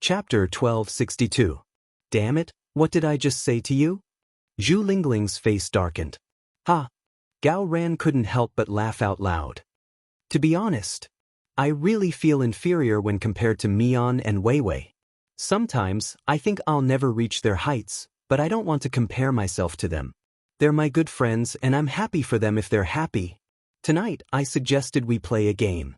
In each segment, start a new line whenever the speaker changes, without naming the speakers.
Chapter 1262. Damn it, what did I just say to you? Zhu Lingling's face darkened. Ha! Gao Ran couldn't help but laugh out loud. To be honest, I really feel inferior when compared to Mian and Wei Wei. Sometimes, I think I'll never reach their heights, but I don't want to compare myself to them. They're my good friends and I'm happy for them if they're happy. Tonight, I suggested we play a game.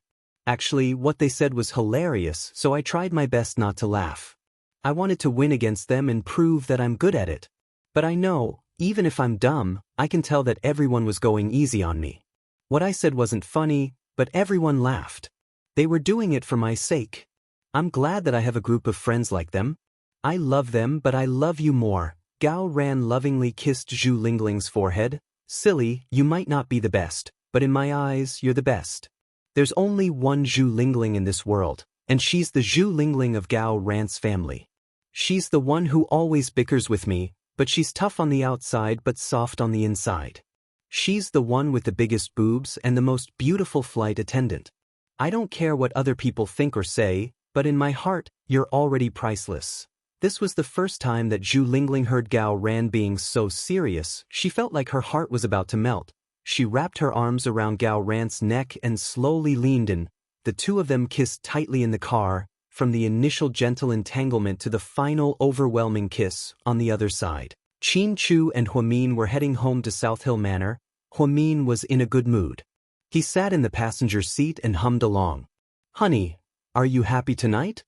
Actually, what they said was hilarious, so I tried my best not to laugh. I wanted to win against them and prove that I'm good at it. But I know, even if I'm dumb, I can tell that everyone was going easy on me. What I said wasn't funny, but everyone laughed. They were doing it for my sake. I'm glad that I have a group of friends like them. I love them, but I love you more. Gao Ran lovingly kissed Zhu Lingling's forehead. Silly, you might not be the best, but in my eyes, you're the best. There's only one Zhu Lingling in this world, and she's the Zhu Lingling of Gao Ran's family. She's the one who always bickers with me, but she's tough on the outside but soft on the inside. She's the one with the biggest boobs and the most beautiful flight attendant. I don't care what other people think or say, but in my heart, you're already priceless. This was the first time that Zhu Lingling heard Gao Ran being so serious. She felt like her heart was about to melt. She wrapped her arms around Gao Ran's neck and slowly leaned in. The two of them kissed tightly in the car, from the initial gentle entanglement to the final overwhelming kiss on the other side. Qin Chu and Huamin were heading home to South Hill Manor. Huamin was in a good mood. He sat in the passenger seat and hummed along. Honey, are you happy tonight?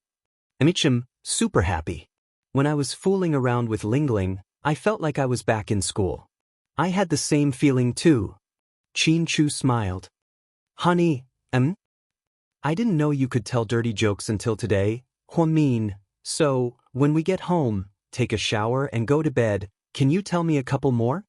I'm super happy. When I was fooling around with Lingling, I felt like I was back in school. I had the same feeling too. Qin Chu smiled. Honey, I didn't know you could tell dirty jokes until today, Huamin. So, when we get home, take a shower and go to bed, can you tell me a couple more?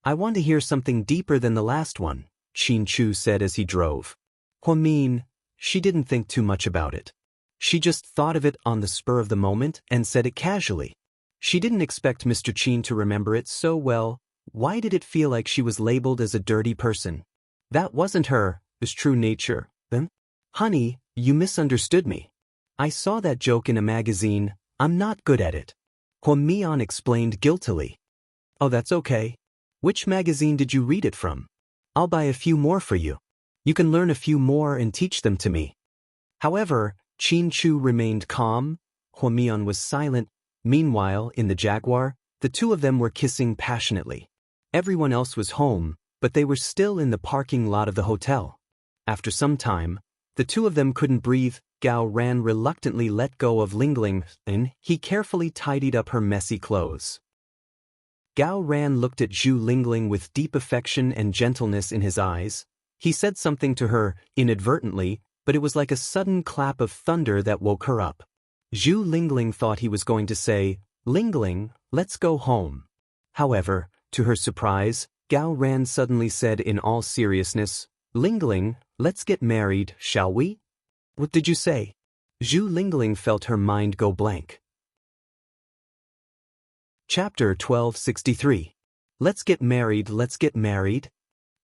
I want to hear something deeper than the last one, Qin Chu said as he drove. Huamin, she didn't think too much about it. She just thought of it on the spur of the moment and said it casually. She didn't expect Mr. Qin to remember it so well. Why did it feel like she was labeled as a dirty person? That wasn't her true nature. Honey, you misunderstood me. I saw that joke in a magazine. I'm not good at it. Huamian explained guiltily. Oh, that's okay. Which magazine did you read it from? I'll buy a few more for you. You can learn a few more and teach them to me. However, Qin Chu remained calm. Huamian was silent. Meanwhile, in the Jaguar, the two of them were kissing passionately. Everyone else was home, but they were still in the parking lot of the hotel. After some time, the two of them couldn't breathe. Gao Ran reluctantly let go of Lingling, and he carefully tidied up her messy clothes. Gao Ran looked at Zhu Lingling with deep affection and gentleness in his eyes. He said something to her, inadvertently, but it was like a sudden clap of thunder that woke her up. Zhu Lingling thought he was going to say, Lingling, let's go home. However, to her surprise, Gao Ran suddenly said in all seriousness, Lingling, let's get married, shall we? What did you say? Zhu Lingling felt her mind go blank. Chapter 1263. Let's get married, let's get married.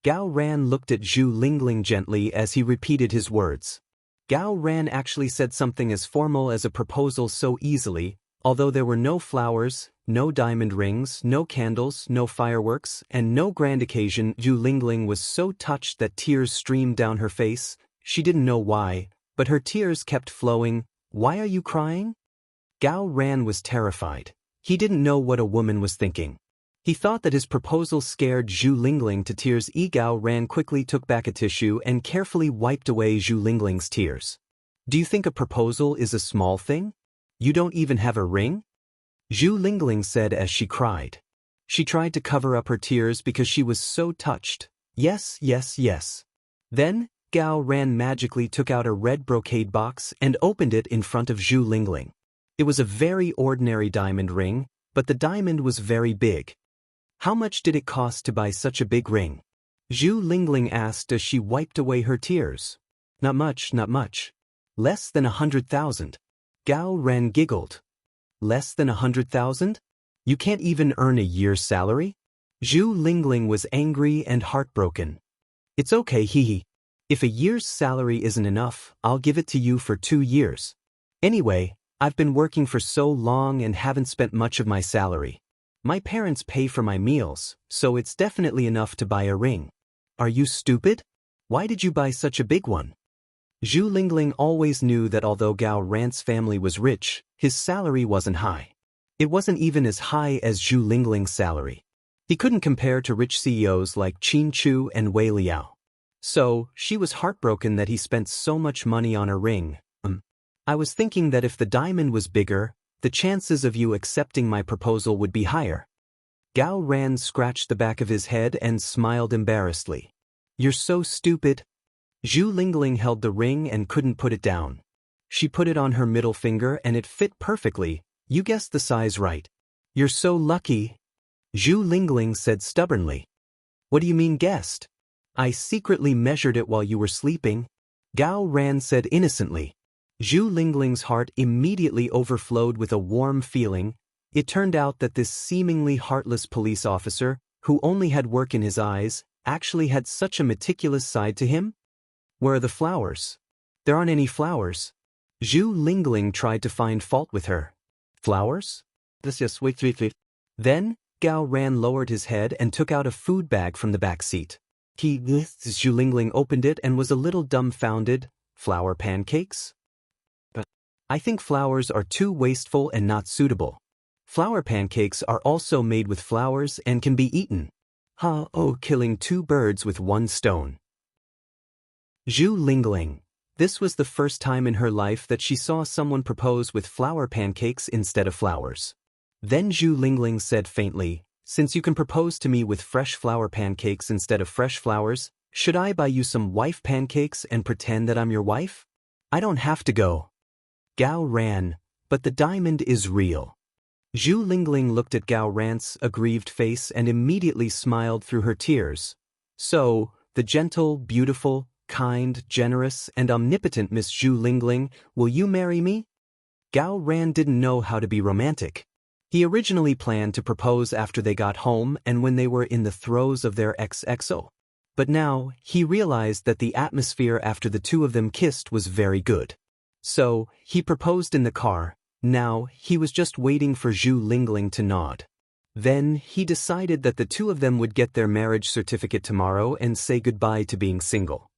Gao Ran looked at Zhu Lingling gently as he repeated his words. Gao Ran actually said something as formal as a proposal so easily, although there were no flowers, no diamond rings, no candles, no fireworks, and no grand occasion. Zhu Lingling was so touched that tears streamed down her face. She didn't know why, but her tears kept flowing. Why are you crying? Gao Ran was terrified. He didn't know what a woman was thinking. He thought that his proposal scared Zhu Lingling to tears. Gao Ran quickly took back a tissue and carefully wiped away Zhu Lingling's tears. Do you think a proposal is a small thing? You don't even have a ring? Zhu Lingling said as she cried. She tried to cover up her tears because she was so touched. Yes, yes, yes. Then, Gao Ran magically took out a red brocade box and opened it in front of Zhu Lingling. It was a very ordinary diamond ring, but the diamond was very big. How much did it cost to buy such a big ring? Zhu Lingling asked as she wiped away her tears. Not much, not much. Less than 100,000. Gao Ran giggled. Less than 100,000? You can't even earn a year's salary? Zhu Lingling was angry and heartbroken. It's okay, hee. If a year's salary isn't enough, I'll give it to you for 2 years. Anyway, I've been working for so long and haven't spent much of my salary. My parents pay for my meals, so it's definitely enough to buy a ring. Are you stupid? Why did you buy such a big one? Zhu Lingling always knew that although Gao Ran's family was rich, his salary wasn't high. It wasn't even as high as Zhu Lingling's salary. He couldn't compare to rich CEOs like Qin Chu and Wei Liao. So, she was heartbroken that he spent so much money on a ring. I was thinking that if the diamond was bigger, the chances of you accepting my proposal would be higher. Gao Ran scratched the back of his head and smiled embarrassedly. You're so stupid. Zhu Lingling held the ring and couldn't put it down. She put it on her middle finger and it fit perfectly. You guessed the size right. You're so lucky. Zhu Lingling said stubbornly. What do you mean guessed? I secretly measured it while you were sleeping. Gao Ran said innocently. Zhu Lingling's heart immediately overflowed with a warm feeling. It turned out that this seemingly heartless police officer, who only had work in his eyes, actually had such a meticulous side to him? Where are the flowers? There aren't any flowers. Zhu Lingling tried to find fault with her. Flowers? Then, Gao Ran lowered his head and took out a food bag from the back seat. Zhu Lingling opened it and was a little dumbfounded. Flour pancakes? But I think flowers are too wasteful and not suitable. Flour pancakes are also made with flowers and can be eaten. Killing two birds with one stone. Zhu Lingling. This was the first time in her life that she saw someone propose with flour pancakes instead of flowers. Then Zhu Lingling said faintly, since you can propose to me with fresh flour pancakes instead of fresh flowers, should I buy you some wife pancakes and pretend that I'm your wife? I don't have to go. Gao Ran, but the diamond is real. Zhu Lingling looked at Gao Ran's aggrieved face and immediately smiled through her tears. So, the gentle, beautiful, kind, generous, and omnipotent Miss Zhu Lingling, will you marry me? Gao Ran didn't know how to be romantic. He originally planned to propose after they got home and when they were in the throes of their XXO. But now, he realized that the atmosphere after the two of them kissed was very good. So, he proposed in the car. Now, he was just waiting for Zhu Lingling to nod. Then, he decided that the two of them would get their marriage certificate tomorrow and say goodbye to being single.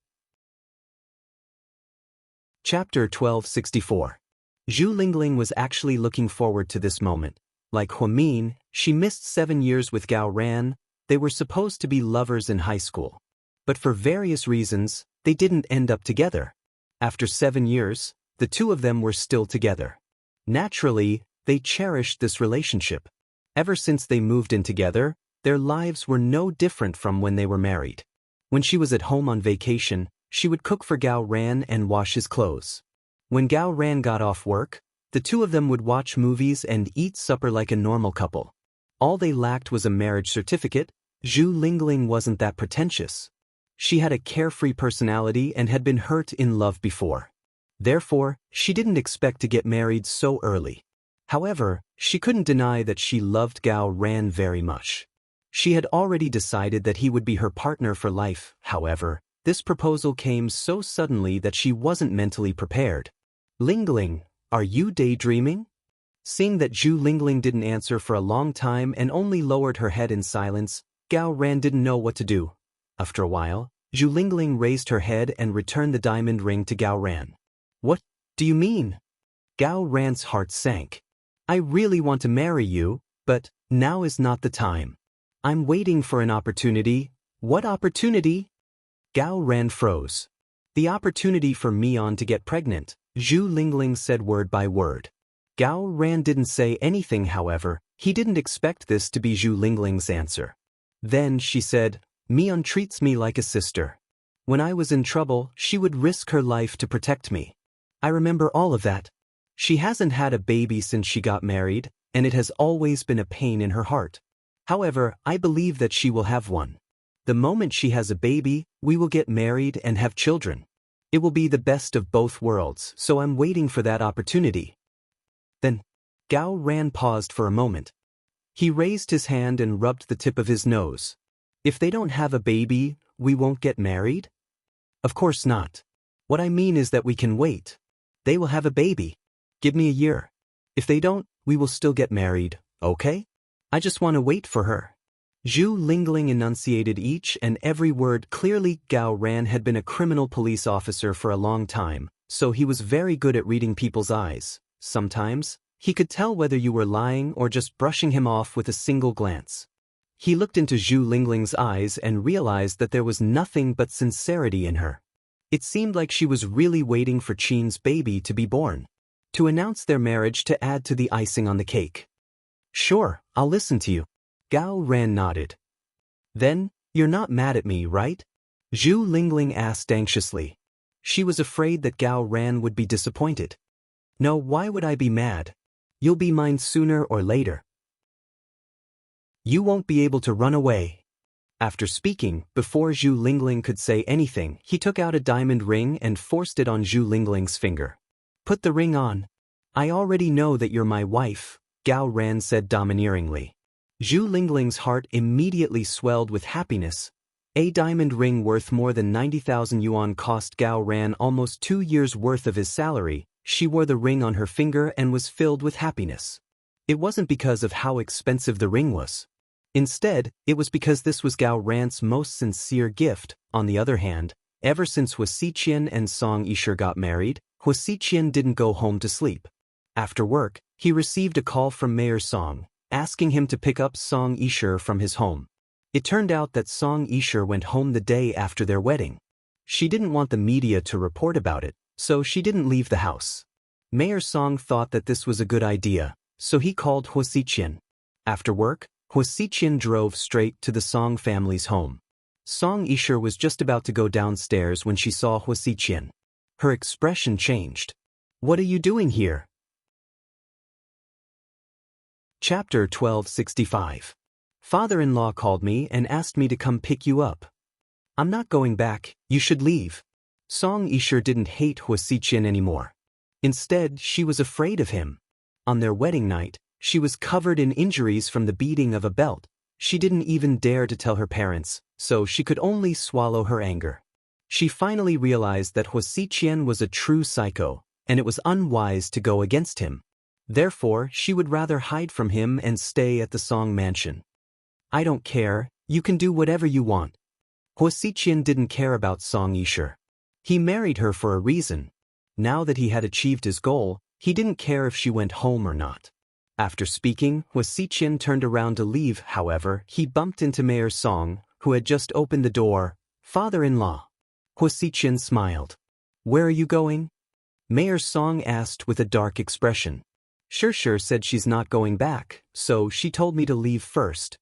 Chapter 1264. Zhu Lingling was actually looking forward to this moment. Like Huamin, she missed 7 years with Gao Ran. They were supposed to be lovers in high school. But for various reasons, they didn't end up together. After 7 years, the two of them were still together. Naturally, they cherished this relationship. Ever since they moved in together, their lives were no different from when they were married. When she was at home on vacation, she would cook for Gao Ran and wash his clothes. When Gao Ran got off work, the two of them would watch movies and eat supper like a normal couple. All they lacked was a marriage certificate. Zhu Lingling wasn't that pretentious. She had a carefree personality and had been hurt in love before. Therefore, she didn't expect to get married so early. However, she couldn't deny that she loved Gao Ran very much. She had already decided that he would be her partner for life. However, this proposal came so suddenly that she wasn't mentally prepared. Lingling, are you daydreaming? Seeing that Zhu Lingling didn't answer for a long time and only lowered her head in silence, Gao Ran didn't know what to do. After a while, Zhu Lingling raised her head and returned the diamond ring to Gao Ran. What do you mean? Gao Ran's heart sank. I really want to marry you, but now is not the time. I'm waiting for an opportunity. What opportunity? Gao Ran froze. The opportunity for Mian to get pregnant, Zhu Lingling said word by word. Gao Ran didn't say anything, however. He didn't expect this to be Zhu Lingling's answer. Then she said, Mian treats me like a sister. When I was in trouble, she would risk her life to protect me. I remember all of that. She hasn't had a baby since she got married, and it has always been a pain in her heart. However, I believe that she will have one. The moment she has a baby, we will get married and have children. It will be the best of both worlds, so I'm waiting for that opportunity. Then, Gao Ran paused for a moment. He raised his hand and rubbed the tip of his nose. If they don't have a baby, we won't get married? Of course not. What I mean is that we can wait. They will have a baby. Give me a year. If they don't, we will still get married, okay? I just want to wait for her. Zhu Lingling enunciated each and every word clearly. Gao Ran had been a criminal police officer for a long time, so he was very good at reading people's eyes. Sometimes, he could tell whether you were lying or just brushing him off with a single glance. He looked into Zhu Lingling's eyes and realized that there was nothing but sincerity in her. It seemed like she was really waiting for Qin's baby to be born, to announce their marriage to add to the icing on the cake. Sure, I'll listen to you. Gao Ran nodded. Then, you're not mad at me, right? Zhu Lingling asked anxiously. She was afraid that Gao Ran would be disappointed. No, why would I be mad? You'll be mine sooner or later. You won't be able to run away. After speaking, before Zhu Lingling could say anything, he took out a diamond ring and forced it on Zhu Lingling's finger. Put the ring on. I already know that you're my wife, Gao Ran said domineeringly. Zhu Lingling's heart immediately swelled with happiness. A diamond ring worth more than 90,000 yuan cost Gao Ran almost 2 years' worth of his salary. She wore the ring on her finger and was filled with happiness. It wasn't because of how expensive the ring was. Instead, it was because this was Gao Ran's most sincere gift. On the other hand, ever since Wuxia and Xianxia got married, Wuxia didn't go home to sleep. After work, he received a call from Mayor Song, asking him to pick up Xianxia from his home. It turned out that Xianxia went home the day after their wedding. She didn't want the media to report about it, so she didn't leave the house. Mayor Song thought that this was a good idea, so he called Wuxia. After work, Wuxia drove straight to the Song family's home. Xianxia was just about to go downstairs when she saw Wuxia. Her expression changed. What are you doing here? Chapter 1265. Father-in-law called me and asked me to come pick you up. I'm not going back, you should leave. Xianxia didn't hate Wuxia anymore. Instead, she was afraid of him. On their wedding night, she was covered in injuries from the beating of a belt. She didn't even dare to tell her parents, so she could only swallow her anger. She finally realized that Wuxia was a true psycho, and it was unwise to go against him. Therefore, she would rather hide from him and stay at the Song mansion. I don't care, you can do whatever you want. Wuxia didn't care about Xianxia. He married her for a reason. Now that he had achieved his goal, he didn't care if she went home or not. After speaking, Wuxia turned around to leave. However, he bumped into Mayor Song, who had just opened the door. Father-in-law. Wuxia smiled. Where are you going? Mayor Song asked with a dark expression. Sure said she's not going back, so she told me to leave first.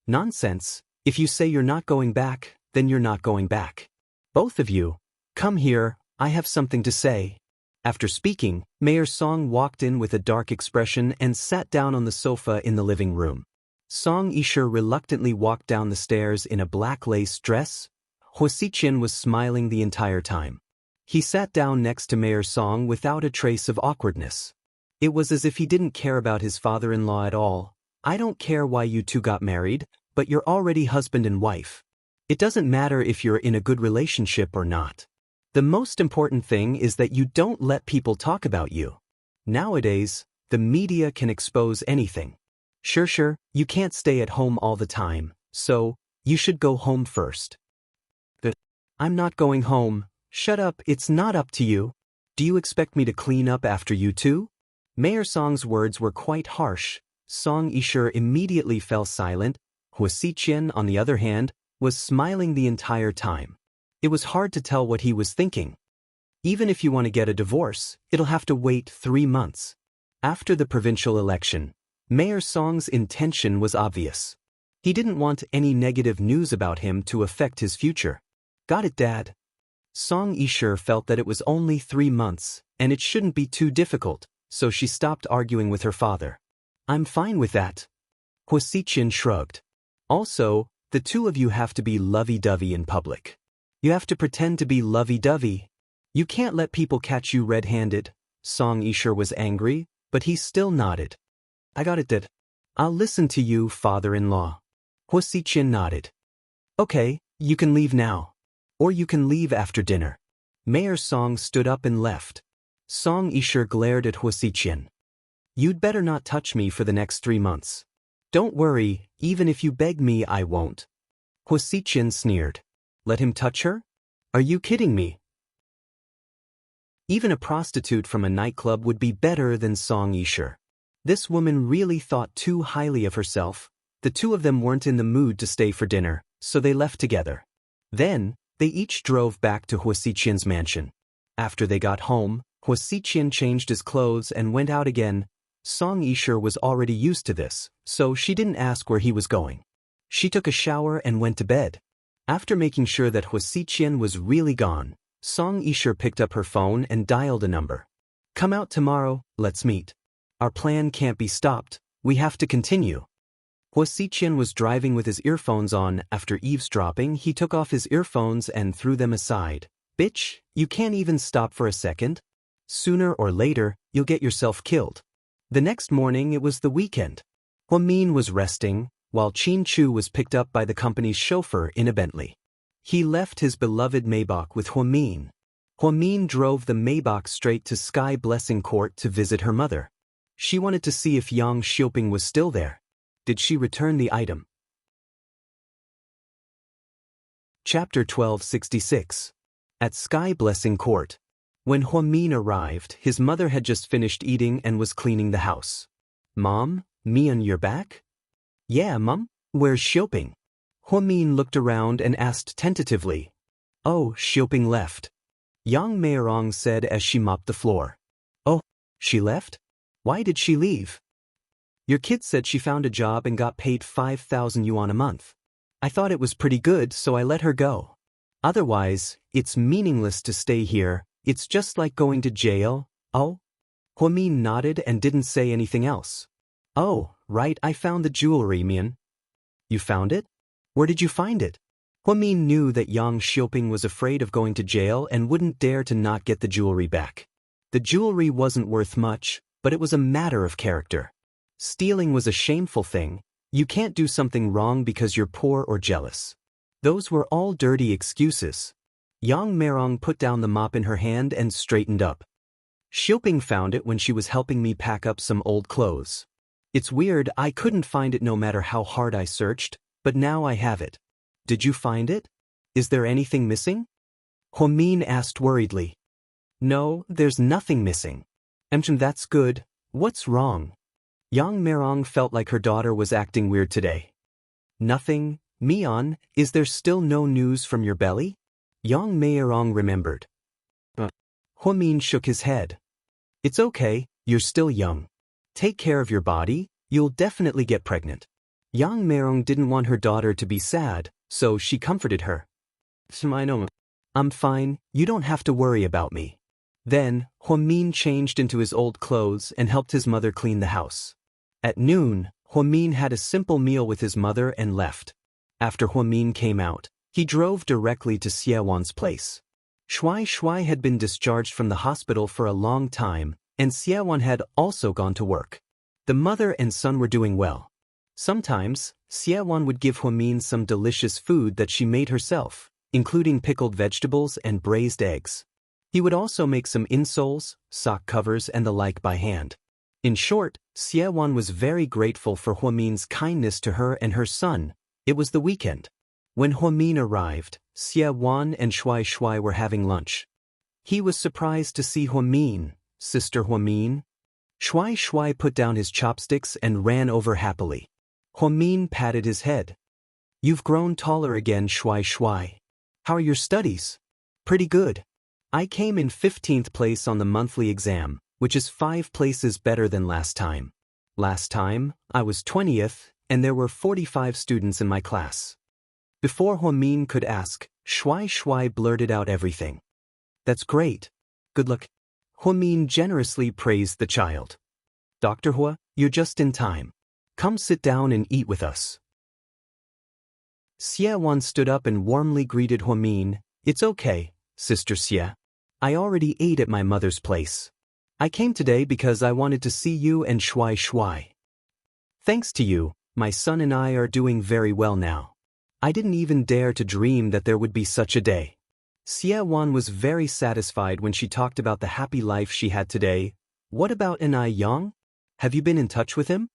Nonsense. If you say you're not going back, then you're not going back. Both of you, come here, I have something to say. After speaking, Mayor Song walked in with a dark expression and sat down on the sofa in the living room. Xianxia reluctantly walked down the stairs in a black lace dress. Wuxia was smiling the entire time. He sat down next to Mayor Song without a trace of awkwardness. It was as if he didn't care about his father-in-law at all. I don't care why you two got married, but you're already husband and wife. It doesn't matter if you're in a good relationship or not. The most important thing is that you don't let people talk about you. Nowadays, the media can expose anything. Sure, you can't stay at home all the time, so you should go home first. I'm not going home. Shut up, it's not up to you. Do you expect me to clean up after you too? Mayor Song's words were quite harsh. Xianxia immediately fell silent. Wuxia, on the other hand, was smiling the entire time. It was hard to tell what he was thinking. Even if you want to get a divorce, it'll have to wait 3 months. After the provincial election, Mayor Song's intention was obvious. He didn't want any negative news about him to affect his future. Got it, Dad? Xianxia felt that it was only 3 months, and it shouldn't be too difficult, so she stopped arguing with her father. I'm fine with that. Wuxia shrugged. Also, the two of you have to be lovey-dovey in public. You have to pretend to be lovey-dovey. You can't let people catch you red-handed. Xianxia was angry, but he still nodded. I got it, Dad. I'll listen to you, father-in-law. Wuxia nodded. Okay, you can leave now. Or you can leave after dinner. Mayor Song stood up and left. Xianxia glared at Wuxia. You'd better not touch me for the next 3 months. Don't worry, even if you beg me I won't. Wuxia sneered. Let him touch her? Are you kidding me? Even a prostitute from a nightclub would be better than Xianxia. This woman really thought too highly of herself. The two of them weren't in the mood to stay for dinner, so they left together. Then, they each drove back to Wuxia's mansion. After they got home, Wuxia changed his clothes and went out again. Xianxia was already used to this, so she didn't ask where he was going. She took a shower and went to bed. After making sure that Wuxia was really gone, Xianxia picked up her phone and dialed a number. Come out tomorrow, let's meet. Our plan can't be stopped, we have to continue. Wuxia was driving with his earphones on. After eavesdropping, he took off his earphones and threw them aside. Bitch, you can't even stop for a second? Sooner or later, you'll get yourself killed. The next morning it was the weekend. Huamin was resting, while Qin Chu was picked up by the company's chauffeur in a Bentley. He left his beloved Maybach with Huamin. Huamin drove the Maybach straight to Sky Blessing Court to visit her mother. She wanted to see if Yang Xiaoping was still there. Did she return the item? Chapter 1266. At Sky Blessing Court. When Huamin arrived, his mother had just finished eating and was cleaning the house. Mom, Mian, you're back? Yeah, Mom. Where's Xiaoping? Huamin looked around and asked tentatively. Oh, Xiaoping left. Yang Meirong said as she mopped the floor. Oh, she left? Why did she leave? Your kid said she found a job and got paid 5,000 yuan a month. I thought it was pretty good, so I let her go. Otherwise, it's meaningless to stay here. It's just like going to jail. Oh? Huamin nodded and didn't say anything else. Oh, right, I found the jewelry, Mian. You found it? Where did you find it? Huamin knew that Yang Xiaoping was afraid of going to jail and wouldn't dare to not get the jewelry back. The jewelry wasn't worth much, but it was a matter of character. Stealing was a shameful thing. You can't do something wrong because you're poor or jealous. Those were all dirty excuses. Yang Meirong put down the mop in her hand and straightened up. Xiaoping found it when she was helping me pack up some old clothes. It's weird, I couldn't find it no matter how hard I searched, but now I have it. Did you find it? Is there anything missing? Huamin asked worriedly. No, there's nothing missing. That's good. What's wrong? Yang Meirong felt like her daughter was acting weird today. Nothing. Mian, is there still no news from your belly? Yang Meirong remembered. Huamin shook his head. It's okay, you're still young. Take care of your body, you'll definitely get pregnant. Yang Meirong didn't want her daughter to be sad, so she comforted her. I'm fine, you don't have to worry about me. Then, Huamin changed into his old clothes and helped his mother clean the house. At noon, Huamin had a simple meal with his mother and left. After Huamin came out, he drove directly to Xiaowan's place. Shuai had been discharged from the hospital for a long time, and Xiaowan had also gone to work. The mother and son were doing well. Sometimes, Xiaowan would give Huamin some delicious food that she made herself, including pickled vegetables and braised eggs. He would also make some insoles, sock covers and the like by hand. In short, Xiaowan was very grateful for Huamin's kindness to her and her son. It was the weekend. When Huamin arrived, Xiaowan and Shuai were having lunch. He was surprised to see Huamin. Sister Huamin? Shuai put down his chopsticks and ran over happily. Huamin patted his head. You've grown taller again, Shuai. How are your studies? Pretty good. I came in 15th place on the monthly exam, which is 5 places better than last time. Last time, I was 20th, and there were 45 students in my class. Before Huamin could ask, Shuai blurted out everything. That's great. Good luck. Huamin generously praised the child. Dr. Hua, you're just in time. Come sit down and eat with us. Xiaowan stood up and warmly greeted Huamin. It's okay, Sister Xia. I already ate at my mother's place. I came today because I wanted to see you and Shuai. Thanks to you, my son and I are doing very well now. I didn't even dare to dream that there would be such a day. Xiaowan was very satisfied when she talked about the happy life she had today. What about Anai Yang? Have you been in touch with him?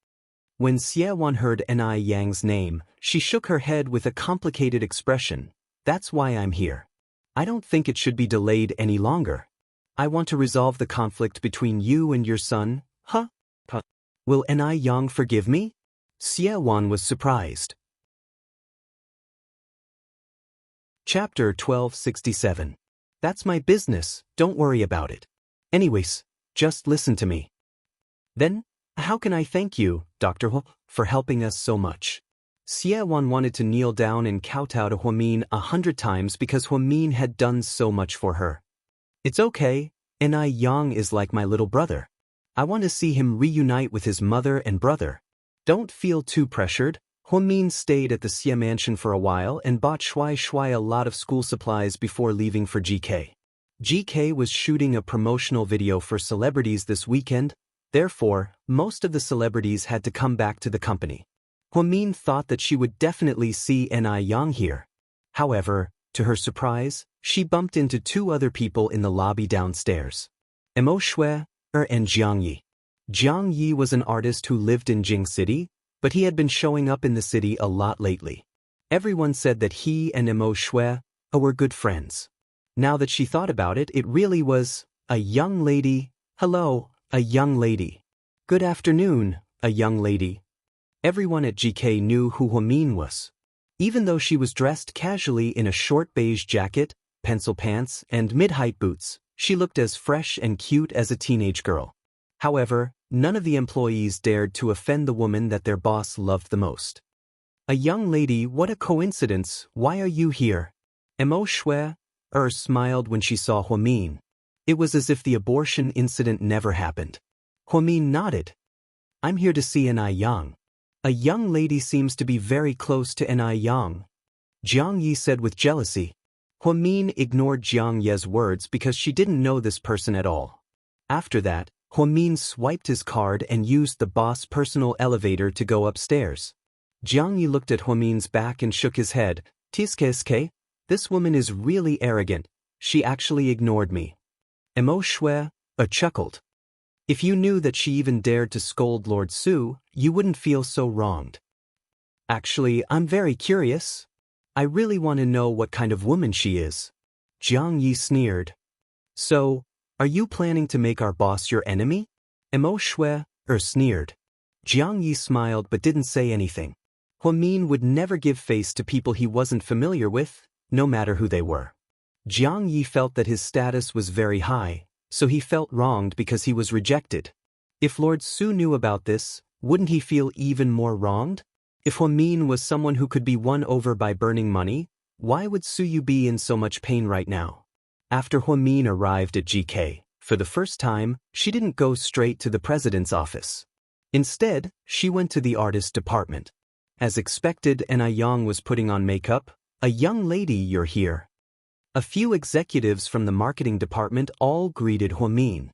When Xie Wan heard Ni Yang's name, she shook her head with a complicated expression. That's why I'm here. I don't think it should be delayed any longer. I want to resolve the conflict between you and your son. Huh? Will Ni Yang forgive me? Xie Wan was surprised. Chapter 1267. That's my business, don't worry about it. Anyways, just listen to me. Then, how can I thank you, Dr. Hu, for helping us so much? Xie Wan wanted to kneel down and kowtow to Huamin 100 times because Huamin had done so much for her. It's okay, Ni Yang is like my little brother. I want to see him reunite with his mother and brother. Don't feel too pressured. Huamin stayed at the Xie mansion for a while and bought Shui a lot of school supplies before leaving for GK. GK was shooting a promotional video for celebrities this weekend, therefore, most of the celebrities had to come back to the company. Huamin thought that she would definitely see Ni Yang here. However, to her surprise, she bumped into two other people in the lobby downstairs. Mo Shui and Jiang Yi. Jiang Yi was an artist who lived in Jing City, but he had been showing up in the city a lot lately. Everyone said that he and Mo Shui were good friends. Now that she thought about it, it really was a young lady. Hello, a young lady. Good afternoon, a young lady. Everyone at GK knew who Huamin was. Even though she was dressed casually in a short beige jacket, pencil pants, and mid-height boots, she looked as fresh and cute as a teenage girl. However, none of the employees dared to offend the woman that their boss loved the most. A young lady, what a coincidence, why are you here? Mo Shui smiled when she saw Huamin. It was as if the abortion incident never happened. Huamin nodded. I'm here to see Ni Yang. A young lady seems to be very close to Ni Yang. Jiang Yi said with jealousy. Huamin ignored Jiang Ye's words because she didn't know this person at all. After that, Huamin swiped his card and used the boss' personal elevator to go upstairs. Jiang Yi looked at Huamin's back and shook his head. Tiske, this woman is really arrogant. She actually ignored me. Mo Shui chuckled. If you knew that she even dared to scold Lord Su, you wouldn't feel so wronged. Actually, I'm very curious. I really want to know what kind of woman she is. Jiang Yi sneered. So, are you planning to make our boss your enemy? Mo Shui sneered. Jiang Yi smiled but didn't say anything. Huamin would never give face to people he wasn't familiar with, no matter who they were. Jiang Yi felt that his status was very high, so he felt wronged because he was rejected. If Lord Su knew about this, wouldn't he feel even more wronged? If Huamin was someone who could be won over by burning money, why would Su Yu be in so much pain right now? After Huamin arrived at GK, for the first time, she didn't go straight to the president's office. Instead, she went to the artist department. As expected, Ni Yang was putting on makeup. A young lady, you're here. A few executives from the marketing department all greeted Huamin.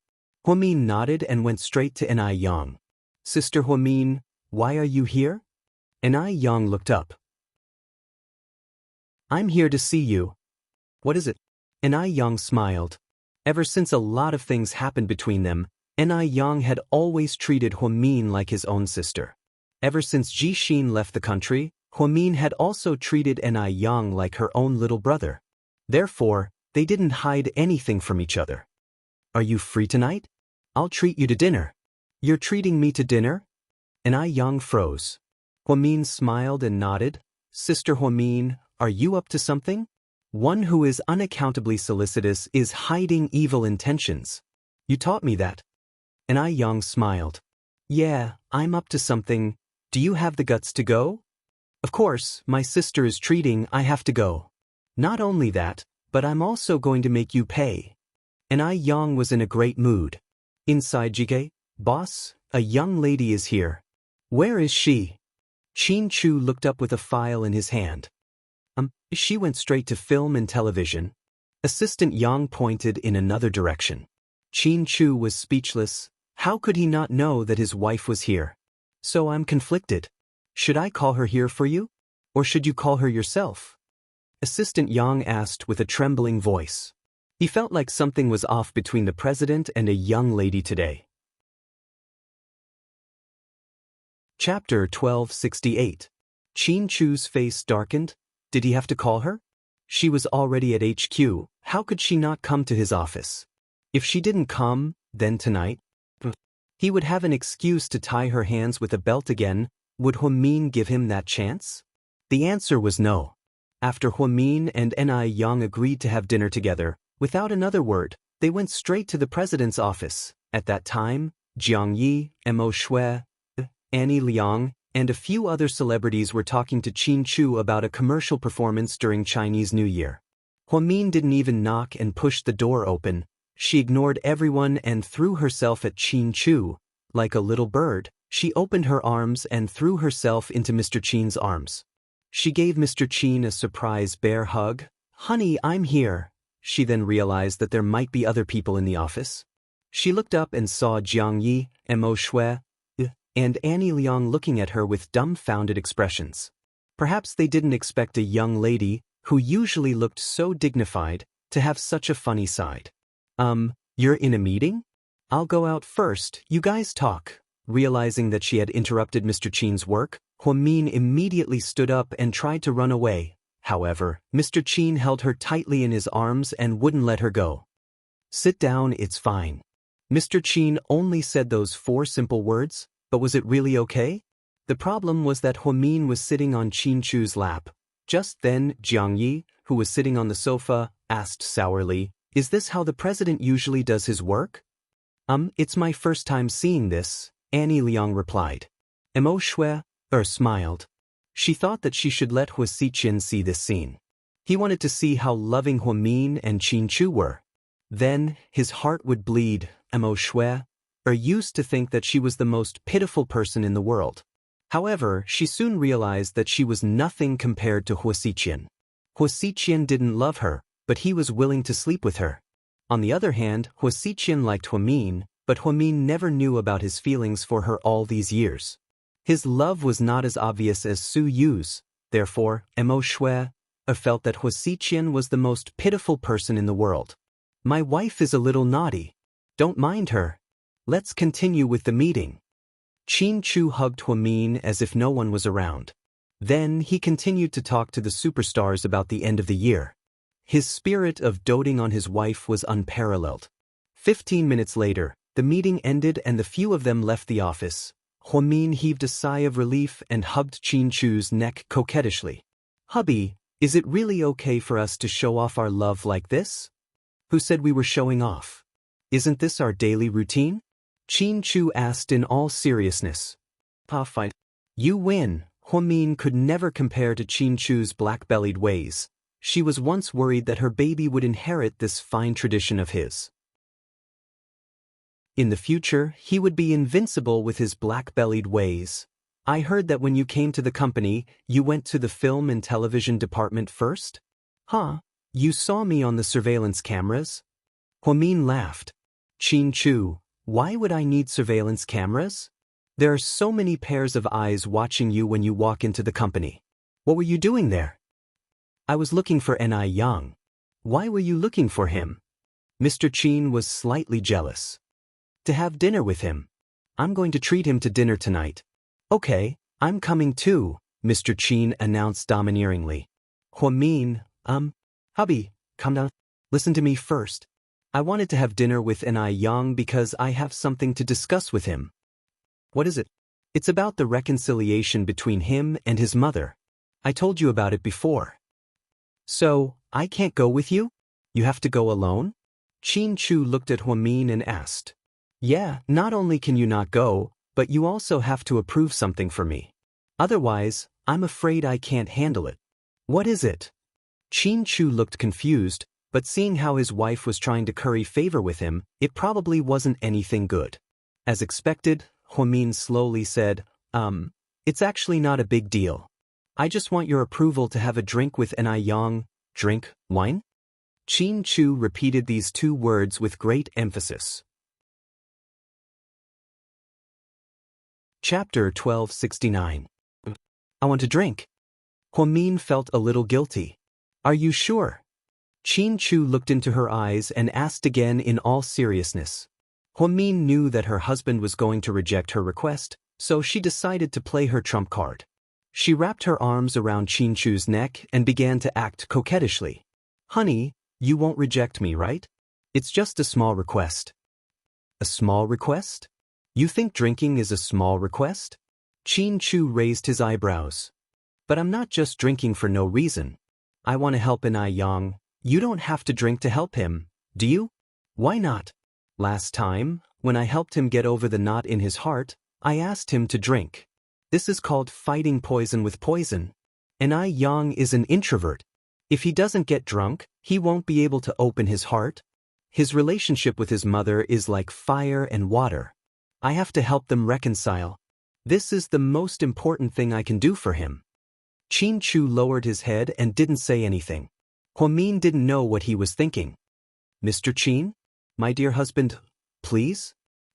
Huamin nodded and went straight to Ni Yang. Sister Huamin, why are you here? Ni Yang looked up. I'm here to see you. What is it? Ni Yang smiled. Ever since a lot of things happened between them, Ni Yang had always treated Huamin like his own sister. Ever since Ji Xin left the country, Huamin had also treated Ni Yang like her own little brother. Therefore, they didn't hide anything from each other. Are you free tonight? I'll treat you to dinner. You're treating me to dinner? Ni Yang froze. Huamin smiled and nodded. Sister Huamin, are you up to something? One who is unaccountably solicitous is hiding evil intentions. You taught me that. Ni Yang smiled. Yeah, I'm up to something. Do you have the guts to go? Of course, my sister is treating, I have to go. Not only that, but I'm also going to make you pay. Ni Yang was in a great mood. Inside GK, boss, a young lady is here. Where is she? Qin Chu looked up with a file in his hand. She went straight to film and television. Assistant Yang pointed in another direction. Qin Chu was speechless. How could he not know that his wife was here? So I'm conflicted. Should I call her here for you? Or should you call her yourself? Assistant Yang asked with a trembling voice. He felt like something was off between the president and a young lady today. Chapter 1268. Qin Chu's face darkened. Did he have to call her? She was already at HQ, how could she not come to his office? If she didn't come, then tonight? He would have an excuse to tie her hands with a belt again. Would Huamin give him that chance? The answer was no. After Huamin and Ni Yang agreed to have dinner together, without another word, they went straight to the president's office. At that time, Jiang Yi, Mo Shui, Annie Liang, and a few other celebrities were talking to Qin Chu about a commercial performance during Chinese New Year. Huamin didn't even knock and pushed the door open. She ignored everyone and threw herself at Qin Chu. Like a little bird, she opened her arms and threw herself into Mr. Qin's arms. She gave Mr. Qin a surprise bear hug. "Honey, I'm here." She then realized that there might be other people in the office. She looked up and saw Jiang Yi, Mo Shui, and Annie Liang looking at her with dumbfounded expressions. Perhaps they didn't expect a young lady, who usually looked so dignified, to have such a funny side. You're in a meeting? I'll go out first, you guys talk." Realizing that she had interrupted Mr. Qin's work, Huamin immediately stood up and tried to run away. However, Mr. Qin held her tightly in his arms and wouldn't let her go. "Sit down, it's fine." Mr. Qin only said those 4 simple words, but was it really okay? The problem was that Huamin was sitting on Qin Chu's lap. Just then, Jiang Yi, who was sitting on the sofa, asked sourly, "Is this how the president usually does his work?" It's my first time seeing this," Annie Liang replied. Mo Shui smiled. She thought that she should let Huaxiqian see this scene. He wanted to see how loving Huamin and Qin Chu were. Then, his heart would bleed. Mo Shui used to think that she was the most pitiful person in the world. However, she soon realized that she was nothing compared to Huaxiqian. Huaxiqian didn't love her, but he was willing to sleep with her. On the other hand, Huaxiqian liked Huamin, but Huamin never knew about his feelings for her all these years. His love was not as obvious as Su Yu's. Therefore, Mo Shui felt that Huaxiqian was the most pitiful person in the world. "My wife is a little naughty. Don't mind her. Let's continue with the meeting." Qin Chu hugged Huamin as if no one was around. Then he continued to talk to the superstars about the end of the year. His spirit of doting on his wife was unparalleled. 15 minutes later, the meeting ended and the few of them left the office. Huamin heaved a sigh of relief and hugged Qin Chu's neck coquettishly. "Hubby, is it really okay for us to show off our love like this?" "Who said we were showing off? Isn't this our daily routine?" Qin Chu asked in all seriousness. Fine. You win." Huamin could never compare to Qin Chu's black-bellied ways. She was once worried that her baby would inherit this fine tradition of his. In the future, he would be invincible with his black-bellied ways. "I heard that when you came to the company, you went to the film and television department first?" "Huh? You saw me on the surveillance cameras?" Huamin laughed. "Qin Chu, why would I need surveillance cameras? There are so many pairs of eyes watching you when you walk into the company. What were you doing there?" "I was looking for Ni Yang." "Why were you looking for him?" Mr. Qin was slightly jealous. "To have dinner with him. I'm going to treat him to dinner tonight." "Okay, I'm coming too," Mr. Qin announced domineeringly. Huamin, hubby, come down. Listen to me first. I wanted to have dinner with Ni Yang because I have something to discuss with him." "What is it?" "It's about the reconciliation between him and his mother. I told you about it before." "So, I can't go with you? You have to go alone?" Qin Chu looked at Huamin and asked. "Yeah, not only can you not go, but you also have to approve something for me. Otherwise, I'm afraid I can't handle it." "What is it?" Qin Chu looked confused, but seeing how his wife was trying to curry favor with him, it probably wasn't anything good. As expected, Huamin slowly said, It's actually not a big deal. I just want your approval to have a drink with Ni Yang." "Drink wine?" Qin Chu repeated these 2 words with great emphasis. Chapter 1269. I want to drink. Huamin felt a little guilty. "Are you sure?" Qin Chu looked into her eyes and asked again in all seriousness. Huamin knew that her husband was going to reject her request, so she decided to play her trump card. She wrapped her arms around Chinchu's neck and began to act coquettishly. Honey, you won't reject me, right? It's just a small request. A small request? You think drinking is a small request? Chinchu raised his eyebrows. But I'm not just drinking for no reason. I want to help Yang. You don't have to drink to help him, do you? Why not? Last time, when I helped him get over the knot in his heart, I asked him to drink. This is called fighting poison with poison. Yang is an introvert. If he doesn't get drunk, he won't be able to open his heart. His relationship with his mother is like fire and water. I have to help them reconcile. This is the most important thing I can do for him. Chinchu lowered his head and didn't say anything. Huamin didn't know what he was thinking. Mr. Qin? My dear husband, please?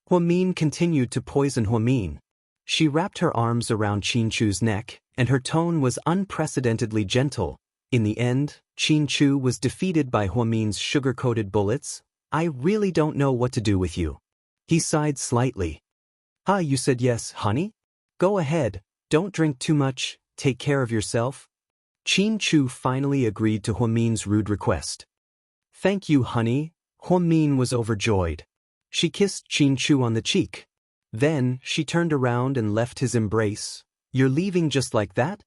Huamin continued to poison Huamin. She wrapped her arms around Chinchu's neck, and her tone was unprecedentedly gentle. In the end, Chinchu was defeated by Huamin's sugar-coated bullets. I really don't know what to do with you. He sighed slightly. You said yes, honey? Go ahead, don't drink too much, take care of yourself. Chinchu finally agreed to Huamin's rude request. Thank you, honey. Huamin was overjoyed. She kissed Chinchu on the cheek. Then, she turned around and left his embrace. You're leaving just like that?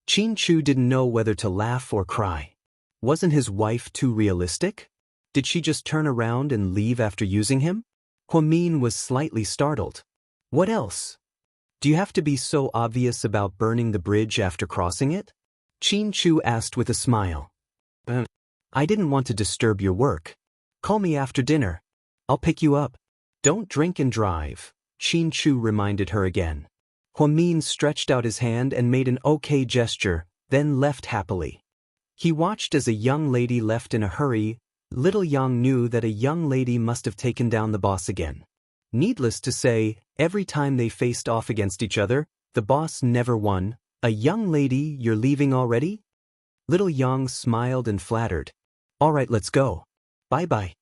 Chinchu didn't know whether to laugh or cry. Wasn't his wife too realistic? Did she just turn around and leave after using him? Huamin was slightly startled. What else? Do you have to be so obvious about burning the bridge after crossing it? Chinchu asked with a smile. I didn't want to disturb your work. Call me after dinner. I'll pick you up. Don't drink and drive, Chinchu reminded her again. Huamin stretched out his hand and made an okay gesture, then left happily. He watched as a young lady left in a hurry. Little Yang knew that a young lady must have taken down the boss again. Needless to say, every time they faced off against each other, the boss never won. A young lady, you're leaving already? Little Yang smiled and flattered. All right, let's go. Bye-bye.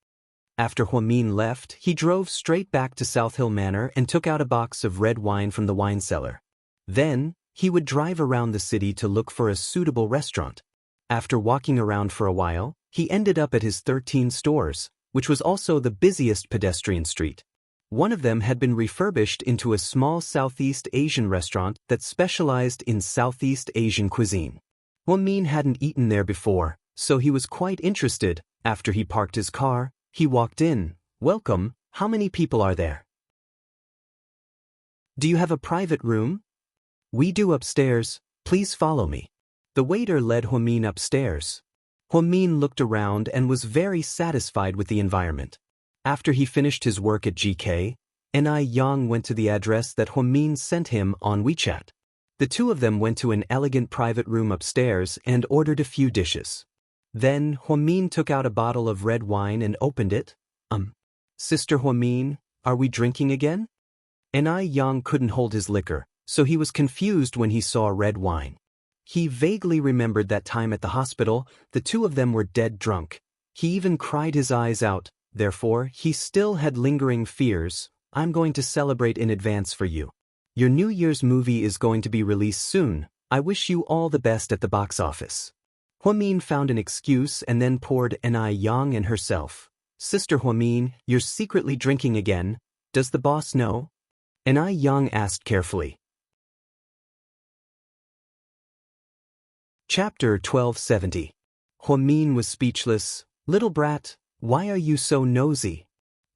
After Huamin left, he drove straight back to South Hill Manor and took out a box of red wine from the wine cellar. Then, he would drive around the city to look for a suitable restaurant. After walking around for a while, he ended up at his 13 stores, which was also the busiest pedestrian street. One of them had been refurbished into a small Southeast Asian restaurant that specialized in Southeast Asian cuisine. Huamin hadn't eaten there before, so he was quite interested. After he parked his car, he walked in. Welcome, how many people are there? Do you have a private room? We do upstairs, please follow me. The waiter led Huamin upstairs. Huamin looked around and was very satisfied with the environment. After he finished his work at GK, Yang went to the address that Huamin sent him on WeChat. The two of them went to an elegant private room upstairs and ordered a few dishes. Then Huamin took out a bottle of red wine and opened it. Sister Huamin, are we drinking again? Yang couldn't hold his liquor, so he was confused when he saw red wine. He vaguely remembered that time at the hospital. The two of them were dead drunk. He even cried his eyes out. Therefore, he still had lingering fears. I'm going to celebrate in advance for you. Your New Year's movie is going to be released soon. I wish you all the best at the box office. Huamin found an excuse and then poured Yang and herself. Sister Huamin, you're secretly drinking again. Does the boss know? Yang asked carefully. Chapter 1270. Huamin was speechless. Little brat, why are you so nosy?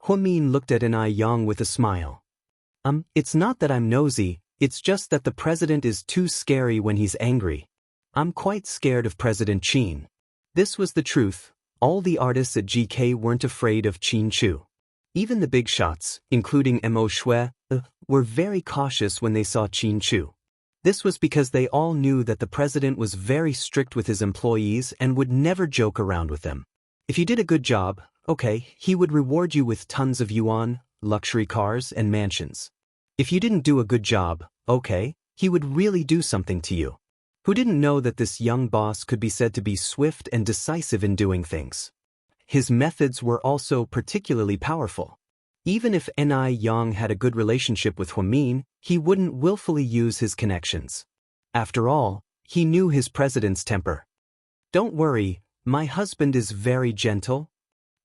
Huamin looked at Yang with a smile. It's not that I'm nosy, it's just that the president is too scary when he's angry. I'm quite scared of President Qin. This was the truth. All the artists at GK weren't afraid of Chinchu. Even the big shots, including Mo Shui, were very cautious when they saw Chinchu. This was because they all knew that the president was very strict with his employees and would never joke around with them. If you did a good job, okay, he would reward you with tons of yuan, luxury cars, and mansions. If you didn't do a good job, okay, he would really do something to you. Who didn't know that this young boss could be said to be swift and decisive in doing things? His methods were also particularly powerful. Even if Ni Yang had a good relationship with Huamin, he wouldn't willfully use his connections. After all, he knew his president's temper. Don't worry, my husband is very gentle.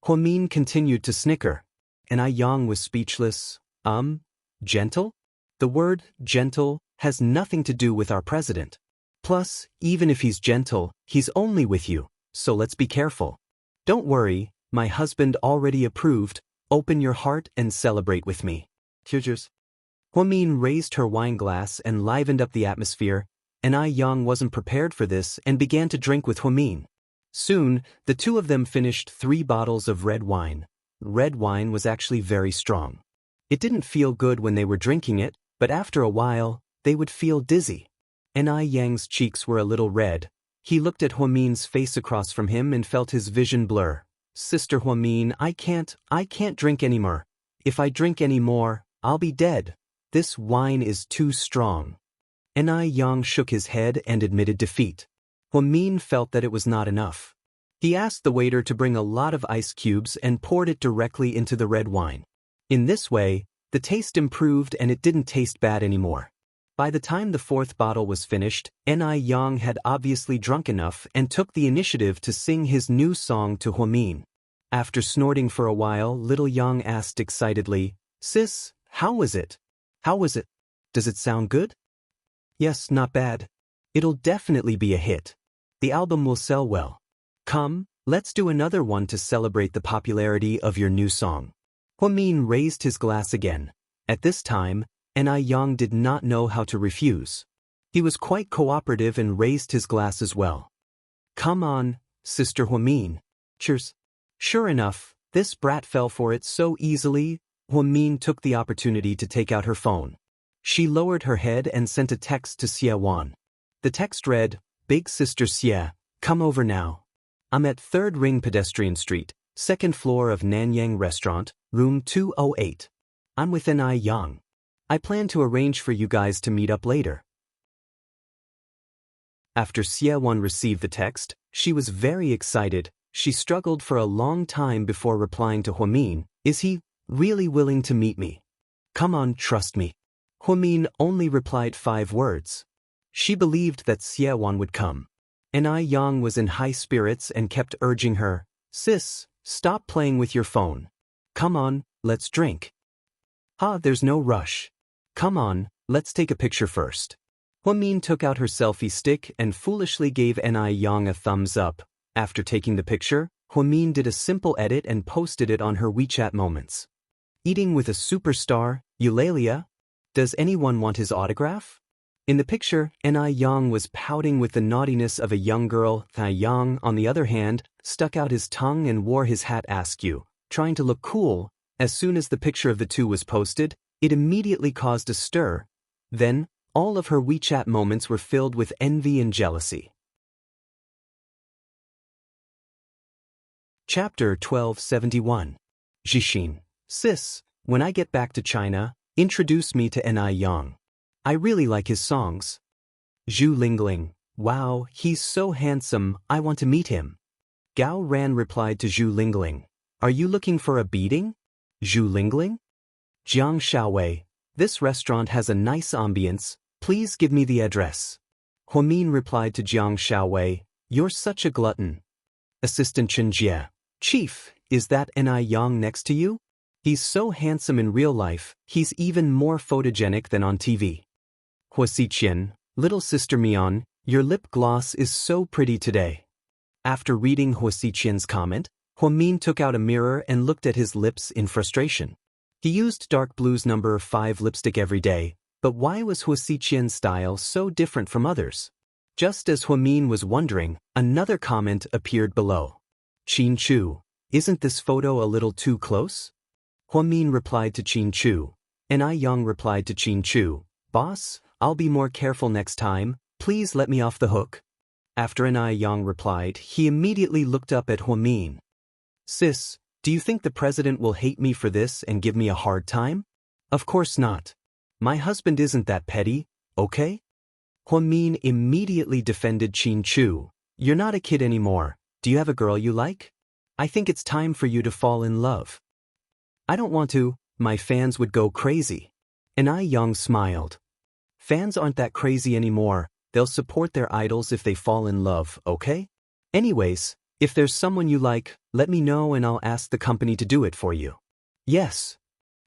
Huamin continued to snicker. Ni Yang was speechless. Gentle? The word gentle has nothing to do with our president. Plus, even if he's gentle, he's only with you, so let's be careful. Don't worry, my husband already approved. Open your heart and celebrate with me. Cheers. Huamin raised her wine glass and livened up the atmosphere. Ni Yang wasn't prepared for this and began to drink with Huamin. Soon, the two of them finished 3 bottles of red wine. Red wine was actually very strong. It didn't feel good when they were drinking it, but after a while, they would feel dizzy. Ni Yang's cheeks were a little red. He looked at Huamin's face across from him and felt his vision blur. Sister Huamin, I can't drink anymore. If I drink any more, I'll be dead. This wine is too strong. Ni Yang shook his head and admitted defeat. Huamin felt that it was not enough. He asked the waiter to bring a lot of ice cubes and poured it directly into the red wine. In this way, the taste improved and it didn't taste bad anymore. By the time the 4th bottle was finished, Ni Yang had obviously drunk enough and took the initiative to sing his new song to Huamin. After snorting for a while, little Yang asked excitedly, "Sis, how was it? How was it? Does it sound good?" "Yes, not bad. It'll definitely be a hit. The album will sell well. Come, let's do another one to celebrate the popularity of your new song." Huamin raised his glass again. At this time, Ni Yang did not know how to refuse. He was quite cooperative and raised his glass as well. "Come on, Sister Huamin. Cheers." Sure enough, this brat fell for it so easily. Huamin took the opportunity to take out her phone. She lowered her head and sent a text to Xie Wan. The text read, "Big Sister Xie, come over now. I'm at 3rd Ring Pedestrian Street, 2nd floor of Nanyang Restaurant, room 208. I'm with Ni Yang. I plan to arrange for you guys to meet up later." After Xie Wan received the text, she was very excited. She struggled for a long time before replying to Huamin, "Is he really willing to meet me? Come on, trust me." Huamin only replied 5 words. She believed that Xie Wan would come. Ni Yang was in high spirits and kept urging her, "Sis, stop playing with your phone. Come on, let's drink." There's no rush. Come on, let's take a picture first." Huamin took out her selfie stick and foolishly gave Ni Yang a thumbs up. After taking the picture, Huamin did a simple edit and posted it on her WeChat moments. "Eating with a superstar, Eulalia? Does anyone want his autograph?" In the picture, Ni Yang was pouting with the naughtiness of a young girl. Yang, on the other hand, stuck out his tongue and wore his hat askew, trying to look cool. As soon as the picture of the two was posted, it immediately caused a stir. Then, all of her WeChat moments were filled with envy and jealousy. Chapter 1271. Jixin. Sis, when I get back to China, introduce me to Ni Yang. I really like his songs. Zhu Lingling. Wow, he's so handsome, I want to meet him. Gao Ran replied to Zhu Lingling. Are you looking for a beating? Zhu Lingling? Jiang Xiaowei. This restaurant has a nice ambience, please give me the address. Huamin replied to Jiang Xiaowei. You're such a glutton. Assistant Chen Jie. Chief, is that Ni Yang next to you? He's so handsome in real life, he's even more photogenic than on TV. Huasiqian. Little sister Mian, your lip gloss is so pretty today. After reading Huasiqian's comment, Huamin took out a mirror and looked at his lips in frustration. He used Dark Blue's number 5 lipstick every day, but why was Huasiqian's style so different from others? Just as Huamin was wondering, another comment appeared below. Qin Chu, isn't this photo a little too close? Huamin replied to Qin Chu. Ni Yang replied to Qin Chu. Boss, I'll be more careful next time, please let me off the hook. After Ni Yang replied, he immediately looked up at Huamin. Sis, do you think the president will hate me for this and give me a hard time? Of course not. My husband isn't that petty, okay? Huamin immediately defended Qin Chu. You're not a kid anymore. Do you have a girl you like? I think it's time for you to fall in love. I don't want to. my fans would go crazy. And Yang smiled. Fans aren't that crazy anymore, they'll support their idols if they fall in love, okay? Anyways, if there's someone you like, let me know and I'll ask the company to do it for you. Yes.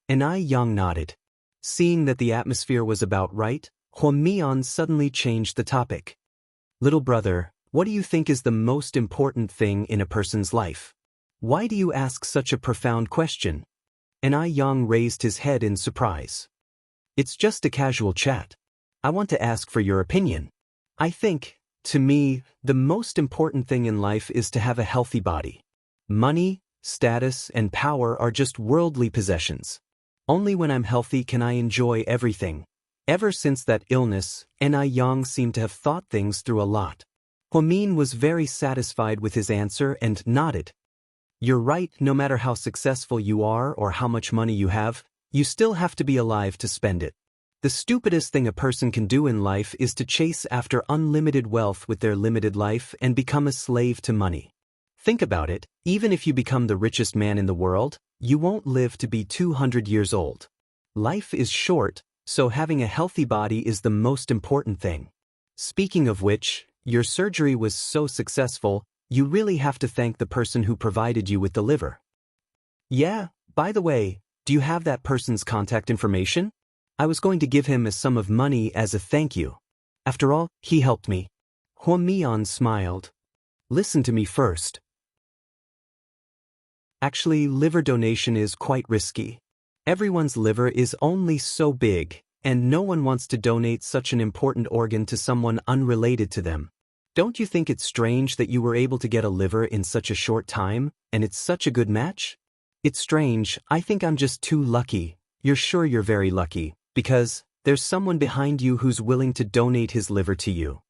And Yang nodded. Seeing that the atmosphere was about right, Huamian suddenly changed the topic. Little brother, what do you think is the most important thing in a person's life? Why do you ask such a profound question? And Yang raised his head in surprise. It's just a casual chat. I want to ask for your opinion. I think, to me, the most important thing in life is to have a healthy body. Money, status, and power are just worldly possessions. Only when I'm healthy can I enjoy everything. Ever since that illness, Yang seemed to have thought things through a lot. Huamin was very satisfied with his answer and nodded. You're right, no matter how successful you are or how much money you have, you still have to be alive to spend it. The stupidest thing a person can do in life is to chase after unlimited wealth with their limited life and become a slave to money. Think about it, even if you become the richest man in the world, you won't live to be 200 years old. Life is short, so having a healthy body is the most important thing. Speaking of which, your surgery was so successful, you really have to thank the person who provided you with the liver. Yeah, by the way, do you have that person's contact information? I was going to give him a sum of money as a thank you. After all, he helped me. Huamian smiled. Listen to me first. Actually, liver donation is quite risky. Everyone's liver is only so big, and no one wants to donate such an important organ to someone unrelated to them. Don't you think it's strange that you were able to get a liver in such a short time, and it's such a good match? It's strange, I think I'm just too lucky. You're sure you're very lucky, because there's someone behind you who's willing to donate his liver to you.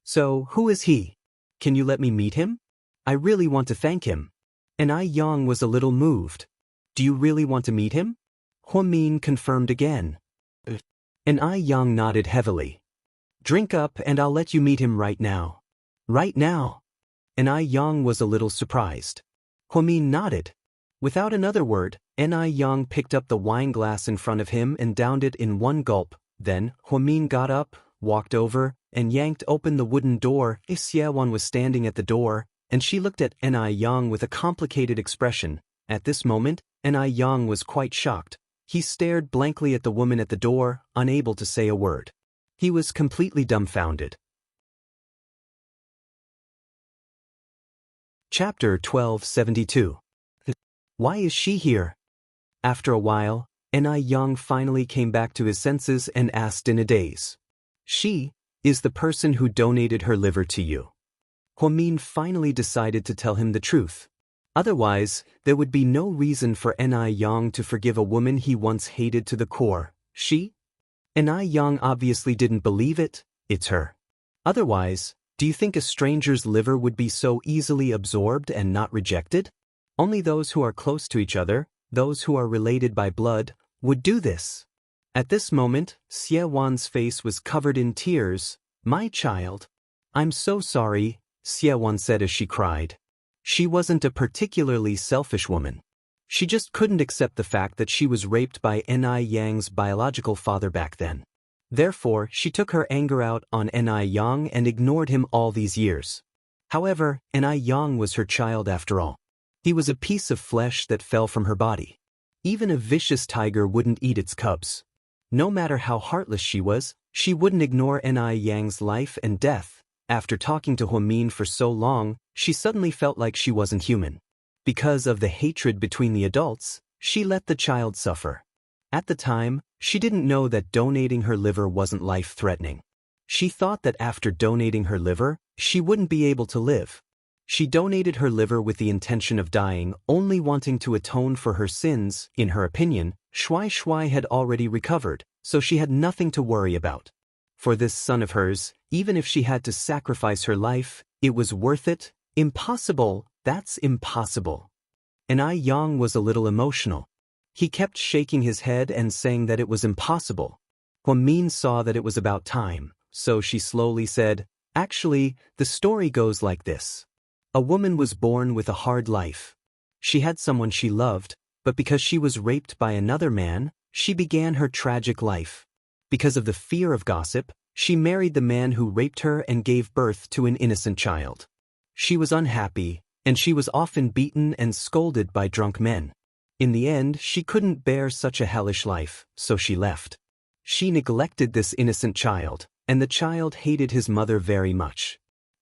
So, who is he? Can you let me meet him? I really want to thank him. And Yang was a little moved. Do you really want to meet him? Huamin confirmed again. And Yang nodded heavily. Drink up and I'll let you meet him right now. Right now? And Yang was a little surprised. Huamin nodded. Without another word, Yang picked up the wine glass in front of him and downed it in one gulp. Then, Huamin got up, walked over, and yanked open the wooden door. Xiaowan was standing at the door, and she looked at Yang with a complicated expression. At this moment, Yang was quite shocked. He stared blankly at the woman at the door, unable to say a word. He was completely dumbfounded. Chapter 1272. Why is she here? After a while, Yang finally came back to his senses and asked in a daze. She is the person who donated her liver to you. Huamin finally decided to tell him the truth. Otherwise, there would be no reason for Yang to forgive a woman he once hated to the core. She? Yang obviously didn't believe it. It's her. Otherwise, do you think a stranger's liver would be so easily absorbed and not rejected? Only those who are close to each other, those who are related by blood, would do this. At this moment, Xiewan's face was covered in tears. My child. I'm so sorry, Xiewan said as she cried. She wasn't a particularly selfish woman. She just couldn't accept the fact that she was raped by Yang's biological father back then. Therefore, she took her anger out on Yang and ignored him all these years. However, Yang was her child after all. He was a piece of flesh that fell from her body. Even a vicious tiger wouldn't eat its cubs. No matter how heartless she was, she wouldn't ignore Yang's life and death. After talking to Huamin for so long, she suddenly felt like she wasn't human. Because of the hatred between the adults, she let the child suffer. At the time, she didn't know that donating her liver wasn't life-threatening. She thought that after donating her liver, she wouldn't be able to live. She donated her liver with the intention of dying, only wanting to atone for her sins. In her opinion, Shuai had already recovered, so she had nothing to worry about. For this son of hers, even if she had to sacrifice her life, it was worth it. Impossible, that's impossible. And Yang was a little emotional. He kept shaking his head and saying that it was impossible. Huamin saw that it was about time, so she slowly said, actually, the story goes like this. A woman was born with a hard life. She had someone she loved, But because she was raped by another man, she began her tragic life. Because of the fear of gossip, she married the man who raped her and gave birth to an innocent child. She was unhappy, and she was often beaten and scolded by drunk men. In the end, she couldn't bear such a hellish life, so she left. She neglected this innocent child, and the child hated his mother very much.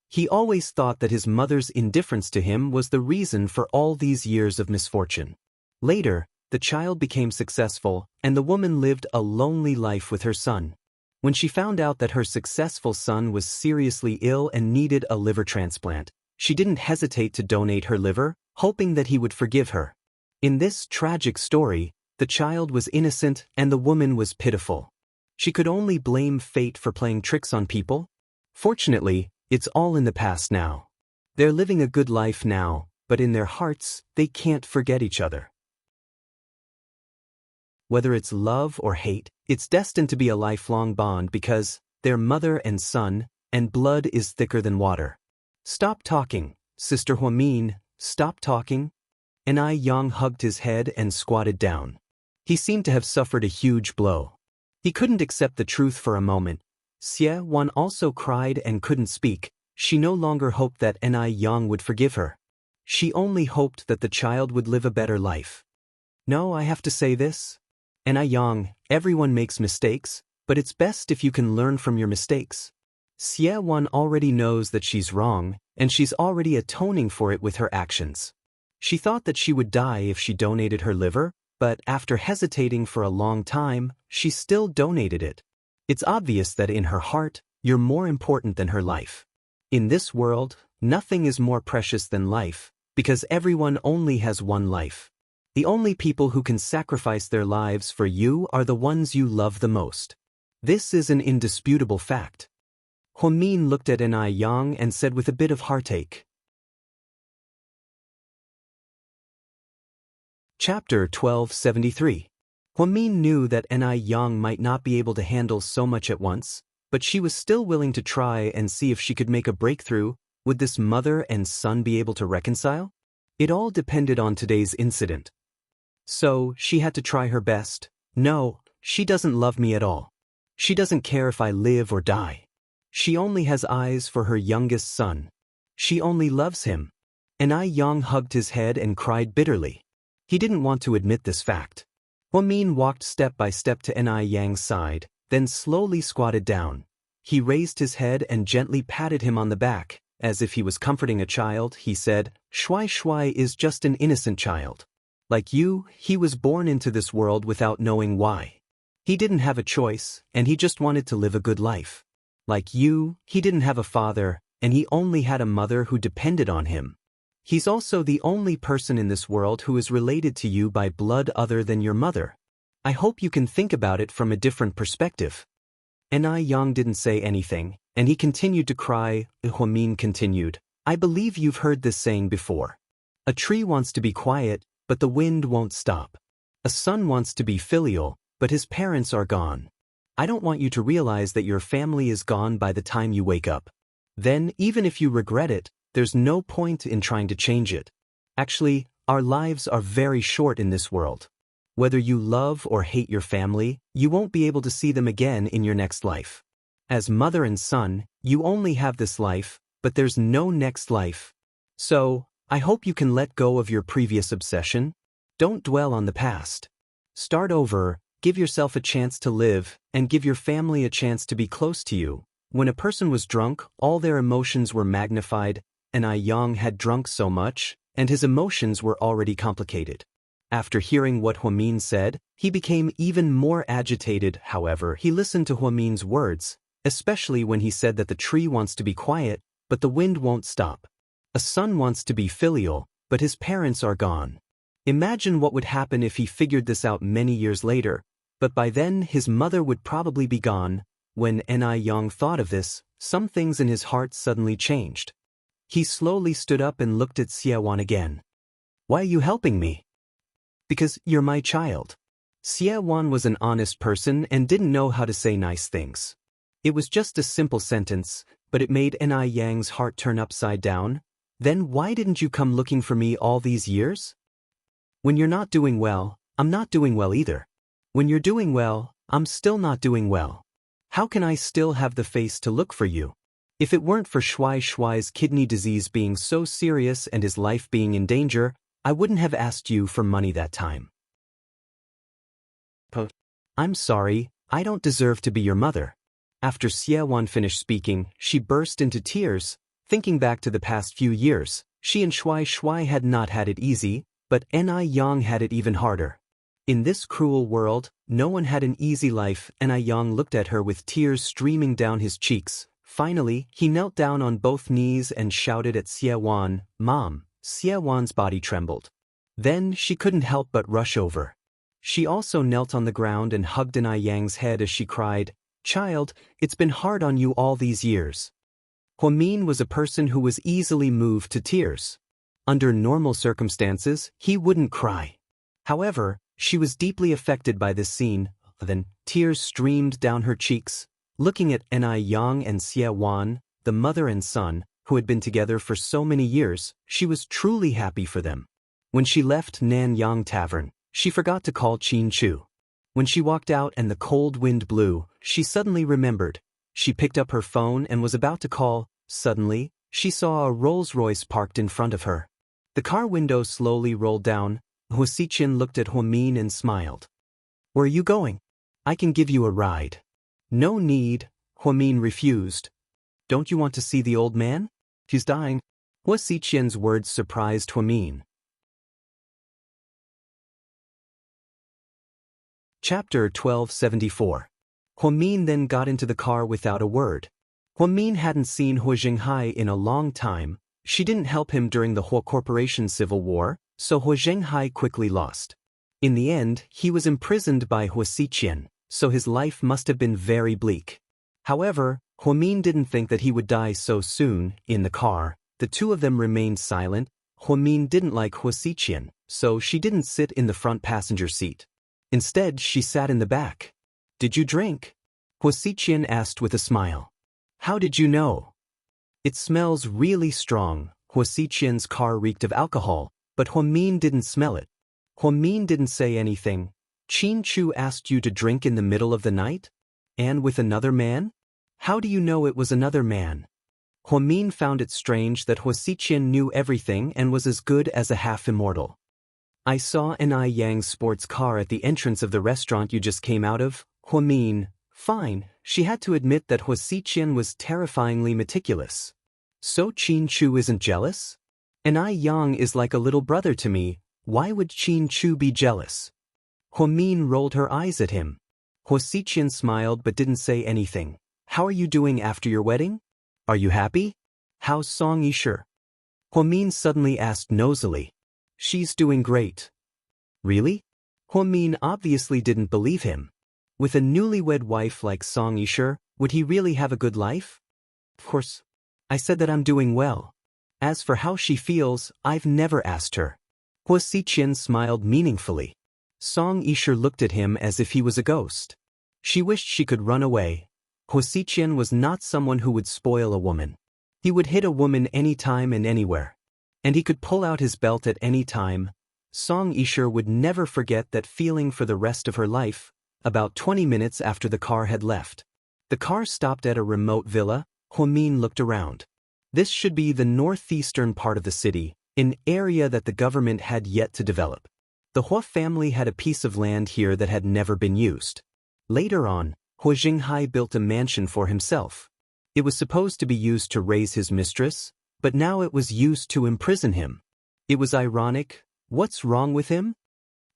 He always thought that his mother's indifference to him was the reason for all these years of misfortune. Later, the child became successful, and the woman lived a lonely life with her son. When she found out that her successful son was seriously ill and needed a liver transplant, she didn't hesitate to donate her liver, hoping that he would forgive her. In this tragic story, the child was innocent and the woman was pitiful. She could only blame fate for playing tricks on people. Fortunately, it's all in the past now. They're living a good life now, but in their hearts, they can't forget each other. Whether it's love or hate, it's destined to be a lifelong bond because they're mother and son, and blood is thicker than water. Stop talking, Sister Huamin, stop talking. Yang hugged his head and squatted down. He seemed to have suffered a huge blow. He couldn't accept the truth for a moment. Xie Wan also cried and couldn't speak. She no longer hoped that Yang would forgive her. She only hoped that the child would live a better life. No, I have to say this. Yang, everyone makes mistakes, but it's best if you can learn from your mistakes. Xie Wan already knows that she's wrong, and she's already atoning for it with her actions. She thought that she would die if she donated her liver, but after hesitating for a long time, she still donated it. It's obvious that in her heart, you're more important than her life. In this world, nothing is more precious than life, because everyone only has one life. The only people who can sacrifice their lives for you are the ones you love the most. This is an indisputable fact. Huamin looked at Yang and said with a bit of heartache. Chapter 1273. Huamin knew that Yang might not be able to handle so much at once, but she was still willing to try and see if she could make a breakthrough. Would this mother and son be able to reconcile? It all depended on today's incident. So, she had to try her best. No, she doesn't love me at all. She doesn't care if I live or die. She only has eyes for her youngest son. She only loves him. Yang hugged his head and cried bitterly. He didn't want to admit this fact. Huamin walked step by step to Yang's side, then slowly squatted down. He raised his head and gently patted him on the back. As if he was comforting a child, he said, Shuai Shuai is just an innocent child. Like you, he was born into this world without knowing why. He didn't have a choice, and he just wanted to live a good life. Like you, he didn't have a father, and he only had a mother who depended on him. He's also the only person in this world who is related to you by blood other than your mother. I hope you can think about it from a different perspective. Yang didn't say anything, and he continued to cry. Huamin continued, I believe you've heard this saying before. A tree wants to be quiet, but the wind won't stop. A son wants to be filial, but his parents are gone. I don't want you to realize that your family is gone by the time you wake up. Then, even if you regret it, there's no point in trying to change it. Actually, our lives are very short in this world. Whether you love or hate your family, you won't be able to see them again in your next life. As mother and son, you only have this life, but there's no next life. So, I hope you can let go of your previous obsession. Don't dwell on the past. Start over, give yourself a chance to live, and give your family a chance to be close to you. When a person was drunk, all their emotions were magnified, and Yang had drunk so much, and his emotions were already complicated. After hearing what Huamin said, he became even more agitated. However, he listened to Huamin's words, especially when he said that the tree wants to be quiet, but the wind won't stop. A son wants to be filial, but his parents are gone. Imagine what would happen if he figured this out many years later, but by then his mother would probably be gone. When Yang thought of this, some things in his heart suddenly changed. He slowly stood up and looked at Xie Wan again. Why are you helping me? Because you're my child. Xie Wan was an honest person and didn't know how to say nice things. It was just a simple sentence, but it made Yang's heart turn upside down. Then why didn't you come looking for me all these years? When you're not doing well, I'm not doing well either. When you're doing well, I'm still not doing well. How can I still have the face to look for you? If it weren't for Shuai's kidney disease being so serious and his life being in danger, I wouldn't have asked you for money that time. I'm sorry, I don't deserve to be your mother. After Xie finished speaking, she burst into tears. Thinking back to the past few years, she and Shuai had not had it easy, but Ni Yang had it even harder. In this cruel world, no one had an easy life. Ni Yang looked at her with tears streaming down his cheeks. Finally, he knelt down on both knees and shouted at Xie, "Mom." Xie body trembled. Then she couldn't help but rush over. She also knelt on the ground and hugged Ni Yang's head as she cried, "Child, it's been hard on you all these years." Huamin was a person who was easily moved to tears. Under normal circumstances, he wouldn't cry. However, she was deeply affected by this scene. Then, tears streamed down her cheeks. Looking at Ni Yang and Xie, the mother and son, who had been together for so many years, she was truly happy for them. When she left Nanyang Tavern, she forgot to call Qin Chu. When she walked out and the cold wind blew, she suddenly remembered. She picked up her phone and was about to call. Suddenly, she saw a Rolls-Royce parked in front of her. The car window slowly rolled down. Huasiqian looked at Huamin and smiled. "Where are you going? I can give you a ride." "No need," Huamin refused. "Don't you want to see the old man? He's dying." Huasiqian's words surprised Huamin. Chapter 1274. Huamin then got into the car without a word. Huamin hadn't seen Hu Zhenghai in a long time. She didn't help him during the Hu Corporation civil war, so Hu Zhenghai quickly lost. In the end, he was imprisoned by Huasiqian, so his life must have been very bleak. However, Huamin didn't think that he would die so soon. In the car, the two of them remained silent. Huamin didn't like Huasiqian, so she didn't sit in the front passenger seat. Instead, she sat in the back. "Did you drink?" Huasiqian asked with a smile. "How did you know?" "It smells really strong." Huasiqian's car reeked of alcohol, but Huamin didn't smell it. Huamin didn't say anything. "Qin Chu asked you to drink in the middle of the night? And with another man? How do you know it was another man?" Huamin found it strange that Huasiqian knew everything and was as good as a half-immortal. "I saw Ni Yang's sports car at the entrance of the restaurant you just came out of." Huamin, fine. She had to admit that Huasiqian was terrifyingly meticulous. "So Qin Chu isn't jealous? Ni Yang is like a little brother to me. Why would Qin Chu be jealous?" Huamin rolled her eyes at him. Huasiqian smiled but didn't say anything. "How are you doing after your wedding? Are you happy? How's Song Yisher?" Huamin suddenly asked nosily. "She's doing great." "Really?" Huamin obviously didn't believe him. With a newlywed wife like Song Yisher, would he really have a good life? "Of course. I said that I'm doing well. As for how she feels, I've never asked her." Huasiqian smiled meaningfully. Song Yisher looked at him as if he was a ghost. She wished she could run away. Huasiqian was not someone who would spoil a woman. He would hit a woman anytime and anywhere. And he could pull out his belt at any time. Song Yisher would never forget that feeling for the rest of her life. About 20 minutes after the car had left, the car stopped at a remote villa. Huamin looked around. This should be the northeastern part of the city, an area that the government had yet to develop. The Hua family had a piece of land here that had never been used. Later on, Hu Zhenghai built a mansion for himself. It was supposed to be used to raise his mistress, but now it was used to imprison him. It was ironic. What's wrong with him?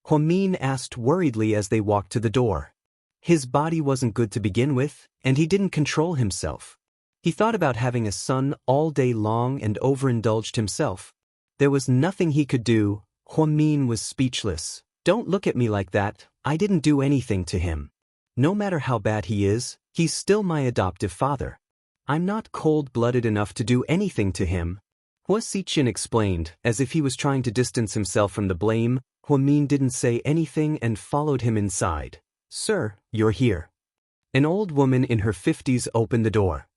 Huamin asked worriedly as they walked to the door. His body wasn't good to begin with, and he didn't control himself. He thought about having a son all day long and overindulged himself. There was nothing he could do. Huamin was speechless. "Don't look at me like that. I didn't do anything to him. No matter how bad he is, he's still my adoptive father. I'm not cold-blooded enough to do anything to him." Huasiqian explained, as if he was trying to distance himself from the blame. Huamin didn't say anything and followed him inside. "Sir, you're here." An old woman in her 50s opened the door.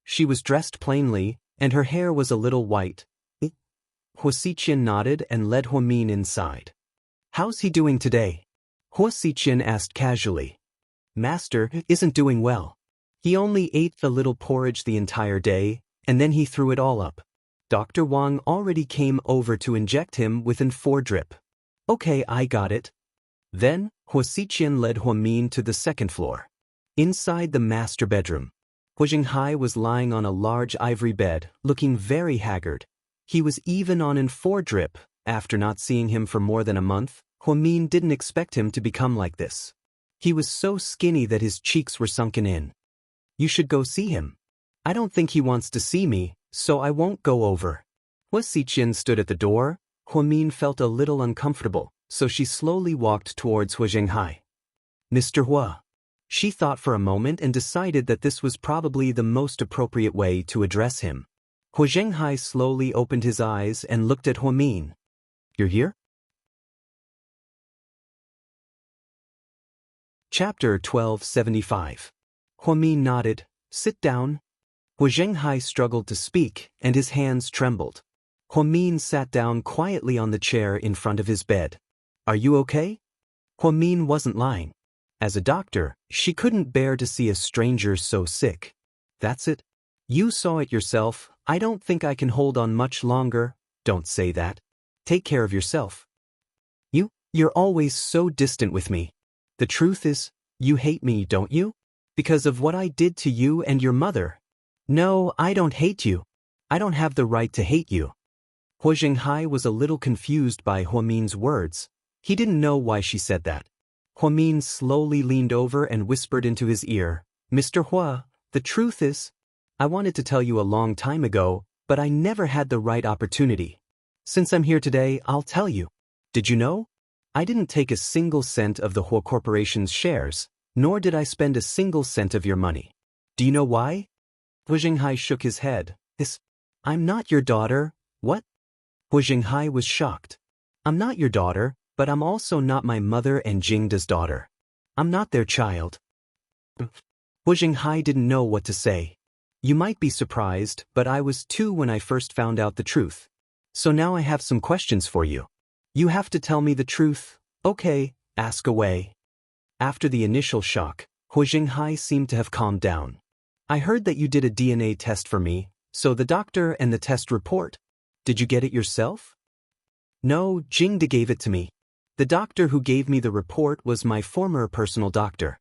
She was dressed plainly, and her hair was a little white. Wuxia nodded and led Huamin inside. How's he doing today? Wuxia asked casually. Master isn't doing well. He only ate a little porridge the entire day, and then he threw it all up. Dr. Wang already came over to inject him with an 4 drip. Okay, I got it. Then, Wuxia led Huamin to the 2nd floor. Inside the master bedroom, Hu Jinghai was lying on a large ivory bed, looking very haggard. He was even on an 4 drip. After not seeing him for more than a month, Huamin didn't expect him to become like this. He was so skinny that his cheeks were sunken in. You should go see him. I don't think he wants to see me, so I won't go over. Wuxia stood at the door. Huamin felt a little uncomfortable, so she slowly walked towards Hu Jinghai. Mr. Hua. She thought for a moment and decided that this was probably the most appropriate way to address him. Hu Jinghai slowly opened his eyes and looked at Huamin. You're here? Chapter 1275. Huamin nodded. Sit down. Hu Jinghai struggled to speak, and his hands trembled. Huamin sat down quietly on the chair in front of his bed. Are you okay? Huamin wasn't lying. As a doctor, she couldn't bear to see a stranger so sick. That's it. You saw it yourself. I don't think I can hold on much longer. Don't say that. Take care of yourself. You're always so distant with me. The truth is, you hate me, don't you? Because of what I did to you and your mother. No, I don't hate you. I don't have the right to hate you. Hu Jinghai was a little confused by Huamin's words. He didn't know why she said that. Huamin slowly leaned over and whispered into his ear, Mr. Hua, the truth is, I wanted to tell you a long time ago, but I never had the right opportunity. Since I'm here today, I'll tell you. Did you know? I didn't take a single cent of the Hua Corporation's shares, nor did I spend a single cent of your money. Do you know why? Hu Jinghai shook his head. I'm not your daughter. What? Hu Jinghai was shocked. I'm not your daughter, but I'm also not my mother and Jingda's daughter. I'm not their child. Hu Jinghai didn't know what to say. You might be surprised, but I was too when I first found out the truth. So now I have some questions for you. You have to tell me the truth. Okay, ask away. After the initial shock, Hu Jinghai seemed to have calmed down. I heard that you did a DNA test for me, so the doctor and the test report. Did you get it yourself? No, Jingda gave it to me. The doctor who gave me the report was my former personal doctor.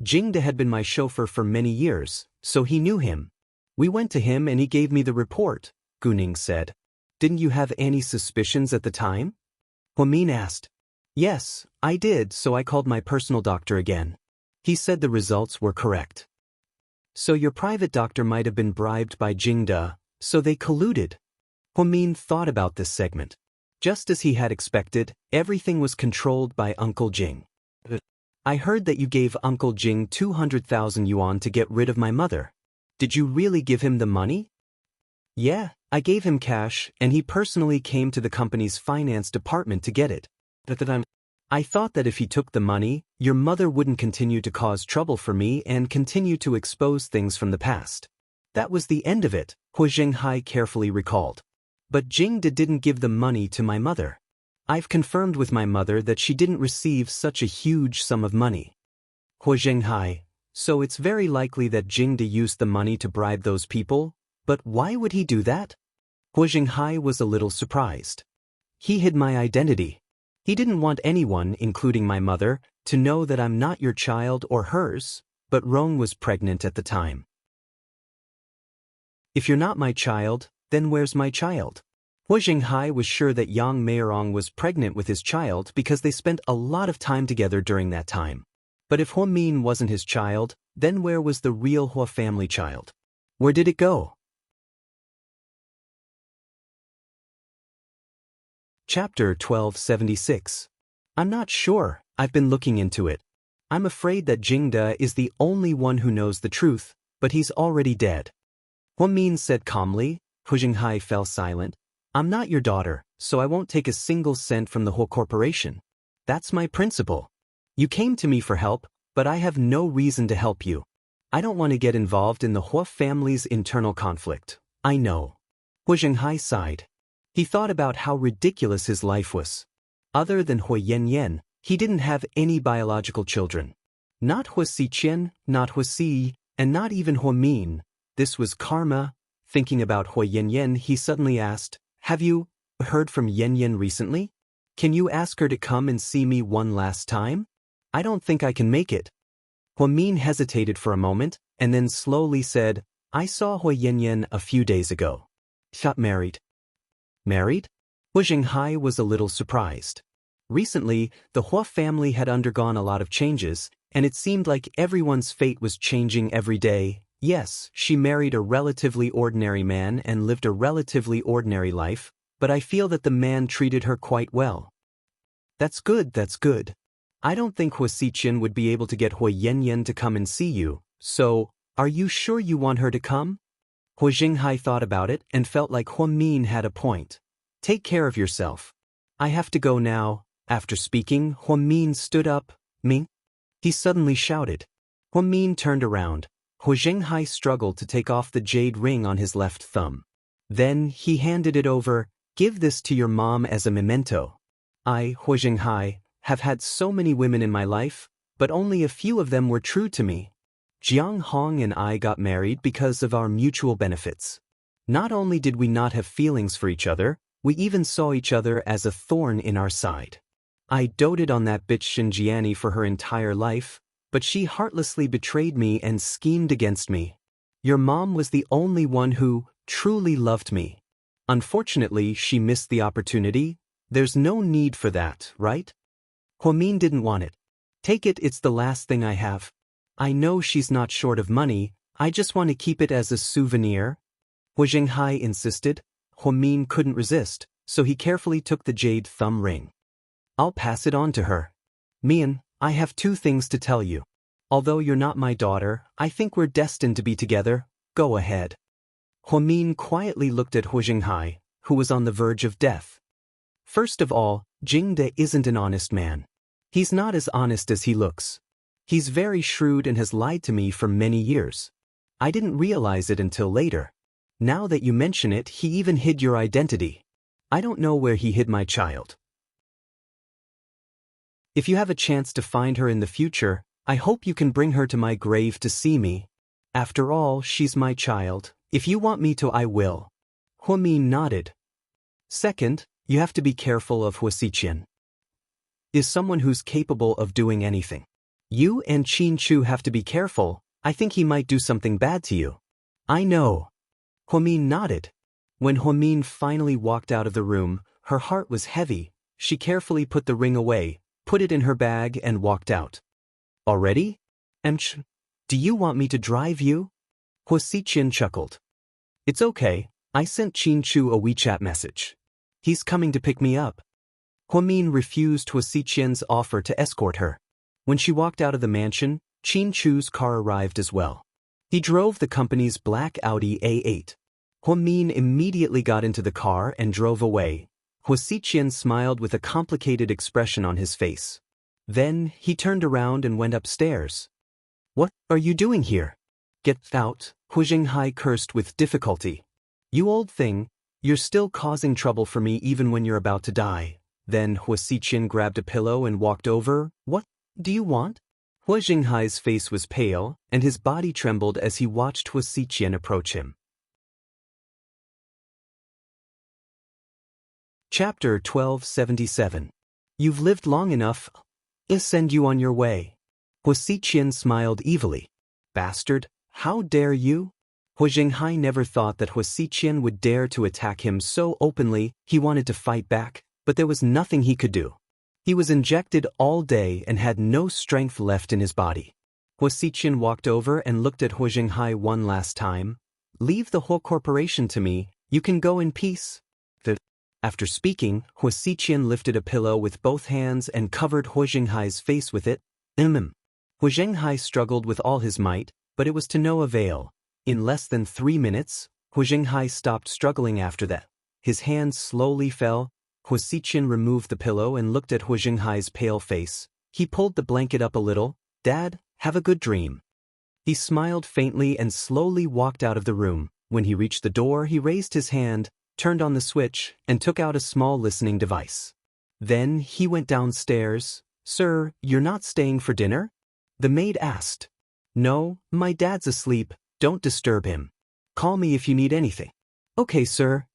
Jingda had been my chauffeur for many years, so he knew him. We went to him and he gave me the report, Guning said. Didn't you have any suspicions at the time? Huamin asked. Yes, I did, so I called my personal doctor again. He said the results were correct. So your private doctor might have been bribed by Jingda, so they colluded. Huamin thought about this segment. Just as he had expected, everything was controlled by Uncle Jing. I heard that you gave Uncle Jing 200,000 yuan to get rid of my mother. Did you really give him the money? Yeah, I gave him cash, and he personally came to the company's finance department to get it. I thought that if he took the money, your mother wouldn't continue to cause trouble for me and continue to expose things from the past. That was the end of it, Hu Jinghai carefully recalled. But Jingda didn't give the money to my mother. I've confirmed with my mother that she didn't receive such a huge sum of money. Hu Jinghai, so it's very likely that Jingda used the money to bribe those people, but why would he do that? Hu Jinghai was a little surprised. He hid my identity. He didn't want anyone, including my mother, to know that I'm not your child or hers, but Rong was pregnant at the time. If you're not my child, then where's my child? Hu Jinghai was sure that Yang Meirong was pregnant with his child because they spent a lot of time together during that time. But if Huamin wasn't his child, then where was the real Hua family child? Where did it go? Chapter 1276. I'm not sure. I've been looking into it. I'm afraid that Jingda is the only one who knows the truth, but he's already dead. Huamin said calmly. Hu Jinghai fell silent. I'm not your daughter, so I won't take a single cent from the whole corporation. That's my principle. You came to me for help, but I have no reason to help you. I don't want to get involved in the Hua family's internal conflict. I know. Hu Jinghai sighed. He thought about how ridiculous his life was. Other than Hui Yanyan, he didn't have any biological children. Not Hui Xiqian, not Hui Si, and not even Hui Min. This was karma. Thinking about Hui Yanyan, he suddenly asked, "Have you heard from Yanyan recently? Can you ask her to come and see me one last time? I don't think I can make it." Hui Min hesitated for a moment, and then slowly said, "I saw Hui Yanyan a few days ago. Got married." Married? Hu Jinghai was a little surprised. Recently, the Hua family had undergone a lot of changes, and it seemed like everyone's fate was changing every day. Yes, she married a relatively ordinary man and lived a relatively ordinary life, but I feel that the man treated her quite well. That's good, that's good. I don't think Hui Xiqian would be able to get Hui Yanyan to come and see you, so, are you sure you want her to come? Hu Jinghai thought about it and felt like Hu Min had a point. Take care of yourself. I have to go now. After speaking, Hu Min stood up. Ming? He suddenly shouted. Hu Min turned around. Hu Jinghai struggled to take off the jade ring on his left thumb. Then, he handed it over. Give this to your mom as a memento. I, Hu Jinghai, have had so many women in my life, but only a few of them were true to me. Jiang Hong and I got married because of our mutual benefits. Not only did we not have feelings for each other, we even saw each other as a thorn in our side. I doted on that bitch Xinjiani for her entire life, but she heartlessly betrayed me and schemed against me. Your mom was the only one who truly loved me. Unfortunately, she missed the opportunity. There's no need for that, right? Hu Min didn't want it. Take it, it's the last thing I have. I know she's not short of money, I just want to keep it as a souvenir. Hu Jinghai insisted. Hu Min couldn't resist, so he carefully took the jade thumb ring. I'll pass it on to her. Mian, I have two things to tell you. Although you're not my daughter, I think we're destined to be together. Go ahead. Hu Min quietly looked at Hu Jinghai, who was on the verge of death. First of all, Jing De isn't an honest man. He's not as honest as he looks. He's very shrewd and has lied to me for many years. I didn't realize it until later. Now that you mention it, he even hid your identity. I don't know where he hid my child. If you have a chance to find her in the future, I hope you can bring her to my grave to see me. After all, she's my child. If you want me to, I will. Hu Min nodded. Second, you have to be careful of Hu Xiqian. Is someone who's capable of doing anything. You and Qin Chu have to be careful. I think he might do something bad to you. I know. Hu Min nodded. When Hu Min finally walked out of the room, her heart was heavy. She carefully put the ring away, put it in her bag and walked out. Already? Do you want me to drive you? Hu Xiqian chuckled. It's okay, I sent Qin Chu a WeChat message. He's coming to pick me up. Hu Min refused Hu Xiqian's offer to escort her. When she walked out of the mansion, Qin Chu's car arrived as well. He drove the company's black Audi A8. Hu Min immediately got into the car and drove away. Hu Xiqian smiled with a complicated expression on his face. Then, he turned around and went upstairs. What are you doing here? Get out, Hu Jinghai cursed with difficulty. You old thing, you're still causing trouble for me even when you're about to die. Then Hu Xiqian grabbed a pillow and walked over. What do you want? Hu Jinghai's face was pale, and his body trembled as he watched Hu Xiqian approach him. Chapter 1277. You've lived long enough. I'll send you on your way. Hu Xiqian smiled evilly. Bastard, how dare you? Hu Jinghai never thought that Hu Xiqian would dare to attack him so openly. He wanted to fight back, but there was nothing he could do. He was injected all day and had no strength left in his body. Hu Xiqian walked over and looked at Hu Jinghai one last time. Leave the whole corporation to me, you can go in peace. After speaking, Hu Xiqian lifted a pillow with both hands and covered Hu Jinghai's face with it. Hu Jinghai struggled with all his might, but it was to no avail. In less than 3 minutes, Hu Jinghai stopped struggling after that. His hands slowly fell. Hu Xiqian removed the pillow and looked at Hu Jinghai's pale face. He pulled the blanket up a little. Dad, have a good dream. He smiled faintly and slowly walked out of the room. When he reached the door, he raised his hand. turned on the switch, and took out a small listening device. Then he went downstairs. "Sir, you're not staying for dinner?" the maid asked. "No, my dad's asleep, don't disturb him. Call me if you need anything." "Okay, sir."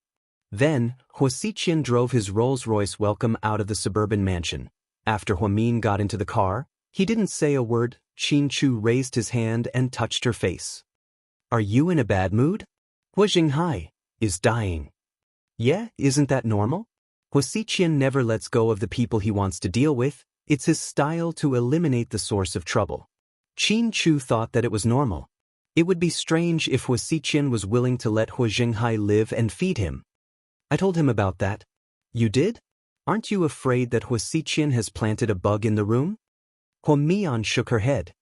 Then, Wuxia drove his Rolls-Royce Welcome out of the suburban mansion. After Huamin got into the car, he didn't say a word. Chu raised his hand and touched her face. "Are you in a bad mood?" Xianxia is dying. "Yeah, isn't that normal?" Wuxia never lets go of the people he wants to deal with. It's his style to eliminate the source of trouble. Chu thought that it was normal. It would be strange if Wuxia was willing to let Xianxia live and feed him. "I told him about that." "You did? Aren't you afraid that Wuxia has planted a bug in the room?" Huamian shook her head.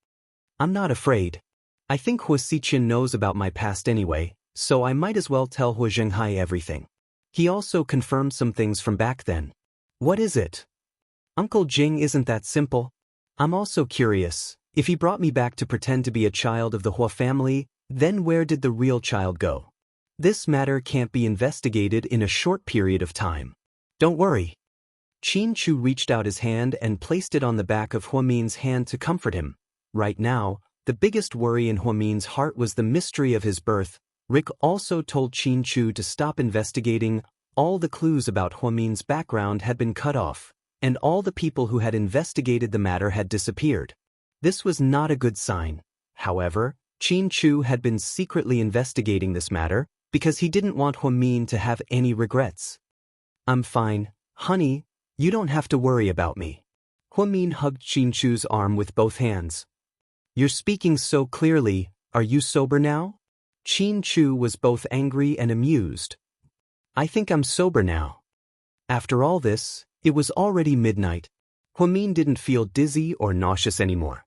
"I'm not afraid. I think Wuxia knows about my past anyway, so I might as well tell Xianxia everything. He also confirmed some things from back then." "What is it?" "Uncle Jing isn't that simple. I'm also curious. If he brought me back to pretend to be a child of the Hua family, then where did the real child go? This matter can't be investigated in a short period of time." "Don't worry." Chu reached out his hand and placed it on the back of Huamin's hand to comfort him. Right now, the biggest worry in Huamin's heart was the mystery of his birth. Rick also told Chu to stop investigating. All the clues about Huamin's background had been cut off, and all the people who had investigated the matter had disappeared. This was not a good sign. However, Chu had been secretly investigating this matter because he didn't want Huamin to have any regrets. "I'm fine, honey. You don't have to worry about me." Huamin hugged Chu's arm with both hands. "You're speaking so clearly. Are you sober now?" Chu was both angry and amused. "I think I'm sober now." After all this, it was already midnight. Huamin didn't feel dizzy or nauseous anymore.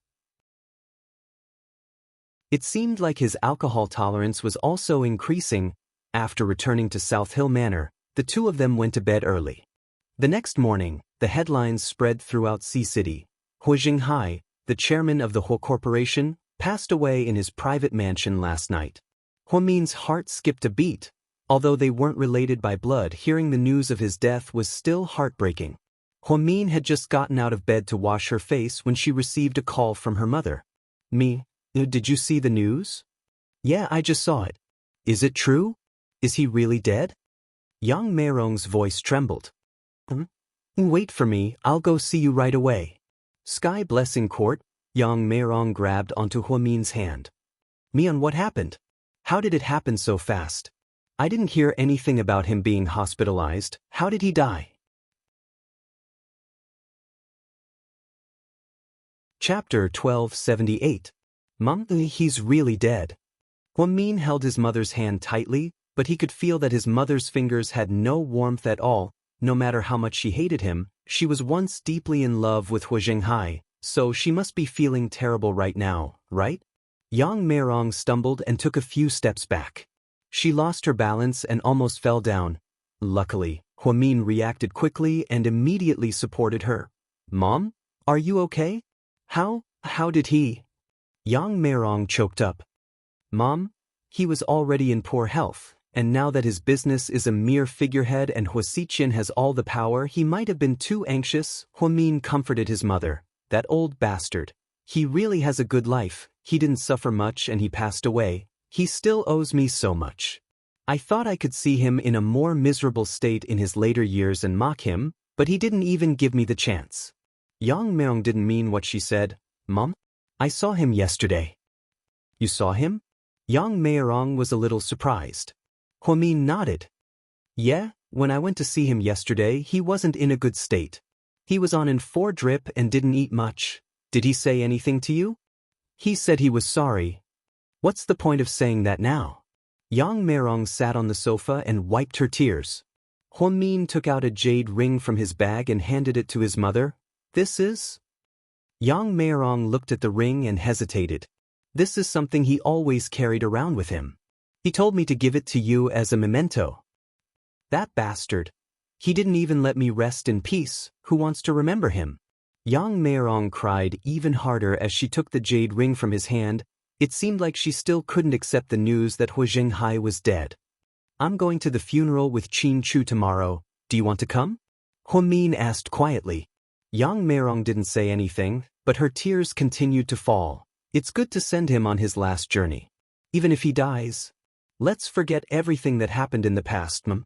It seemed like his alcohol tolerance was also increasing. After returning to South Hill Manor, the two of them went to bed early. The next morning, the headlines spread throughout Sea City. Xianxia, the chairman of the Hua Corporation, passed away in his private mansion last night. Huamin's heart skipped a beat. Although they weren't related by blood, hearing the news of his death was still heartbreaking. Huamin had just gotten out of bed to wash her face when she received a call from her mother. "Me? Did you see the news?" "Yeah, I just saw it." "Is it true? Is he really dead?" Yang Meirong's voice trembled. Wait for me, I'll go see you right away." Sky Blessing Court, Yang Meirong grabbed onto Huamin's hand. "Mian, what happened? How did it happen so fast? I didn't hear anything about him being hospitalized. How did he die?" Chapter 1278. Mom, he's really dead. Huamin held his mother's hand tightly, but he could feel that his mother's fingers had no warmth at all. No matter how much she hated him, she was once deeply in love with Xianxia, so she must be feeling terrible right now, right? Yang Meirong stumbled and took a few steps back. She lost her balance and almost fell down. Luckily, Huamin reacted quickly and immediately supported her. "Mom, are you okay?" How did he?" Yang Meirong choked up. "Mom, he was already in poor health. And now that his business is a mere figurehead and Wuxia has all the power, he might have been too anxious." Huamin comforted his mother. "That old bastard. He really has a good life. He didn't suffer much and he passed away. He still owes me so much. I thought I could see him in a more miserable state in his later years and mock him, but he didn't even give me the chance." Yang Meong didn't mean what she said. "Mom, I saw him yesterday." "You saw him?" Yang Meirong was a little surprised. Huamin nodded. "Yeah, when I went to see him yesterday, he wasn't in a good state. He was on an 4 drip and didn't eat much. Did he say anything to you?" "He said he was sorry." "What's the point of saying that now?" Yang Meirong sat on the sofa and wiped her tears. Huamin took out a jade ring from his bag and handed it to his mother. "This is?" Yang Meirong looked at the ring and hesitated. "This is something he always carried around with him. He told me to give it to you as a memento." "That bastard. He didn't even let me rest in peace. Who wants to remember him?" Yang Meirong cried even harder as she took the jade ring from his hand. It seemed like she still couldn't accept the news that Xianxia was dead. I'm going to the funeral with Qin Chu tomorrow. Do you want to come? Huamin asked quietly. Yang Meirong didn't say anything, but her tears continued to fall. It's good to send him on his last journey. Even if he dies. Let's forget everything that happened in the past, Mum.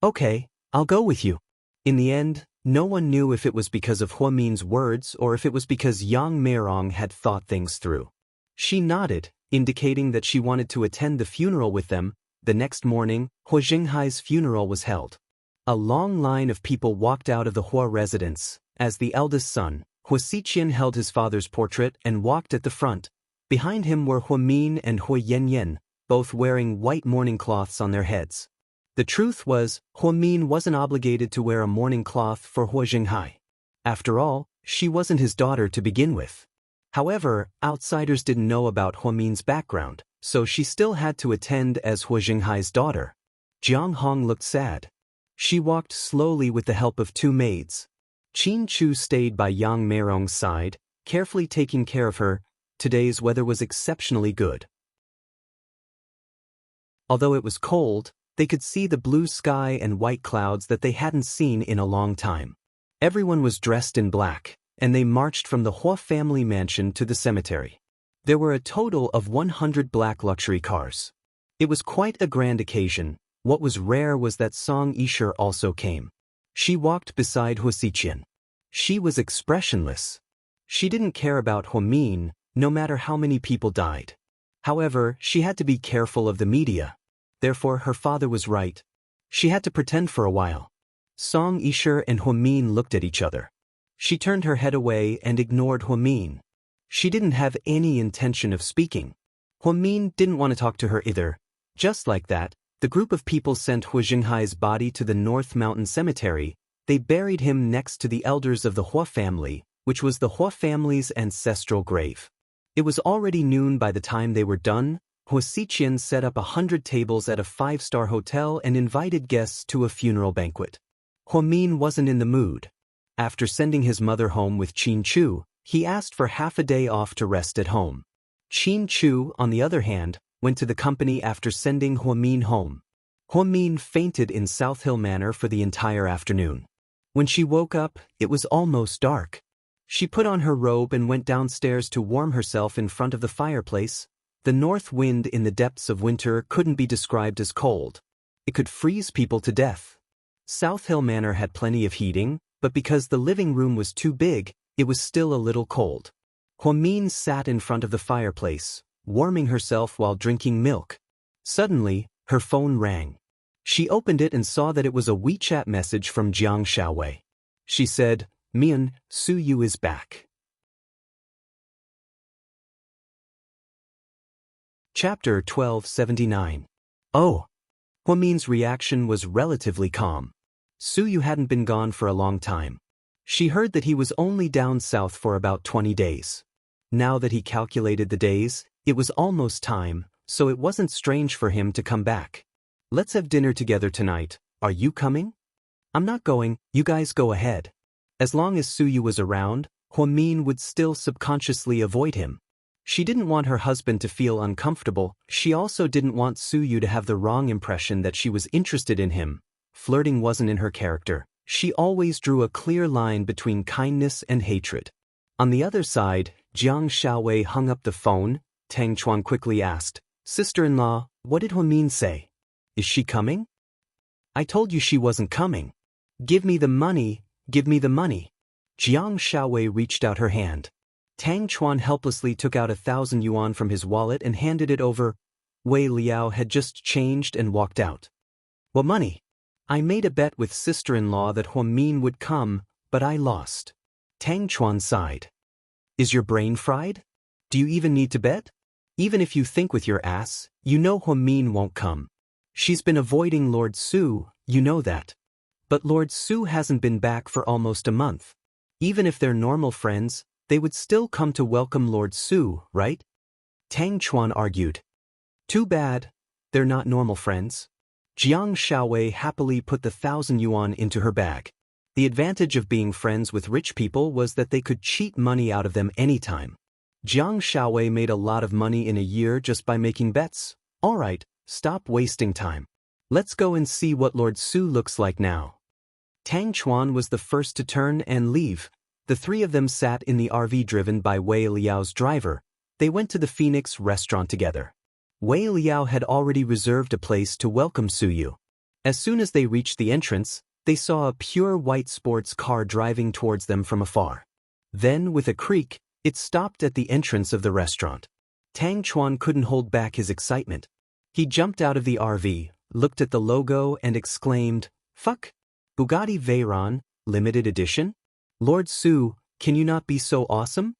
Okay, I'll go with you. In the end, no one knew if it was because of Huamin's words or if it was because Yang Meirong had thought things through. She nodded, indicating that she wanted to attend the funeral with them. The next morning, Hua Jinghai's funeral was held. A long line of people walked out of the Hua residence. As the eldest son, Hua Xiqian held his father's portrait and walked at the front. Behind him were Huamin and Hua Yanyan, both wearing white mourning cloths on their heads. The truth was, Huamin wasn't obligated to wear a mourning cloth for Hua Jinghai. After all, she wasn't his daughter to begin with. However, outsiders didn't know about Huamin's background, so she still had to attend as Hua Jinghai's daughter. Jiang Hong looked sad. She walked slowly with the help of two maids. Qin Chu stayed by Yang Meirong's side, carefully taking care of her. Today's weather was exceptionally good. Although it was cold, they could see the blue sky and white clouds that they hadn't seen in a long time. Everyone was dressed in black, and they marched from the Hua family mansion to the cemetery. There were a total of 100 black luxury cars. It was quite a grand occasion. What was rare was that Song Yisher also came. She walked beside Hua Xiqian. She was expressionless. She didn't care about Huamin, no matter how many people died. However, she had to be careful of the media. Therefore, her father was right. She had to pretend for a while. Song Yisher and Huamin looked at each other. She turned her head away and ignored Huamin. She didn't have any intention of speaking. Huamin didn't want to talk to her either. Just like that, the group of people sent Hua Jinghai's body to the North Mountain Cemetery. They buried him next to the elders of the Hua family, which was the Hua family's ancestral grave. It was already noon by the time they were done. Hua Xiqian set up 100 tables at a 5-star hotel and invited guests to a funeral banquet. Huamin wasn't in the mood. After sending his mother home with Qin Chu, he asked for half a day off to rest at home. Qin Chu, on the other hand, went to the company after sending Huamin home. Huamin fainted in South Hill Manor for the entire afternoon. When she woke up, it was almost dark. She put on her robe and went downstairs to warm herself in front of the fireplace. The north wind in the depths of winter couldn't be described as cold. It could freeze people to death. South Hill Manor had plenty of heating, but because the living room was too big, it was still a little cold. Huamin sat in front of the fireplace, warming herself while drinking milk. Suddenly, her phone rang. She opened it and saw that it was a WeChat message from Jiang Xiaowei. She said, "Mian, Su Yu is back." Chapter 1279. Oh! Huamin's reaction was relatively calm. Su Yu hadn't been gone for a long time. She heard that he was only down south for about 20 days. Now that he calculated the days, it was almost time, so it wasn't strange for him to come back. "Let's have dinner together tonight. Are you coming?" "I'm not going, you guys go ahead." As long as Su Yu was around, Huamin would still subconsciously avoid him. She didn't want her husband to feel uncomfortable. She also didn't want Su Yu to have the wrong impression that she was interested in him. Flirting wasn't in her character. She always drew a clear line between kindness and hatred. On the other side, Jiang Xiaowei hung up the phone. Tang Chuan quickly asked, "Sister-in-law, what did Huamin say? Is she coming?" "I told you she wasn't coming." "Give me the money, give me the money." Jiang Xiaowei reached out her hand. Tang Chuan helplessly took out 1,000 yuan from his wallet and handed it over. Wei Liao had just changed and walked out. "What money?" "I made a bet with sister-in-law that Huamin would come, but I lost." Tang Chuan sighed. "Is your brain fried? Do you even need to bet? Even if you think with your ass, you know Huamin won't come. She's been avoiding Lord Su, you know that. But Lord Su hasn't been back for almost a month. Even if they're normal friends, they would still come to welcome Lord Su, right?" Tang Chuan argued. "Too bad, they're not normal friends." Jiang Xiaowei happily put the 1,000 yuan into her bag. The advantage of being friends with rich people was that they could cheat money out of them anytime. Jiang Xiaowei made a lot of money in a year just by making bets. "All right, stop wasting time. Let's go and see what Lord Su looks like now. Tang Chuan was the first to turn and leave. The three of them sat in the RV driven by Wei Liao's driver. They went to the Phoenix restaurant together. Wei Liao had already reserved a place to welcome Su Yu. As soon as they reached the entrance, they saw a pure white sports car driving towards them from afar. Then, with a creak, it stopped at the entrance of the restaurant. Tang Chuan couldn't hold back his excitement. He jumped out of the RV, looked at the logo and exclaimed, "Fuck! Bugatti Veyron, limited edition? Lord Su, can you not be so awesome?"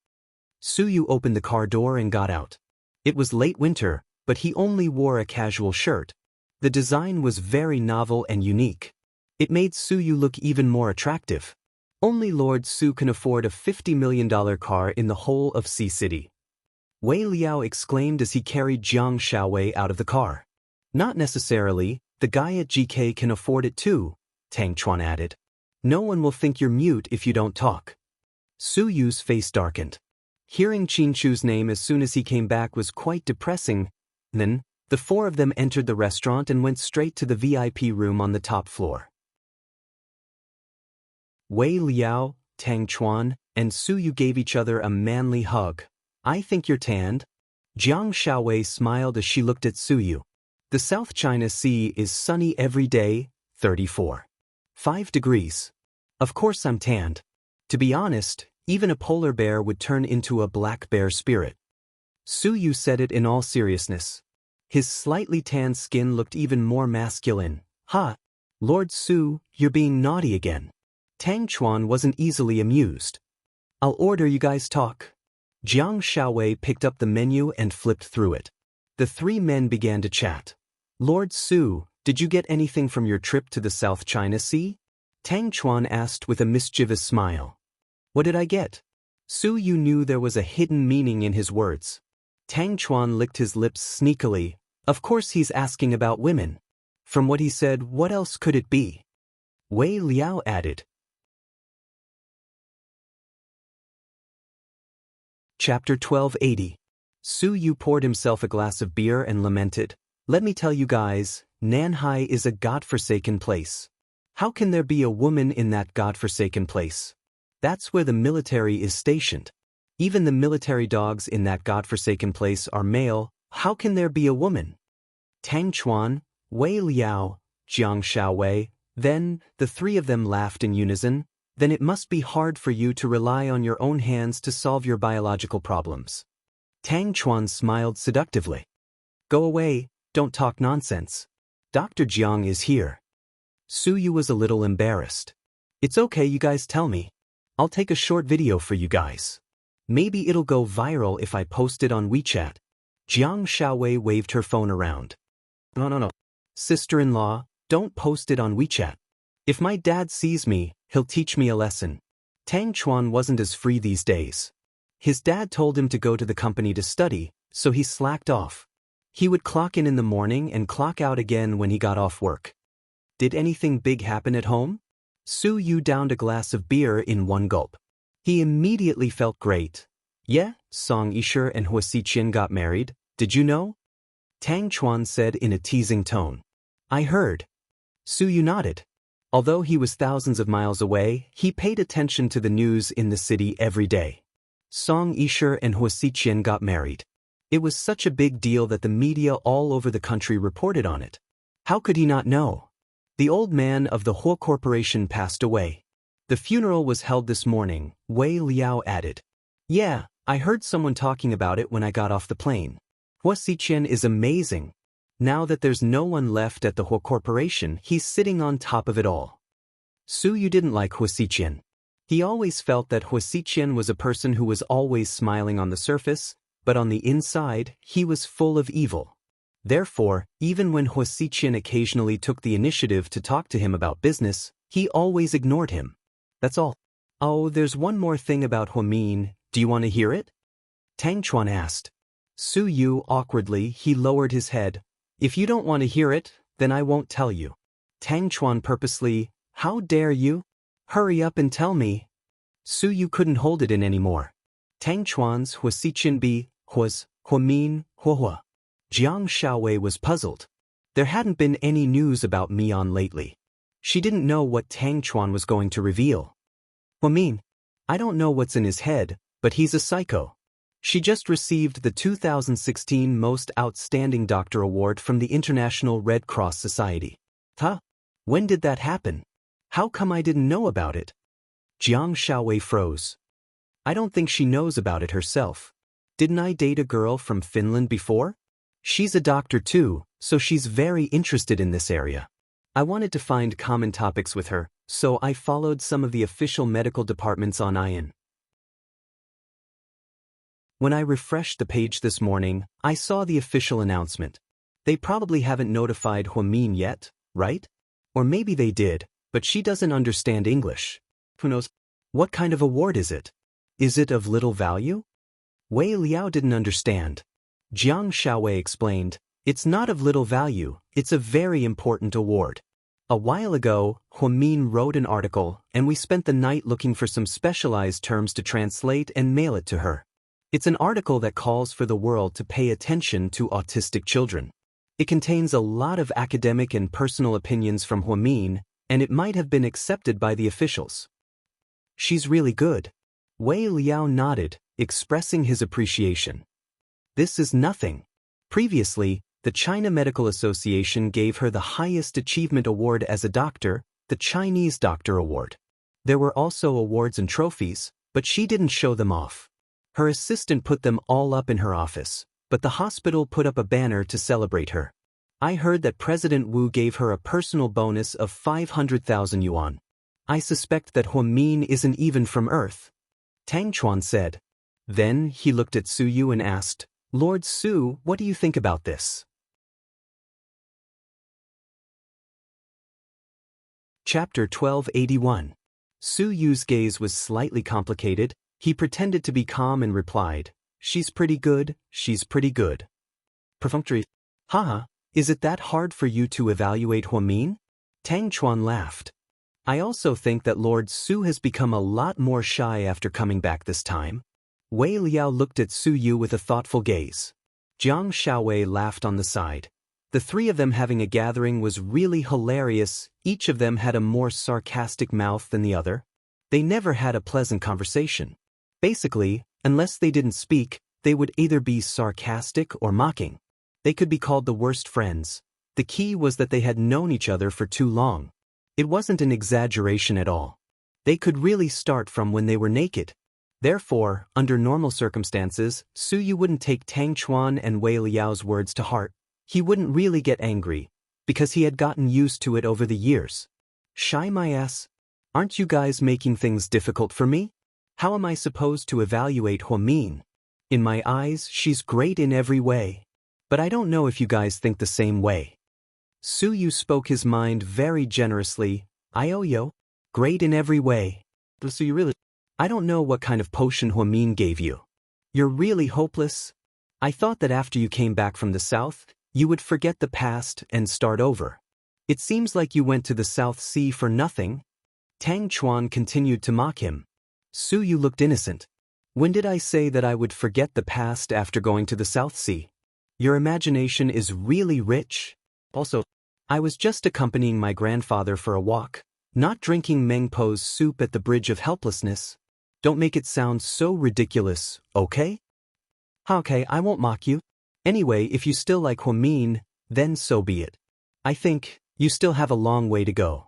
Su Yu opened the car door and got out. It was late winter, but he only wore a casual shirt. The design was very novel and unique. It made Su Yu look even more attractive. Only Lord Su can afford a $50 million car in the whole of Sea City. Wei Liao exclaimed as he carried Jiang Xiaowei out of the car. "Not necessarily, the guy at GK can afford it too," Tang Chuan added. "No one will think you're mute if you don't talk." Su Yu's face darkened. Hearing Qin Chu's name as soon as he came back was quite depressing. Then, the four of them entered the restaurant and went straight to the VIP room on the top floor. Wei Liao, Tang Chuan, and Su Yu gave each other a manly hug. "I think you're tanned." Jiang Xiaowei smiled as she looked at Su Yu. "The South China Sea is sunny every day, 34.5 degrees. Of course I'm tanned. To be honest, even a polar bear would turn into a black bear spirit." Su Yu said it in all seriousness. His slightly tanned skin looked even more masculine. "Ha! Lord Su, you're being naughty again." Tang Chuan wasn't easily amused. "I'll order you guys talk." Jiang Xiaowei picked up the menu and flipped through it. The three men began to chat. "Lord Su, did you get anything from your trip to the South China Sea?" Tang Chuan asked with a mischievous smile. "What did I get?" Su Yu knew there was a hidden meaning in his words. Tang Chuan licked his lips sneakily. Of course he's asking about women. From what he said, what else could it be? Wei Liao added. Chapter 1280. Su Yu poured himself a glass of beer and lamented, "Let me tell you guys, Nanhai is a godforsaken place. How can there be a woman in that godforsaken place? That's where the military is stationed. Even the military dogs in that godforsaken place are male. How can there be a woman?" Tang Chuan, Wei Liao, Jiang Xiaowei, then, the three of them laughed in unison. "Then it must be hard for you to rely on your own hands to solve your biological problems." Tang Chuan smiled seductively. "Go away, don't talk nonsense. Dr. Jiang is here." Su Yu was a little embarrassed. "It's okay, you guys tell me. I'll take a short video for you guys. Maybe it'll go viral if I post it on WeChat." Jiang Xiaowei waved her phone around. No. Sister-in-law, don't post it on WeChat. If my dad sees me, he'll teach me a lesson. Tang Chuan wasn't as free these days. His dad told him to go to the company to study, so he slacked off. He would clock in the morning and clock out again when he got off work. Did anything big happen at home? Su Yu downed a glass of beer in one gulp. He immediately felt great. "Yeah, Song Yisher and Hua Xiqian got married, did you know?" Tang Chuan said in a teasing tone. "I heard." Su Yu nodded. Although he was thousands of miles away, he paid attention to the news in the city every day. Song Yisher and Hua Xiqian got married. It was such a big deal that the media all over the country reported on it. How could he not know? The old man of the Hua Corporation passed away. The funeral was held this morning, Wei Liao added. "Yeah, I heard someone talking about it when I got off the plane. Hua Xiqian is amazing. Now that there's no one left at the Hua Corporation, he's sitting on top of it all." Su Yu didn't like Hua Xiqian. He always felt that Hua Xiqian was a person who was always smiling on the surface, but on the inside, he was full of evil. Therefore, even when Hua Xiqian occasionally took the initiative to talk to him about business, he always ignored him. That's all. "Oh, there's one more thing about Hua Min, do you want to hear it?" Tang Chuan asked. Su Yu awkwardly, he lowered his head. "If you don't want to hear it, then I won't tell you." Tang Chuan purposely, "How dare you? Hurry up and tell me." Su Yu couldn't hold it in anymore. Tang Chuan's Hua Xiqian be, Hua's, Hua Min, Hua Hua. Jiang Xiaowei was puzzled. There hadn't been any news about Mian lately. She didn't know what Tang Chuan was going to reveal. Huamin, I don't know what's in his head, but he's a psycho. She just received the 2016 Most Outstanding Doctor Award from the International Red Cross Society. Huh? When did that happen? How come I didn't know about it? Jiang Xiaowei froze. I don't think she knows about it herself. Didn't I date a girl from Finland before? She's a doctor too, so she's very interested in this area. I wanted to find common topics with her, so I followed some of the official medical departments on IAN. When I refreshed the page this morning, I saw the official announcement. They probably haven't notified Huamin yet, right? Or maybe they did, but she doesn't understand English. Who knows? What kind of award is it? Is it of little value? Wei Liao didn't understand. Jiang Xiaowei explained, it's not of little value, it's a very important award. A while ago, Huamin wrote an article, and we spent the night looking for some specialized terms to translate and mail it to her. It's an article that calls for the world to pay attention to autistic children. It contains a lot of academic and personal opinions from Huamin, and it might have been accepted by the officials. She's really good. Wei Liao nodded, expressing his appreciation. This is nothing. Previously, the China Medical Association gave her the highest achievement award as a doctor, the Chinese Doctor Award. There were also awards and trophies, but she didn't show them off. Her assistant put them all up in her office, but the hospital put up a banner to celebrate her. I heard that President Wu gave her a personal bonus of 500,000 yuan. I suspect that Huamin isn't even from Earth. Tang Chuan said. Then he looked at Su Yu and asked, Lord Su, what do you think about this? Chapter 1281. Su Yu's gaze was slightly complicated. He pretended to be calm and replied, She's pretty good, she's pretty good. Perfunctory. Haha, is it that hard for you to evaluate Huamin? Tang Chuan laughed. I also think that Lord Su has become a lot more shy after coming back this time. Wei Liao looked at Su Yu with a thoughtful gaze. Jiang Xiaowei laughed on the side. The three of them having a gathering was really hilarious. Each of them had a more sarcastic mouth than the other. They never had a pleasant conversation. Basically, unless they didn't speak, they would either be sarcastic or mocking. They could be called the worst friends. The key was that they had known each other for too long. It wasn't an exaggeration at all. They could really start from when they were naked. Therefore, under normal circumstances, Su Yu wouldn't take Tang Chuan and Wei Liao's words to heart. He wouldn't really get angry, because he had gotten used to it over the years. Shy my ass? Aren't you guys making things difficult for me? How am I supposed to evaluate Huamin? In my eyes, she's great in every way. But I don't know if you guys think the same way. Su Yu spoke his mind very generously. Yo, great in every way. So you really... I don't know what kind of potion Huamin gave you. You're really hopeless? I thought that after you came back from the south, you would forget the past and start over. It seems like you went to the South Sea for nothing. Tang Chuan continued to mock him. Su Yu looked innocent. When did I say that I would forget the past after going to the South Sea? Your imagination is really rich. Also, I was just accompanying my grandfather for a walk, not drinking Meng Po's soup at the Bridge of Helplessness. Don't make it sound so ridiculous, okay? Okay, I won't mock you. Anyway, if you still like Huamin, then so be it. I think you still have a long way to go.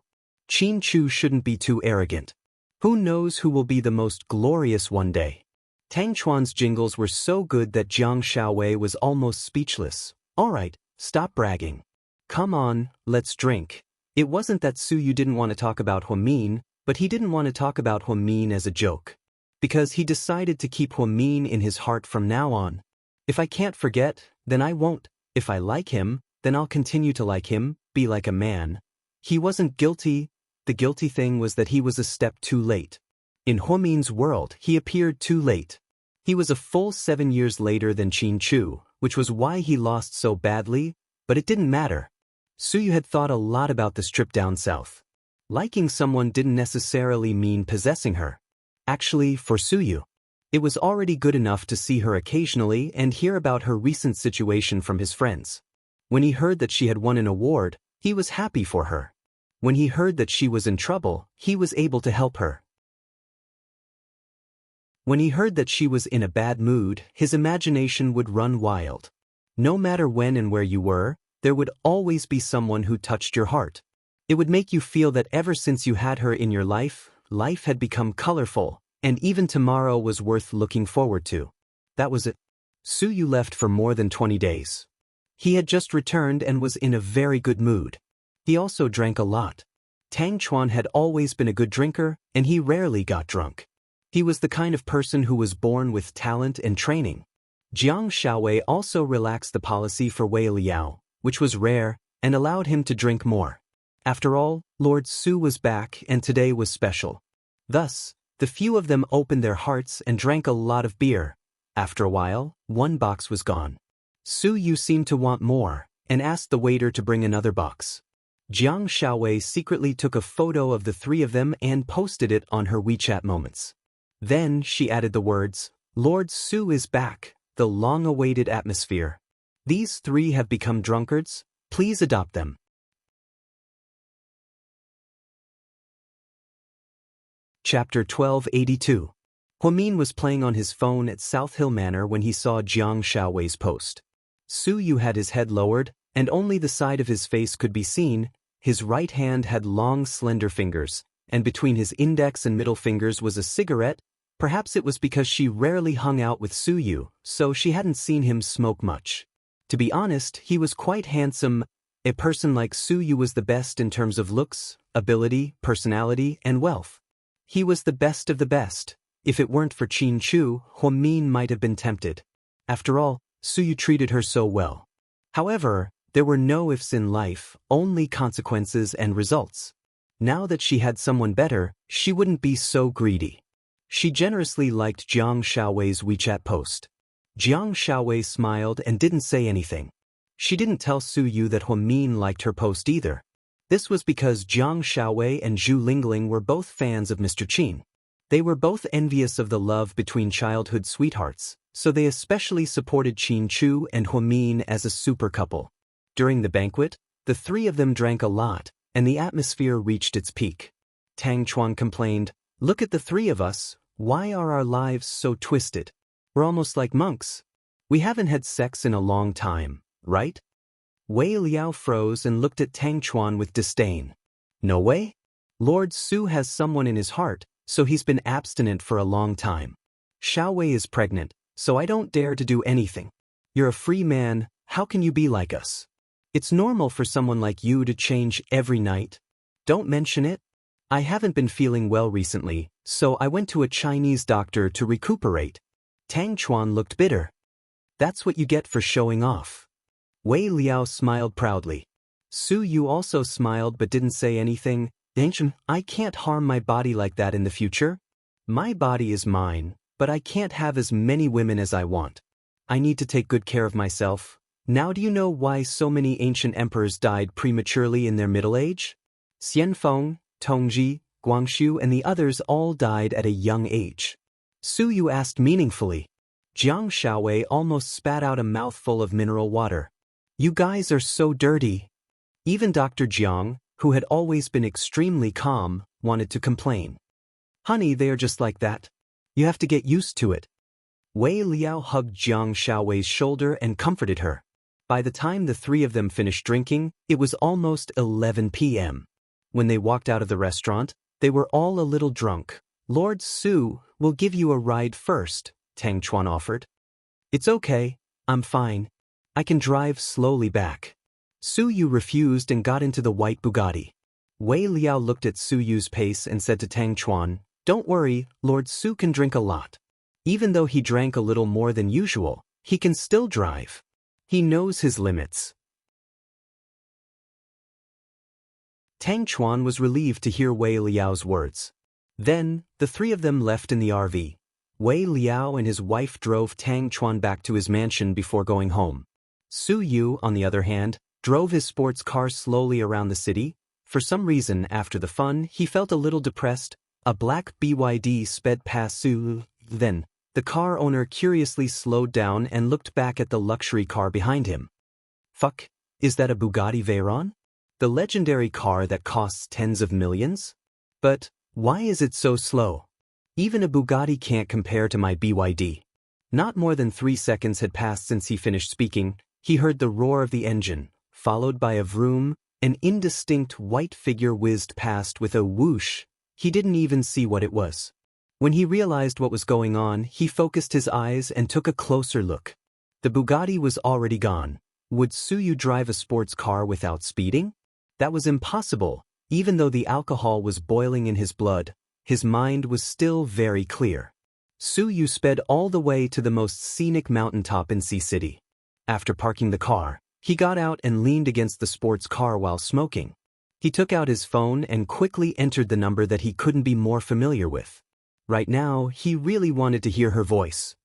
Qin Chu shouldn't be too arrogant. Who knows who will be the most glorious one day? Tang Chuan's jingles were so good that Jiang Xiaowei was almost speechless. All right, stop bragging. Come on, let's drink. It wasn't that Su Yu didn't want to talk about Huamin, but he didn't want to talk about Huamin as a joke. Because he decided to keep Huamin in his heart from now on. If I can't forget, then I won't. If I like him, then I'll continue to like him, be like a man. He wasn't guilty. The guilty thing was that he was a step too late. In Huamin's world, he appeared too late. He was a full 7 years later than Qin Chu, which was why he lost so badly, but it didn't matter. Su Yu had thought a lot about this trip down south. Liking someone didn't necessarily mean possessing her. Actually, for Su Yu, it was already good enough to see her occasionally and hear about her recent situation from his friends. When he heard that she had won an award, he was happy for her. When he heard that she was in trouble, he was able to help her. When he heard that she was in a bad mood, his imagination would run wild. No matter when and where you were, there would always be someone who touched your heart. It would make you feel that ever since you had her in your life, life had become colorful, and even tomorrow was worth looking forward to. That was it. Su Yu left for more than 20 days. He had just returned and was in a very good mood. He also drank a lot. Tang Chuan had always been a good drinker, and he rarely got drunk. He was the kind of person who was born with talent and training. Jiang Xiaowei also relaxed the policy for Wei Liao, which was rare, and allowed him to drink more. After all, Lord Su was back and today was special. Thus, the few of them opened their hearts and drank a lot of beer. After a while, one box was gone. Su Yu seemed to want more, and asked the waiter to bring another box. Jiang Xiaowei secretly took a photo of the three of them and posted it on her WeChat moments. Then she added the words, "Lord Su is back, the long-awaited atmosphere. These three have become drunkards, please adopt them." Chapter 1282. Huamin was playing on his phone at South Hill Manor when he saw Jiang Xiaowei's post. Su Yu had his head lowered, and only the side of his face could be seen. His right hand had long, slender fingers, and between his index and middle fingers was a cigarette. Perhaps it was because she rarely hung out with Su Yu, so she hadn't seen him smoke much. To be honest, he was quite handsome. A person like Su Yu was the best in terms of looks, ability, personality, and wealth. He was the best of the best. If it weren't for Qin Chu, Huamin might have been tempted. After all, Su Yu treated her so well. However, there were no ifs in life, only consequences and results. Now that she had someone better, she wouldn't be so greedy. She generously liked Jiang Xiaowei's WeChat post. Jiang Xiaowei smiled and didn't say anything. She didn't tell Su Yu that Huamin liked her post either. This was because Jiang Xiaowei and Zhu Lingling were both fans of Mr. Qin. They were both envious of the love between childhood sweethearts, so they especially supported Qin Chu and Huamin as a super couple. During the banquet, the three of them drank a lot, and the atmosphere reached its peak. Tang Chuan complained, "Look at the three of us. Why are our lives so twisted? We're almost like monks. We haven't had sex in a long time, right?" Wei Liao froze and looked at Tang Chuan with disdain. "No way? Lord Su has someone in his heart, so he's been abstinent for a long time. Xiaowei is pregnant, so I don't dare to do anything. You're a free man, how can you be like us? It's normal for someone like you to change every night. Don't mention it. I haven't been feeling well recently, so I went to a Chinese doctor to recuperate." Tang Chuan looked bitter. "That's what you get for showing off." Wei Liao smiled proudly. Su Yu also smiled but didn't say anything. "Ancient, I can't harm my body like that in the future. My body is mine, but I can't have as many women as I want. I need to take good care of myself. Now do you know why so many ancient emperors died prematurely in their middle age? Xianfeng, Tongji, Guangxu and the others all died at a young age." Su Yu asked meaningfully. Jiang Xiaowei almost spat out a mouthful of mineral water. "You guys are so dirty." Even Dr. Jiang, who had always been extremely calm, wanted to complain. "Honey, they are just like that. You have to get used to it." Wei Liao hugged Jiang Xiaowei's shoulder and comforted her. By the time the three of them finished drinking, it was almost 11 p.m. When they walked out of the restaurant, they were all a little drunk. "Lord Su, we'll give you a ride first," Tang Chuan offered. "It's okay, I'm fine. I can drive slowly back." Su Yu refused and got into the white Bugatti. Wei Liao looked at Su Yu's pace and said to Tang Chuan, "Don't worry, Lord Su can drink a lot. Even though he drank a little more than usual, he can still drive. He knows his limits." Tang Chuan was relieved to hear Wei Liao's words. Then, the three of them left in the RV. Wei Liao and his wife drove Tang Chuan back to his mansion before going home. Su Yu, on the other hand, drove his sports car slowly around the city. For some reason, after the fun, he felt a little depressed. A black BYD sped past Su Yu. Then, the car owner curiously slowed down and looked back at the luxury car behind him. "Fuck, Is that a Bugatti Veyron? The legendary car that costs tens of millions? But why is it so slow? Even a Bugatti can't compare to my BYD. Not more than 3 seconds had passed since he finished speaking. He heard the roar of the engine, followed by a vroom. An indistinct white figure whizzed past with a whoosh. He didn't even see what it was. When he realized what was going on, he focused his eyes and took a closer look. The Bugatti was already gone. Would Suyu drive a sports car without speeding? That was impossible. Even though the alcohol was boiling in his blood, his mind was still very clear. Suyu sped all the way to the most scenic mountaintop in Sea City. After parking the car, he got out and leaned against the sports car while smoking. He took out his phone and quickly entered the number that he couldn't be more familiar with. Right now, he really wanted to hear her voice.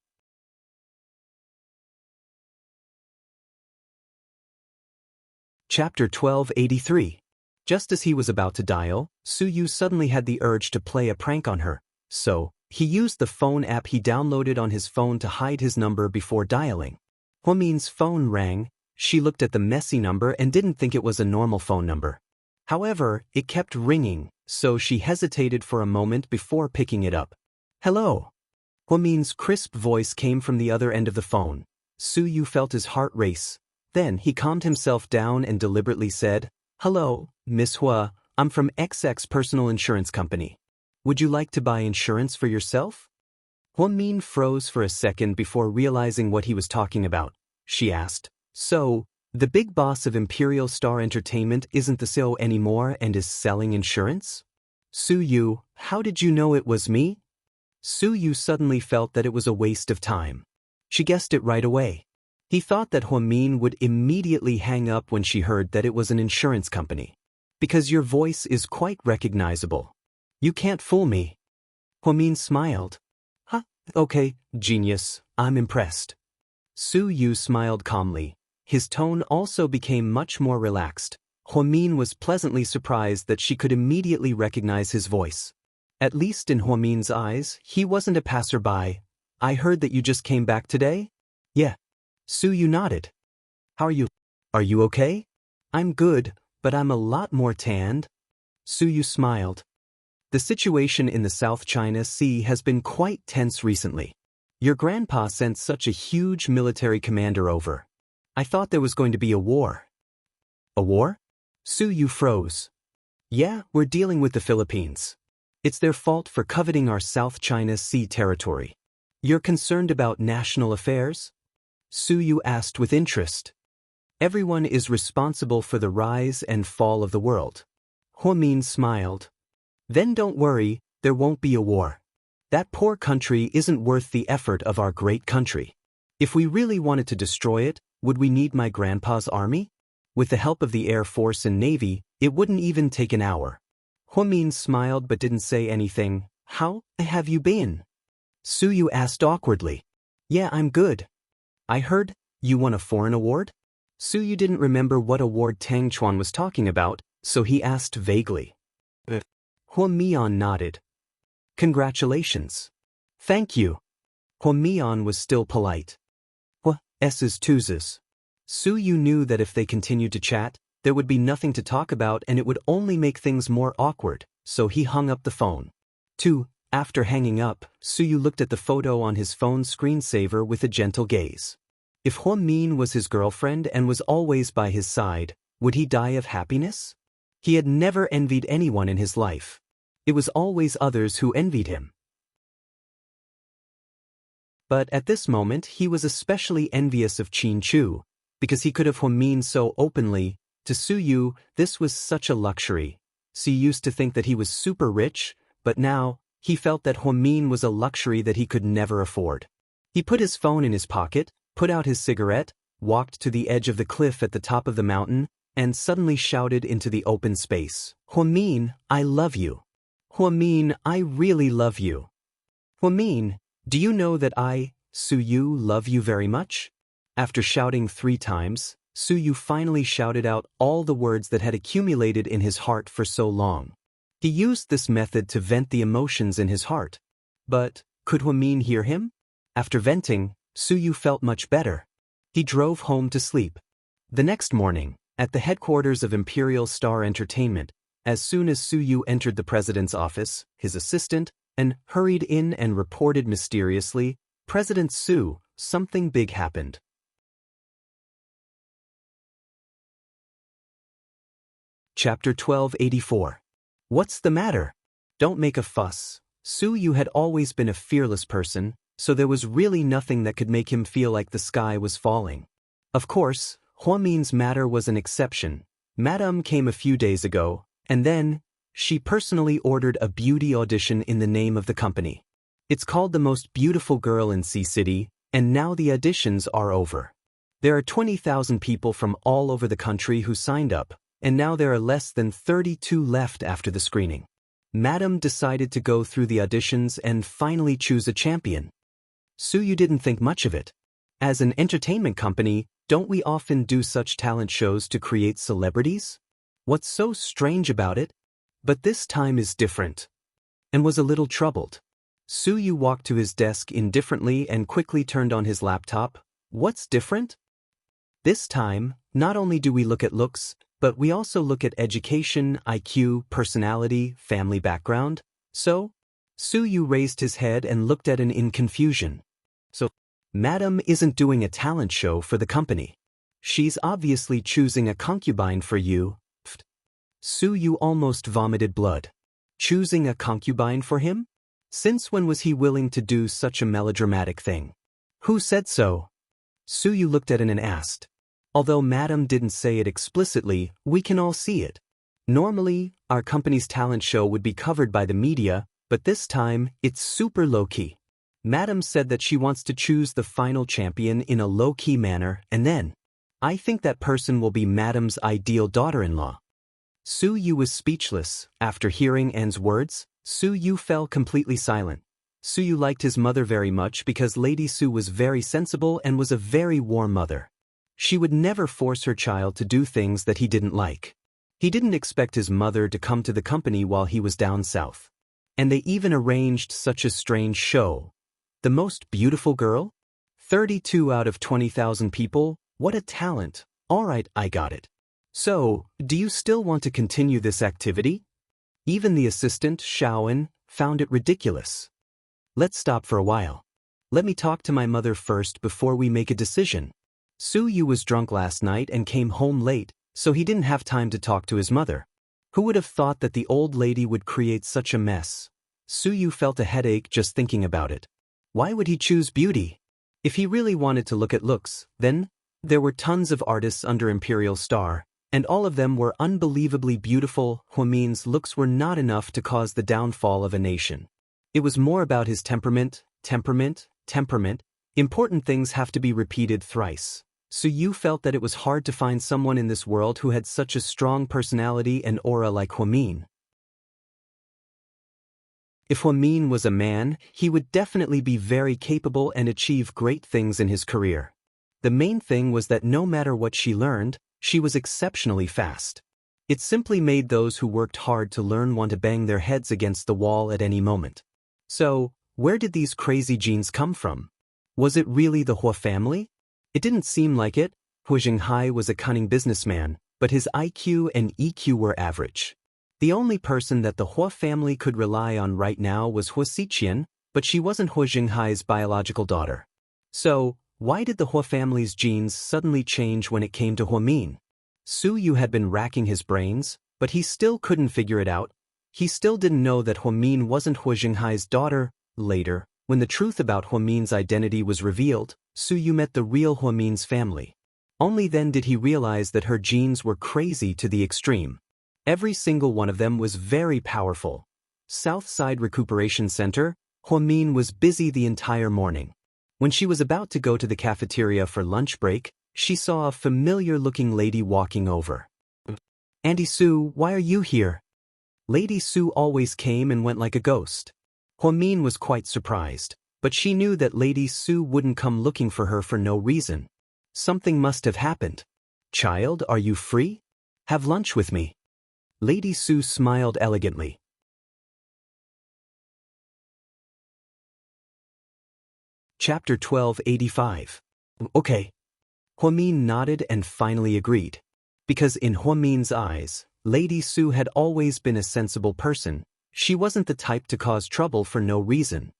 Chapter 1283. Just as he was about to dial, Suyu suddenly had the urge to play a prank on her, so he used the phone app he downloaded on his phone to hide his number before dialing. Huamin's phone rang. She looked at the messy number and didn't think it was a normal phone number. However, it kept ringing, so she hesitated for a moment before picking it up. Hello. Huamin's crisp voice came from the other end of the phone. Suyu felt his heart race. Then he calmed himself down and deliberately said, Hello, Miss Hua, I'm from XX Personal Insurance Company. Would you like to buy insurance for yourself? Huamin froze for a second before realizing what he was talking about. She asked, So, the big boss of Imperial Star Entertainment isn't the CEO anymore and is selling insurance? Suyu, how did you know it was me? Suyu suddenly felt that it was a waste of time. She guessed it right away. He thought that Huamin would immediately hang up when she heard that it was an insurance company. Because your voice is quite recognizable. You can't fool me. Huamin smiled. Huh, okay, genius, I'm impressed. Suyu smiled calmly. His tone also became much more relaxed. Huamin was pleasantly surprised that she could immediately recognize his voice. At least in Huamin's eyes, he wasn't a passerby. I heard that you just came back today? Yeah. Suyu nodded. How are you? Are you okay? I'm good, but I'm a lot more tanned. Suyu smiled. The situation in the South China Sea has been quite tense recently. Your grandpa sent such a huge military commander over. I thought there was going to be a war. A war? Suyu froze. Yeah, we're dealing with the Philippines. It's their fault for coveting our South China Sea territory. You're concerned about national affairs? Suyu asked with interest. Everyone is responsible for the rise and fall of the world. Huamin smiled. Then don't worry, there won't be a war. That poor country isn't worth the effort of our great country. If we really wanted to destroy it, would we need my grandpa's army? With the help of the Air Force and Navy, it wouldn't even take an hour. Huamin smiled but didn't say anything. How have you been? Suyu asked awkwardly. Yeah, I'm good. I heard you won a foreign award? Suyu didn't remember what award Tang Chuan was talking about, so he asked vaguely. Huamian nodded. Congratulations. Thank you. Huamian was still polite. S's twoses. Suyu knew that if they continued to chat, there would be nothing to talk about and it would only make things more awkward, so he hung up the phone. 2. After hanging up, Suyu looked at the photo on his phone's screensaver with a gentle gaze. If Huamin was his girlfriend and was always by his side, would he die of happiness? He had never envied anyone in his life. It was always others who envied him. But at this moment he was especially envious of Qin Chu, because he could have Huamin so openly. To Suyu, this was such a luxury. She used to think that he was super rich, but now, he felt that Huamin was a luxury that he could never afford. He put his phone in his pocket, put out his cigarette, walked to the edge of the cliff at the top of the mountain, and suddenly shouted into the open space, Huamin, I love you. Huamin, I really love you. Huamin, do you know that I, Suyu, love you very much? After shouting 3 times, Suyu finally shouted out all the words that had accumulated in his heart for so long. He used this method to vent the emotions in his heart. But, could Huamin hear him? After venting, Suyu felt much better. He drove home to sleep. The next morning, At the headquarters of Imperial Star Entertainment, as soon as Su Yu entered the president's office, his assistant, and hurried in and reported mysteriously, "President Su, something big happened." Chapter 1284. What's the matter? Don't make a fuss. Su Yu had always been a fearless person, so there was really nothing that could make him feel like the sky was falling. Of course, Huamin's matter was an exception. Madame came a few days ago, and then, she personally ordered a beauty audition in the name of the company. It's called The Most Beautiful Girl in Sea City, and now the auditions are over. There are 20,000 people from all over the country who signed up, and now there are less than 32 left after the screening. Madame decided to go through the auditions and finally choose a champion. Su Yu didn't think much of it. As an entertainment company, don't we often do such talent shows to create celebrities? What's so strange about it? But this time is different. And was a little troubled. Su Yu walked to his desk indifferently and quickly turned on his laptop. What's different? This time, not only do we look at looks, but we also look at education, IQ, personality, family background. So, Su Yu raised his head and looked at it in confusion. So, Madame isn't doing a talent show for the company. She's obviously choosing a concubine for you. Pfft. Su Yu almost vomited blood. Choosing a concubine for him? Since when was he willing to do such a melodramatic thing? Who said so? Su Yu looked at it and asked. Although Madame didn't say it explicitly, we can all see it. Normally, our company's talent show would be covered by the media, but this time, it's super low-key. Madame said that she wants to choose the final champion in a low-key manner, and then, I think that person will be Madame's ideal daughter-in-law. Su Yu was speechless. After hearing Anne's words, Su Yu fell completely silent. Su Yu liked his mother very much because Lady Su was very sensible and was a very warm mother. She would never force her child to do things that he didn't like. He didn't expect his mother to come to the company while he was down south. And they even arranged such a strange show. The Most Beautiful Girl? 32 out of 20,000 people? What a talent. Alright, I got it. So, do you still want to continue this activity? Even the assistant, Xiaoan, found it ridiculous. Let's stop for a while. Let me talk to my mother first before we make a decision. Su Yu was drunk last night and came home late, so he didn't have time to talk to his mother. Who would have thought that the old lady would create such a mess? Su Yu felt a headache just thinking about it. Why would he choose beauty? If he really wanted to look at looks, then, there were tons of artists under Imperial Star, and all of them were unbelievably beautiful. Huamin's looks were not enough to cause the downfall of a nation. It was more about his temperament. Important things have to be repeated thrice. Su Yu felt that it was hard to find someone in this world who had such a strong personality and aura like Huamin. If Huamin was a man, he would definitely be very capable and achieve great things in his career. The main thing was that no matter what she learned, she was exceptionally fast. It simply made those who worked hard to learn want to bang their heads against the wall at any moment. So, where did these crazy genes come from? Was it really the Hua family? It didn't seem like it. Hua Xinghai was a cunning businessman, but his IQ and EQ were average. The only person that the Hua family could rely on right now was Hua Xiqian, but she wasn't Hua Xinghai's biological daughter. So, why did the Hua family's genes suddenly change when it came to Huamin? Su Yu had been racking his brains, but he still couldn't figure it out. He still didn't know that Huamin wasn't Hua Xinghai's daughter. Later, when the truth about Huamin's identity was revealed, Su Yu met the real Huamin's family. Only then did he realize that her genes were crazy to the extreme. Every single one of them was very powerful. Southside Recuperation Center, Huamin was busy the entire morning. When she was about to go to the cafeteria for lunch break, she saw a familiar-looking lady walking over. "Auntie Su, why are you here?" Lady Su always came and went like a ghost. Huamin was quite surprised, but she knew that Lady Su wouldn't come looking for her for no reason. Something must have happened. "Child, are you free? Have lunch with me." Lady Su smiled elegantly. Chapter 1285. Okay. Huamin nodded and finally agreed. Because in Huamin's eyes, Lady Su had always been a sensible person. She wasn't the type to cause trouble for no reason.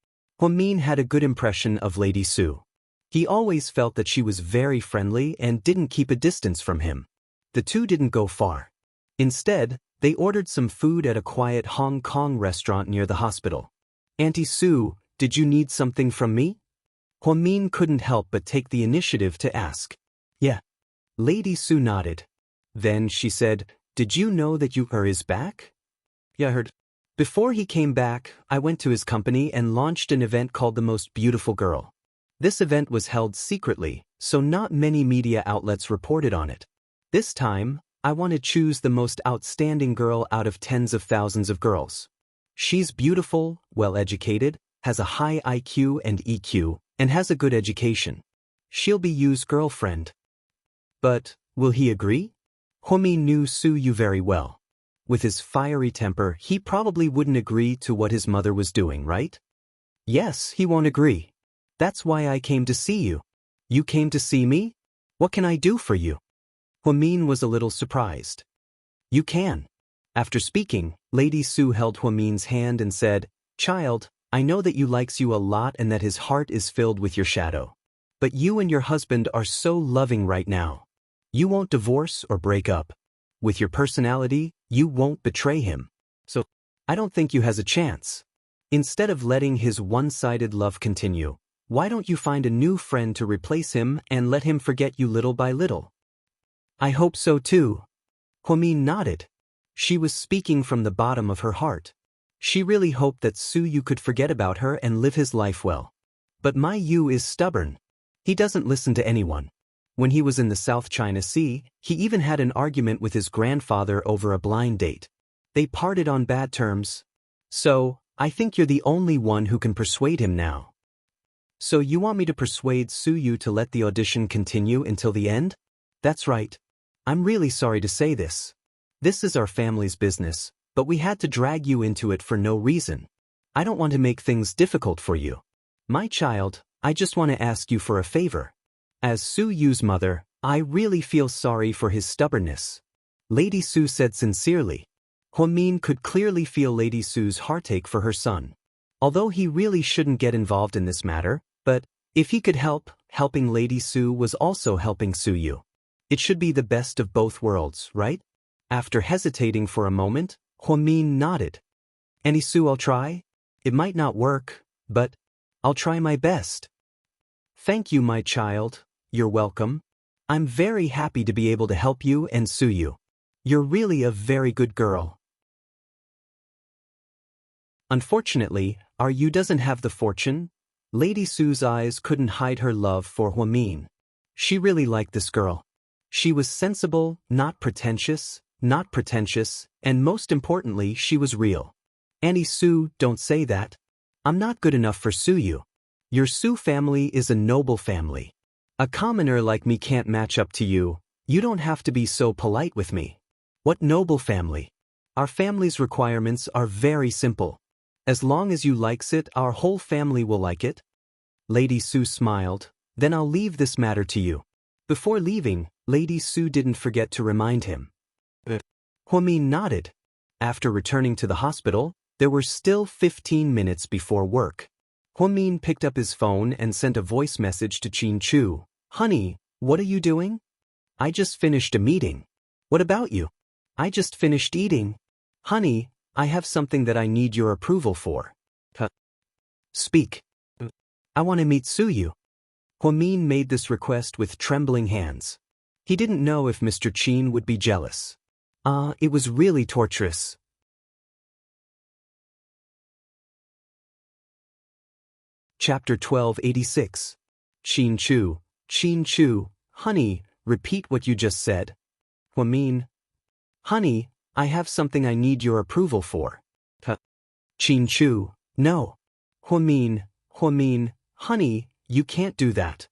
Huamin had a good impression of Lady Su. He always felt that she was very friendly and didn't keep a distance from him. The two didn't go far. Instead, they ordered some food at a quiet Hong Kong restaurant near the hospital. "Auntie Su, did you need something from me?" Huamin couldn't help but take the initiative to ask. "Yeah." Lady Su nodded. Then she said, "Did you know that is back?" "Yeah, I heard." "Before he came back, I went to his company and launched an event called The Most Beautiful Girl. This event was held secretly, so not many media outlets reported on it. This time, I want to choose the most outstanding girl out of tens of thousands of girls. She's beautiful, well-educated, has a high IQ and EQ, and has a good education. She'll be Yu's girlfriend." "But, will he agree?" Huamin knew Su Yu very well. With his fiery temper, he probably wouldn't agree to what his mother was doing, right? "Yes, he won't agree. That's why I came to see you." "You came to see me? What can I do for you?" Huamin was a little surprised. "You can." After speaking, Lady Su held Huamin's hand and said, "Child, I know that you likes you a lot and that his heart is filled with your shadow. But you and your husband are so loving right now. You won't divorce or break up. With your personality, you won't betray him. So, I don't think you has a chance. Instead of letting his one-sided love continue, why don't you find a new friend to replace him and let him forget you little by little?" "I hope so too." Huamin nodded. She was speaking from the bottom of her heart. She really hoped that Su Yu could forget about her and live his life well. But my Yu is stubborn. He doesn't listen to anyone. When he was in the South China Sea, he even had an argument with his grandfather over a blind date. They parted on bad terms. So, I think you're the only one who can persuade him now." "So you want me to persuade Su Yu to let the audition continue until the end?" "That's right. I'm really sorry to say this. This is our family's business, but we had to drag you into it for no reason. I don't want to make things difficult for you. My child, I just want to ask you for a favor. As Su Yu's mother, I really feel sorry for his stubbornness." Lady Su said sincerely. Huamin could clearly feel Lady Su's heartache for her son. Although he really shouldn't get involved in this matter, but if he could help, helping Lady Su was also helping Su Yu. It should be the best of both worlds, right? After hesitating for a moment, Huamin nodded. "Auntie Su, I'll try. It might not work, but I'll try my best." "Thank you, my child. You're welcome. I'm very happy to be able to help you and Su Yu. You're really a very good girl." Unfortunately, our Yu doesn't have the fortune. Lady Su's eyes couldn't hide her love for Huamin. She really liked this girl. She was sensible, not pretentious, and most importantly, she was real. "Auntie Su, don't say that. I'm not good enough for Su Yu. Your Su family is a noble family. A commoner like me can't match up to you. You don't have to be so polite with me." "What noble family? Our family's requirements are very simple. As long as you likes it, our whole family will like it." Lady Su smiled. "Then I'll leave this matter to you." Before leaving, Lady Su didn't forget to remind him. Huamin nodded. After returning to the hospital, there were still 15 minutes before work. Huamin picked up his phone and sent a voice message to Qin Chu. "Honey, what are you doing?" "I just finished a meeting." "What about you?" "I just finished eating." "Honey, I have something that I need your approval for." "Speak." "I want to meet Su Yu." Huamin made this request with trembling hands. He didn't know if Mr. Qin would be jealous. It was really torturous. Chapter 1286. Qin Chu, honey, repeat what you just said. Huamin. "Honey, I have something I need your approval for." Qin Chu, "No." Huamin, honey, you can't do that.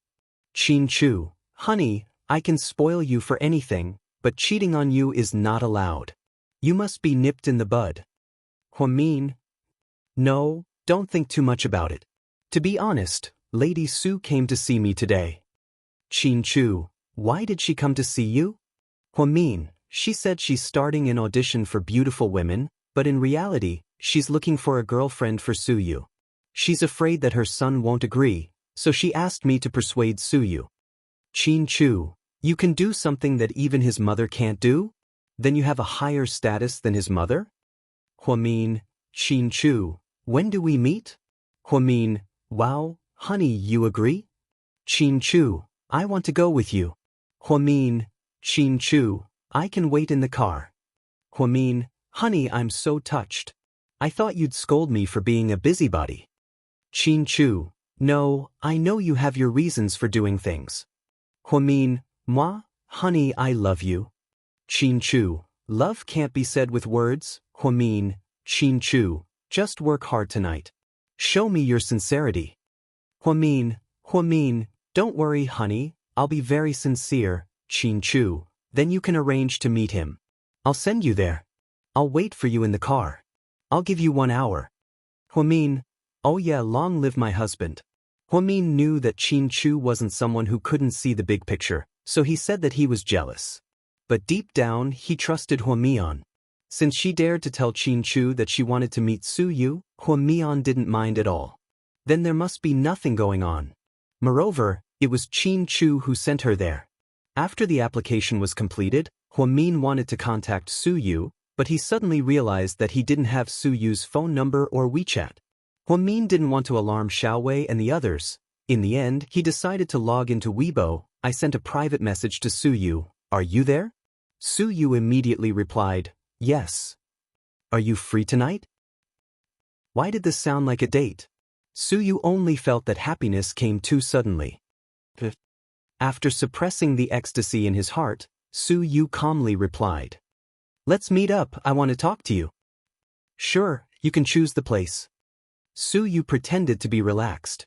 Qin Chu, "Honey, I can spoil you for anything, but cheating on you is not allowed. You must be nipped in the bud." Huamin, "No, don't think too much about it. To be honest, Lady Su came to see me today." Qin Chu, "Why did she come to see you?" Huamin, she said she's starting an audition for beautiful women, but in reality, she's looking for a girlfriend for Suyu. She's afraid that her son won't agree, so she asked me to persuade Suyu. Qin Chu, you can do something that even his mother can't do? Then you have a higher status than his mother? Huamin, Qin Chu, when do we meet? Huamin, wow, honey, you agree? Qin Chu, I want to go with you. Huamin, Qin Chu, I can wait in the car. Huamin, honey, I'm so touched. I thought you'd scold me for being a busybody. Qin Chu, no, I know you have your reasons for doing things. Huamin, moi, honey, I love you. Qin Chu, love can't be said with words. Huamin, Qin Chu, just work hard tonight. Show me your sincerity. Huamin, don't worry, honey, I'll be very sincere. Qin Chu, then you can arrange to meet him. I'll send you there. I'll wait for you in the car. I'll give you 1 hour. Huamin, oh yeah, long live my husband. Huamin knew that Qin Chu wasn't someone who couldn't see the big picture, so he said that he was jealous. But deep down, he trusted Huamian. Since she dared to tell Qin Chu that she wanted to meet Suyu, Huamian didn't mind at all. Then there must be nothing going on. Moreover, it was Qin Chu who sent her there. After the application was completed, Huamin wanted to contact Suyu, but he suddenly realized that he didn't have Suyu's phone number or WeChat. Huamin didn't want to alarm Xiaowei and the others. In the end, he decided to log into Weibo. I sent a private message to Suyu. Are you there? Suyu immediately replied, yes. Are you free tonight? Why did this sound like a date? Suyu only felt that happiness came too suddenly. After suppressing the ecstasy in his heart, Suyu calmly replied, let's meet up, I want to talk to you. Sure, you can choose the place. Suyu pretended to be relaxed.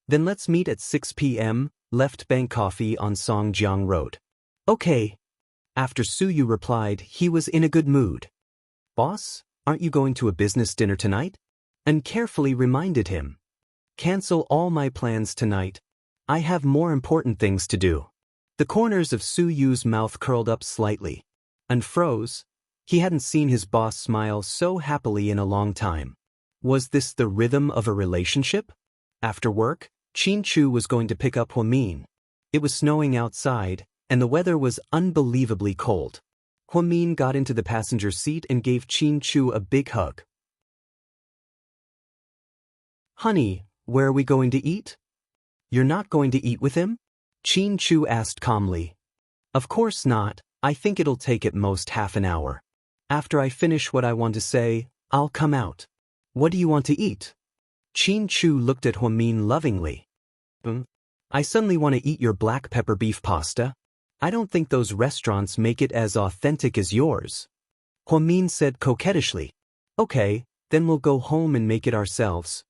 Then let's meet at 6 p.m., Left Bank Coffee on Songjiang Road. Okay. After Suyu replied, he was in a good mood. Boss, aren't you going to a business dinner tonight? And carefully reminded him. Cancel all my plans tonight. I have more important things to do. The corners of Suyu's mouth curled up slightly. And froze. He hadn't seen his boss smile so happily in a long time. Was this the rhythm of a relationship? After work, Qin Chu was going to pick up Huamin. It was snowing outside, and the weather was unbelievably cold. Huamin got into the passenger seat and gave Qin Chu a big hug. Honey, where are we going to eat? You're not going to eat with him? Qin Chu asked calmly. Of course not, I think it'll take at most half an hour. After I finish what I want to say, I'll come out. What do you want to eat? Qin Chu looked at Huamin lovingly. I suddenly want to eat your black pepper beef pasta. I don't think those restaurants make it as authentic as yours. Huamin said coquettishly. Okay, then we'll go home and make it ourselves.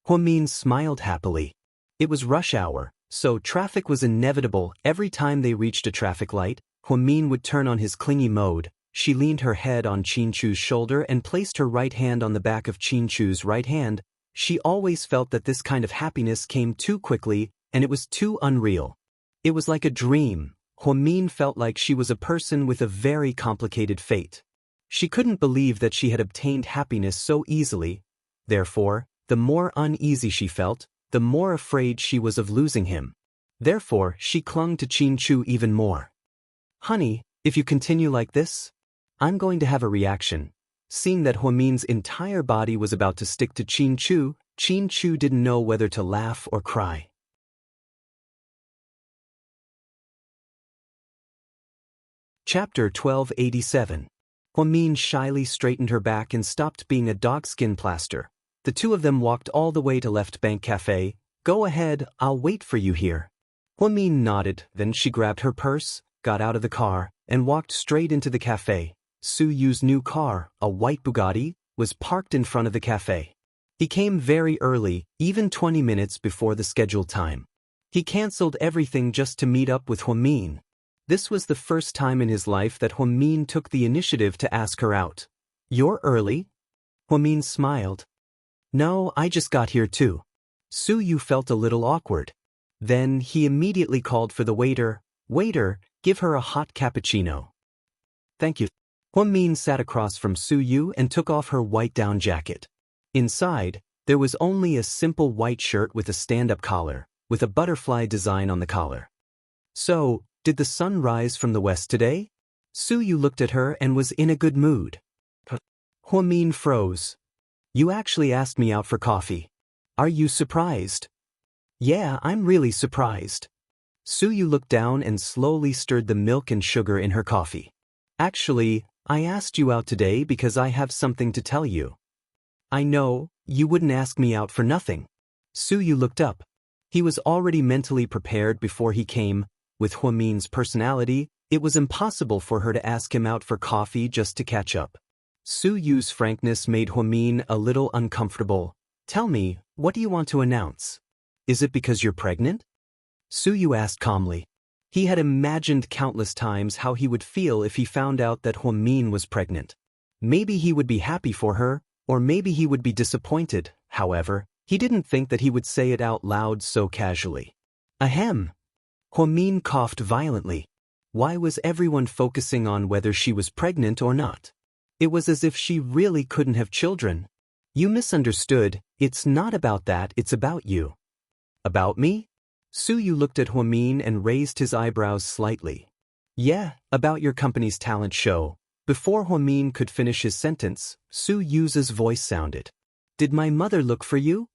Huamin smiled happily. It was rush hour, so traffic was inevitable. Every time they reached a traffic light, Huamin would turn on his clingy mode. She leaned her head on Qin Chu's shoulder and placed her right hand on the back of Qin Chu's right hand. She always felt that this kind of happiness came too quickly, and it was too unreal. It was like a dream. Huamin felt like she was a person with a very complicated fate. She couldn't believe that she had obtained happiness so easily. Therefore, the more uneasy she felt, the more afraid she was of losing him. Therefore, she clung to Qin Chu even more. Honey, if you continue like this, I'm going to have a reaction. Seeing that Huamin's entire body was about to stick to Qin Chu didn't know whether to laugh or cry. Chapter 1287. Huamin shyly straightened her back and stopped being a dogskin plaster. The two of them walked all the way to Left Bank Cafe. Go ahead, I'll wait for you here. Huamin nodded, then she grabbed her purse, got out of the car, and walked straight into the cafe. Suyu's new car, a white Bugatti, was parked in front of the cafe. He came very early, even 20 minutes before the scheduled time. He cancelled everything just to meet up with Huamin. This was the first time in his life that Huamin took the initiative to ask her out. You're early? Huamin smiled. No, I just got here too. Suyu felt a little awkward. Then he immediately called for the waiter. Waiter, Give her a hot cappuccino. Thank you. Huang Min sat across from Su Yu and took off her white down jacket. Inside, there was only a simple white shirt with a stand-up collar, with a butterfly design on the collar. So, did the sun rise from the west today? Su Yu looked at her and was in a good mood. Huang Min froze. You actually asked me out for coffee. Are you surprised? Yeah, I'm really surprised. Su Yu looked down and slowly stirred the milk and sugar in her coffee. Actually, I asked you out today because I have something to tell you. I know, you wouldn't ask me out for nothing. Su Yu looked up. He was already mentally prepared before he came. With Huang Min's personality, it was impossible for her to ask him out for coffee just to catch up. Su Yu's frankness made Huang Min a little uncomfortable. Tell me, what do you want to announce? Is it because you're pregnant? Su Yu asked calmly. He had imagined countless times how he would feel if he found out that Huang Min was pregnant. Maybe he would be happy for her, or maybe he would be disappointed. However, he didn't think that he would say it out loud so casually. Ahem. Huang Min coughed violently. Why was everyone focusing on whether she was pregnant or not? It was as if she really couldn't have children. You misunderstood. It's not about that, it's about you. About me? Su Yu looked at Huang Min and raised his eyebrows slightly. Yeah, about your company's talent show. Before Huang Min could finish his sentence, Su Yu's voice sounded. Did my mother look for you?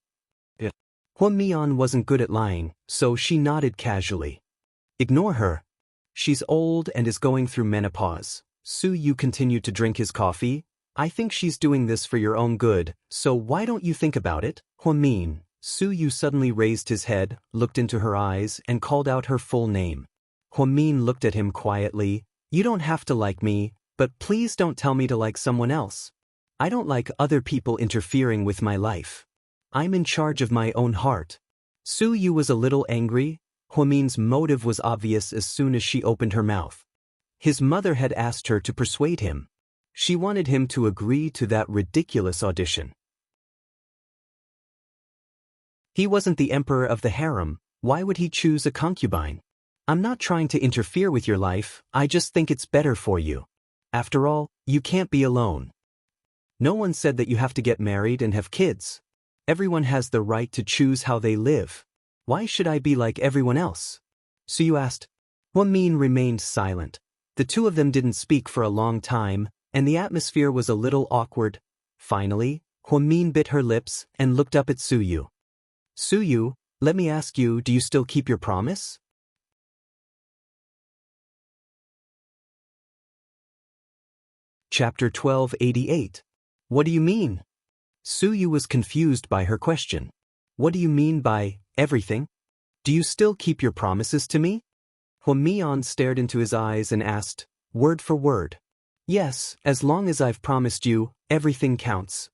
Yeah. Huang Min wasn't good at lying, so she nodded casually. Ignore her. She's old and is going through menopause. Su Yu continued to drink his coffee. I think she's doing this for your own good, so why don't you think about it, Huang Min? Su Yu suddenly raised his head, looked into her eyes, and called out her full name. Huang Min looked at him quietly. You don't have to like me, but please don't tell me to like someone else. I don't like other people interfering with my life. I'm in charge of my own heart. Su Yu was a little angry. Huang Min's motive was obvious as soon as she opened her mouth. His mother had asked her to persuade him. She wanted him to agree to that ridiculous audition. He wasn't the emperor of the harem. Why would he choose a concubine? I'm not trying to interfere with your life, I just think it's better for you. After all, you can't be alone. No one said that you have to get married and have kids. Everyone has the right to choose how they live. Why should I be like everyone else? So you asked. Huang Min remained silent. The two of them didn't speak for a long time, and the atmosphere was a little awkward. Finally, Huang Min bit her lips and looked up at Su Yu. Su Yu, let me ask you, do you still keep your promise? Chapter 1288. What do you mean? Su Yu was confused by her question. What do you mean by everything? Do you still keep your promises to me? Huang Min stared into his eyes and asked, word for word. Yes, as long as I've promised you, everything counts.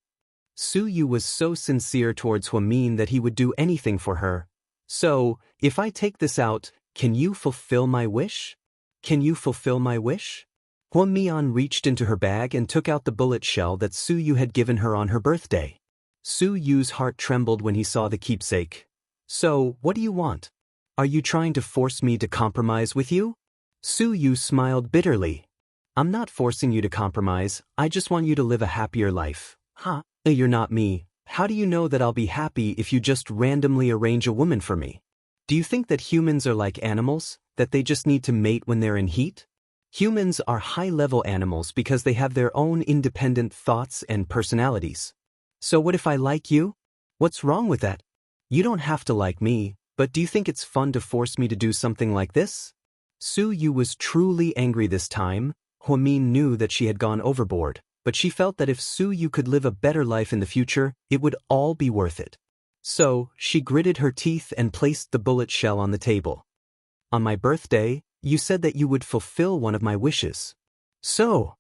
Su Yu was so sincere towards Huang Min that he would do anything for her. So, if I take this out, can you fulfill my wish? Can you fulfill my wish? Huang Min reached into her bag and took out the bullet shell that Su Yu had given her on her birthday. Su Yu's heart trembled when he saw the keepsake. So, what do you want? Are you trying to force me to compromise with you? Su Yu smiled bitterly. I'm not forcing you to compromise, I just want you to live a happier life. Huh? You're not me. How do you know that I'll be happy if you just randomly arrange a woman for me? Do you think that humans are like animals, that they just need to mate when they're in heat? Humans are high-level animals because they have their own independent thoughts and personalities. So what if I like you? What's wrong with that? You don't have to like me, but do you think it's fun to force me to do something like this? Su Yu was truly angry this time. Huang Min knew that she had gone overboard, but she felt that if Su Yu could live a better life in the future, it would all be worth it. So, she gritted her teeth and placed the bullet shell on the table. On my birthday, you said that you would fulfill one of my wishes. So,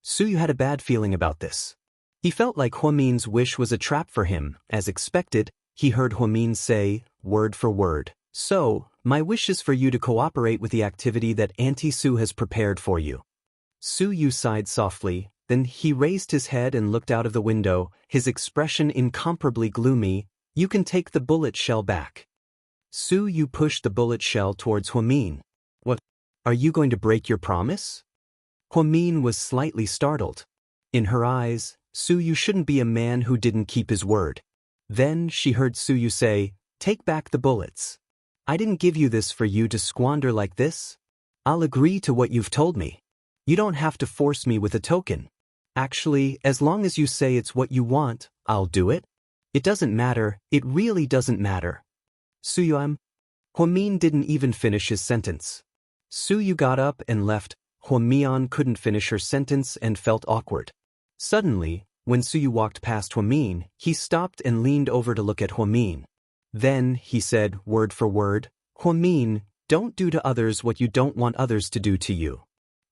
Su Yu had a bad feeling about this. He felt like Huang Min's wish was a trap for him. As expected, he heard Huang Min say, word for word, so, my wish is for you to cooperate with the activity that Auntie Su has prepared for you. Su Yu sighed softly, then he raised his head and looked out of the window, his expression incomparably gloomy. You can take the bullet shell back. Su Yu pushed the bullet shell towards Huang Min. What? Are you going to break your promise? Huamin was slightly startled. In her eyes, Suyu shouldn't be a man who didn't keep his word. Then she heard Suyu say, "Take back the bullets. I didn't give you this for you to squander like this. I'll agree to what you've told me. You don't have to force me with a token. Actually, as long as you say it's what you want, I'll do it. It doesn't matter, it really doesn't matter." Suyu, Huamin didn't even finish his sentence. Suyu got up and left. Huamian couldn't finish her sentence and felt awkward. Suddenly, when Suyu walked past Huamin, he stopped and leaned over to look at Huamin. Then, he said, word for word, "Huamin, don't do to others what you don't want others to do to you."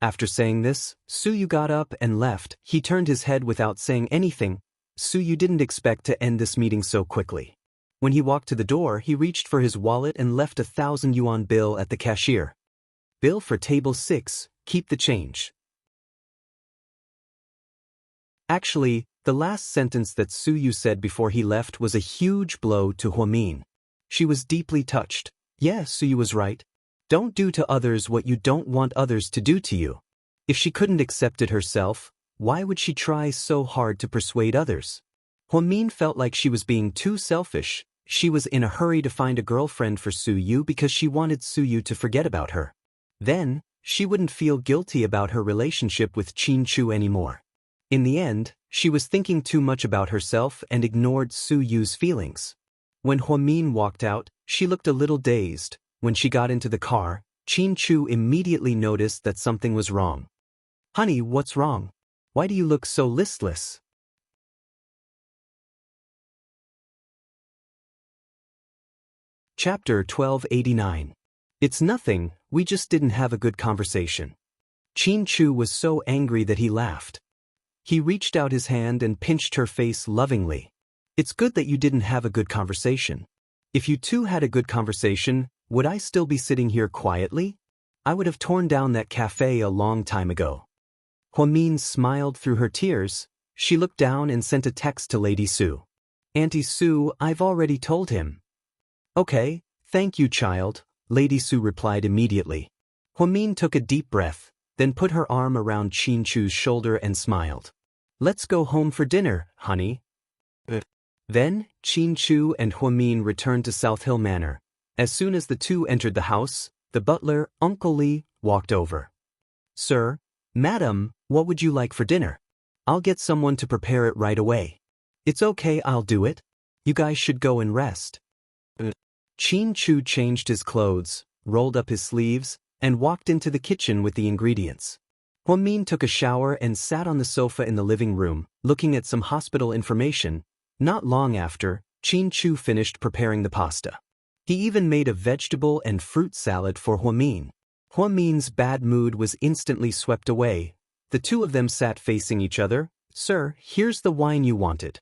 After saying this, Suyu got up and left. He turned his head without saying anything. Suyu didn't expect to end this meeting so quickly. When he walked to the door, he reached for his wallet and left a 1,000 yuan bill at the cashier. "Bill for table 6, keep the change." Actually, the last sentence that Suyu said before he left was a huge blow to Huamin. She was deeply touched. Yeah, Suyu was right. Don't do to others what you don't want others to do to you. If she couldn't accept it herself, why would she try so hard to persuade others? Huamin felt like she was being too selfish. She was in a hurry to find a girlfriend for Suyu because she wanted Suyu to forget about her. Then, she wouldn't feel guilty about her relationship with Qinchu anymore. In the end, she was thinking too much about herself and ignored Suyu's feelings. When Huamin walked out, she looked a little dazed. When she got into the car, Qinchu immediately noticed that something was wrong. "Honey, what's wrong? Why do you look so listless?" Chapter 1289. It's nothing, we just didn't have a good conversation. Qinchu was so angry that he laughed. He reached out his hand and pinched her face lovingly. "It's good that you didn't have a good conversation. If you two had a good conversation, would I still be sitting here quietly? I would have torn down that cafe a long time ago." Huamin smiled through her tears. She looked down and sent a text to Lady Su. "Auntie Su, I've already told him." "Okay, thank you, child," Lady Su replied immediately. Huamin took a deep breath, then put her arm around Qinchu's shoulder and smiled. "Let's go home for dinner, honey." Then, Qinchu and Huamin returned to South Hill Manor. As soon as the two entered the house, the butler, Uncle Li, walked over. "Sir, Madam, what would you like for dinner? I'll get someone to prepare it right away." "It's okay, I'll do it. You guys should go and rest." Qinchu changed his clothes, rolled up his sleeves, and walked into the kitchen with the ingredients. Huamin took a shower and sat on the sofa in the living room, looking at some hospital information. Not long after, Qinchu finished preparing the pasta. He even made a vegetable and fruit salad for Huamin. Huamin's bad mood was instantly swept away. The two of them sat facing each other. "Sir, here's the wine you wanted."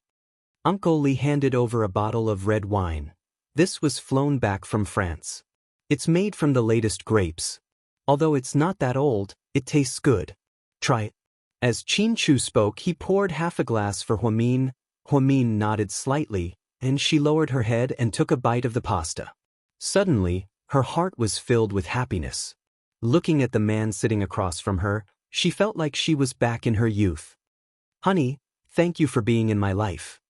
Uncle Li handed over a bottle of red wine. This was flown back from France. It's made from the latest grapes. Although it's not that old, it tastes good. Try it. As Qinchu spoke, he poured half a glass for Huamin. Huamin nodded slightly, and she lowered her head and took a bite of the pasta. Suddenly, her heart was filled with happiness. Looking at the man sitting across from her, she felt like she was back in her youth. "Honey, thank you for being in my life."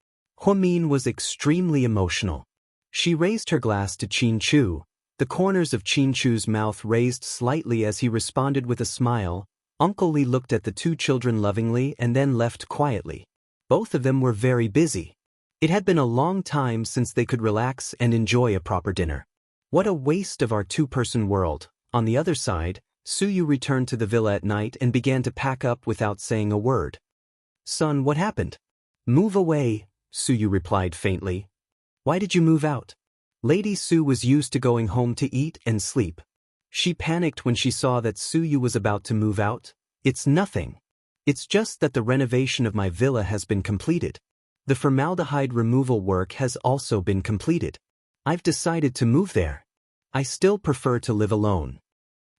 Huamin was extremely emotional. She raised her glass to Qinchu. The corners of Qinchu's mouth raised slightly as he responded with a smile. Uncle Li looked at the two children lovingly and then left quietly. Both of them were very busy. It had been a long time since they could relax and enjoy a proper dinner. What a waste of our two-person world. On the other side, Suyu returned to the villa at night and began to pack up without saying a word. "Son, what happened?" "Move away," Suyu replied faintly. "Why did you move out?" Lady Su was used to going home to eat and sleep. She panicked when she saw that Suyu was about to move out. "It's nothing. It's just that the renovation of my villa has been completed. The formaldehyde removal work has also been completed. I've decided to move there. I still prefer to live alone."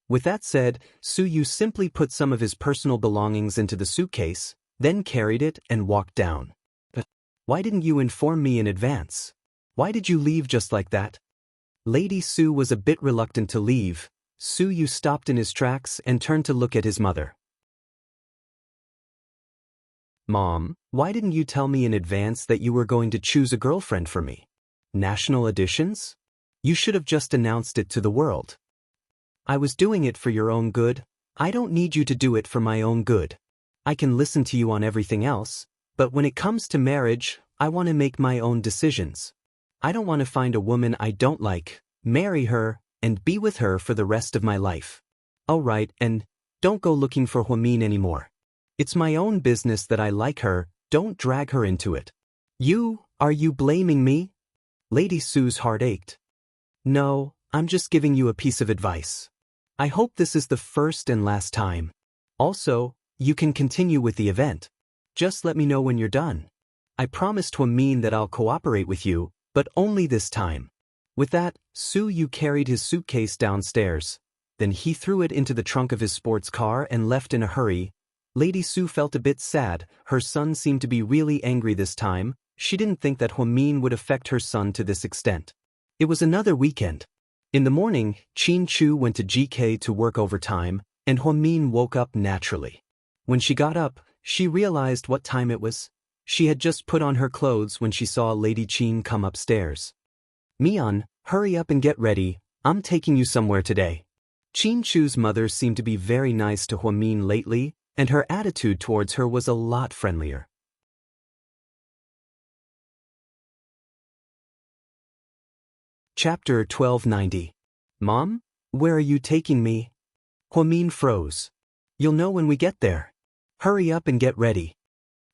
With that said, Suyu simply put some of his personal belongings into the suitcase, then carried it and walked down. "Why didn't you inform me in advance? Why did you leave just like that?" Lady Su was a bit reluctant to leave. Su Yu stopped in his tracks and turned to look at his mother. Mom, why didn't you tell me in advance that you were going to choose a girlfriend for me? National editions? You should have just announced it to the world. I was doing it for your own good. I don't need you to do it for my own good. I can listen to you on everything else, but when it comes to marriage, I want to make my own decisions. I don't want to find a woman I don't like, marry her, and be with her for the rest of my life. All right, and don't go looking for Huamin anymore. It's my own business that I like her, don't drag her into it. Are you blaming me? Lady Su's heart ached. No, I'm just giving you a piece of advice. I hope this is the first and last time. Also, you can continue with the event. Just let me know when you're done. I promised Huamin that I'll cooperate with you, but only this time. With that, Su Yu carried his suitcase downstairs. Then he threw it into the trunk of his sports car and left in a hurry. Lady Su felt a bit sad. Her son seemed to be really angry this time. She didn't think that Huamin would affect her son to this extent. It was another weekend. In the morning, Qin Chu went to GK to work overtime, and Huamin woke up naturally. When she got up, she realized what time it was. She had just put on her clothes when she saw Lady Qin come upstairs. Mian, hurry up and get ready, I'm taking you somewhere today. Qin Chu's mother seemed to be very nice to Huamin lately, and her attitude towards her was a lot friendlier. Chapter 1290. Mom, where are you taking me? Huamin froze. You'll know when we get there. Hurry up and get ready.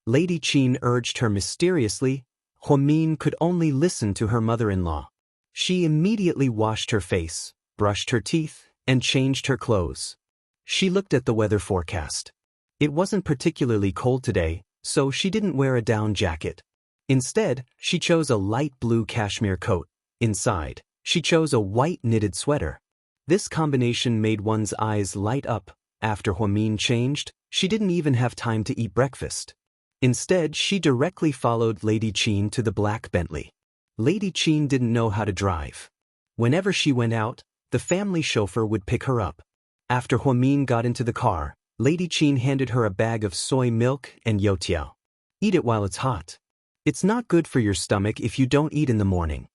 Lady Qin urged her mysteriously. Huamin could only listen to her mother-in-law. She immediately washed her face, brushed her teeth, and changed her clothes. She looked at the weather forecast. It wasn't particularly cold today, so she didn't wear a down jacket. Instead, she chose a light blue cashmere coat. Inside, she chose a white knitted sweater. This combination made one's eyes light up. After Huamin changed, she didn't even have time to eat breakfast. Instead, she directly followed Lady Qin to the black Bentley. Lady Qin didn't know how to drive. Whenever she went out, the family chauffeur would pick her up. After Huamin got into the car, Lady Qin handed her a bag of soy milk and youtiao. Eat it while it's hot. It's not good for your stomach if you don't eat in the morning.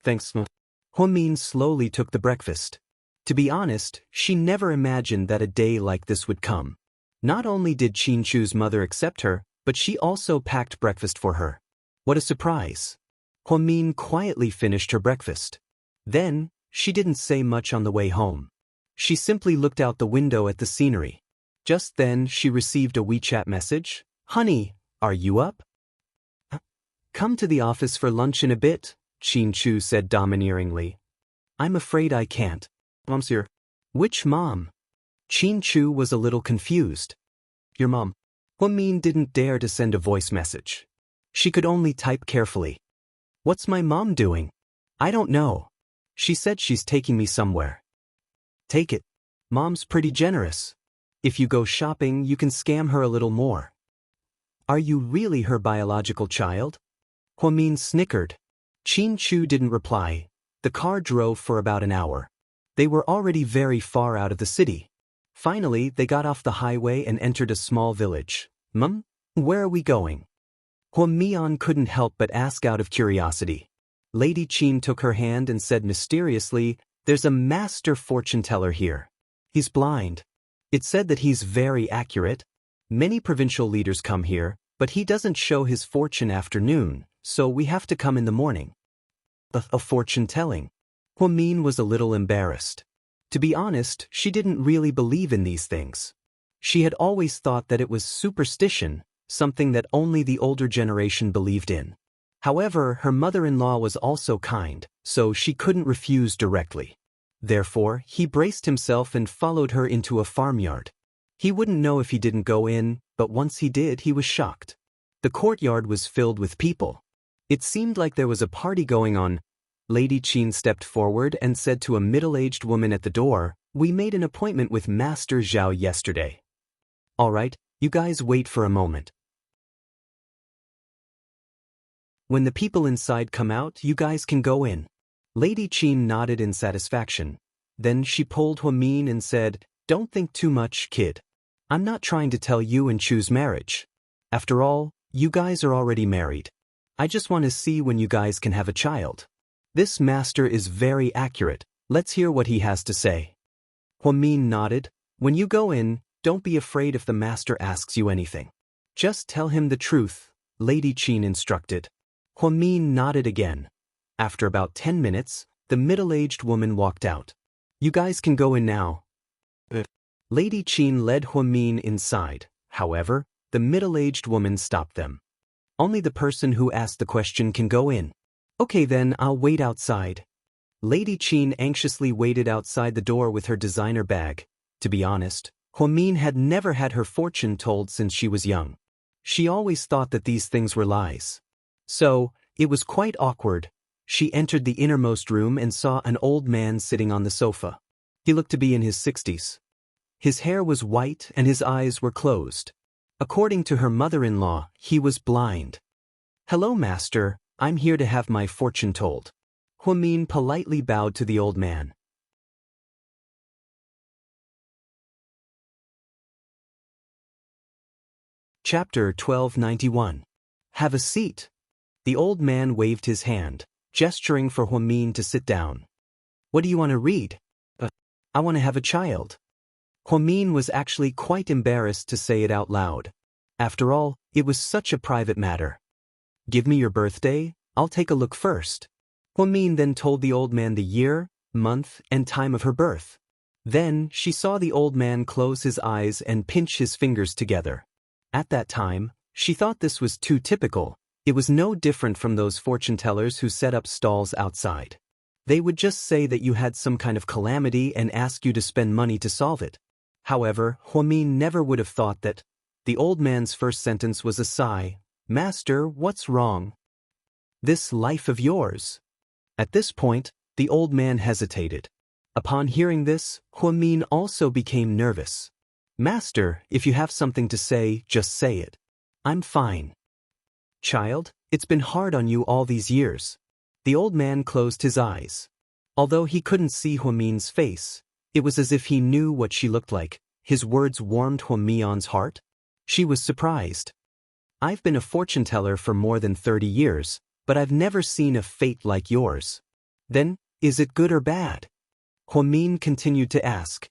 Thanks. Huamin slowly took the breakfast. To be honest, she never imagined that a day like this would come. Not only did Qin Chu's mother accept her, but she also packed breakfast for her. What a surprise. Huamin quietly finished her breakfast. Then, she didn't say much on the way home. She simply looked out the window at the scenery. Just then, she received a WeChat message. Honey, are you up? Come to the office for lunch in a bit, Qin Chu said domineeringly. I'm afraid I can't. Mom's here. Which mom? Qin Chu was a little confused. Your mom. Huamin didn't dare to send a voice message. She could only type carefully. What's my mom doing? I don't know. She said she's taking me somewhere. Take it. Mom's pretty generous. If you go shopping, you can scam her a little more. Are you really her biological child? Huamin snickered. Qin Chu didn't reply. The car drove for about an hour. They were already very far out of the city. Finally, they got off the highway and entered a small village. Mum, where are we going? Huamian couldn't help but ask out of curiosity. Lady Qin took her hand and said mysteriously, There's a master fortune teller here. He's blind. It's said that he's very accurate. Many provincial leaders come here, but he doesn't show his fortune after noon, so we have to come in the morning. A fortune telling. Huamin was a little embarrassed. To be honest, she didn't really believe in these things. She had always thought that it was superstition, something that only the older generation believed in. However, her mother-in-law was also kind, so she couldn't refuse directly. Therefore, he braced himself and followed her into a farmyard. He wouldn't know if he didn't go in, but once he did, he was shocked. The courtyard was filled with people. It seemed like there was a party going on. Lady Qin stepped forward and said to a middle-aged woman at the door, We made an appointment with Master Zhao yesterday. All right, you guys wait for a moment. When the people inside come out, you guys can go in. Lady Qin nodded in satisfaction. Then she pulled Huamin and said, "Don't think too much, kid. I'm not trying to tell you and choose marriage. After all, you guys are already married. I just want to see when you guys can have a child." This master is very accurate. Let's hear what he has to say. Huamin nodded. "When you go in, don't be afraid if the master asks you anything. Just tell him the truth," Lady Qin instructed. Huamin nodded again. After about 10 minutes, the middle-aged woman walked out. "You guys can go in now." Lady Qin led Huamin inside. However, the middle-aged woman stopped them. "Only the person who asked the question can go in." "Okay then, I'll wait outside." Lady Qin anxiously waited outside the door with her designer bag. To be honest, Huamin had never had her fortune told since she was young. She always thought that these things were lies. So, it was quite awkward. She entered the innermost room and saw an old man sitting on the sofa. He looked to be in his 60s. His hair was white and his eyes were closed. According to her mother-in-law, he was blind. "Hello, master, I'm here to have my fortune told." Huamin politely bowed to the old man. Chapter 1291. Have a seat. The old man waved his hand, gesturing for Huamin to sit down. "What do you want to read?" "I want to have a child." Huamin was actually quite embarrassed to say it out loud. After all, it was such a private matter. "Give me your birthday, I'll take a look first." Huamin then told the old man the year, month, and time of her birth. Then, she saw the old man close his eyes and pinch his fingers together. At that time, she thought this was too typical. It was no different from those fortune tellers who set up stalls outside. They would just say that you had some kind of calamity and ask you to spend money to solve it. However, Huamin never would have thought that. The old man's first sentence was a sigh. "Master, what's wrong?" "This life of yours." At this point, the old man hesitated. Upon hearing this, Huamin also became nervous. "Master, if you have something to say, just say it. I'm fine." "Child, it's been hard on you all these years." The old man closed his eyes. Although he couldn't see Huamin's face, it was as if he knew what she looked like. His words warmed Huamin's heart. She was surprised. "I've been a fortune teller for more than 30 years, but I've never seen a fate like yours." "Then, is it good or bad?" Huamin continued to ask.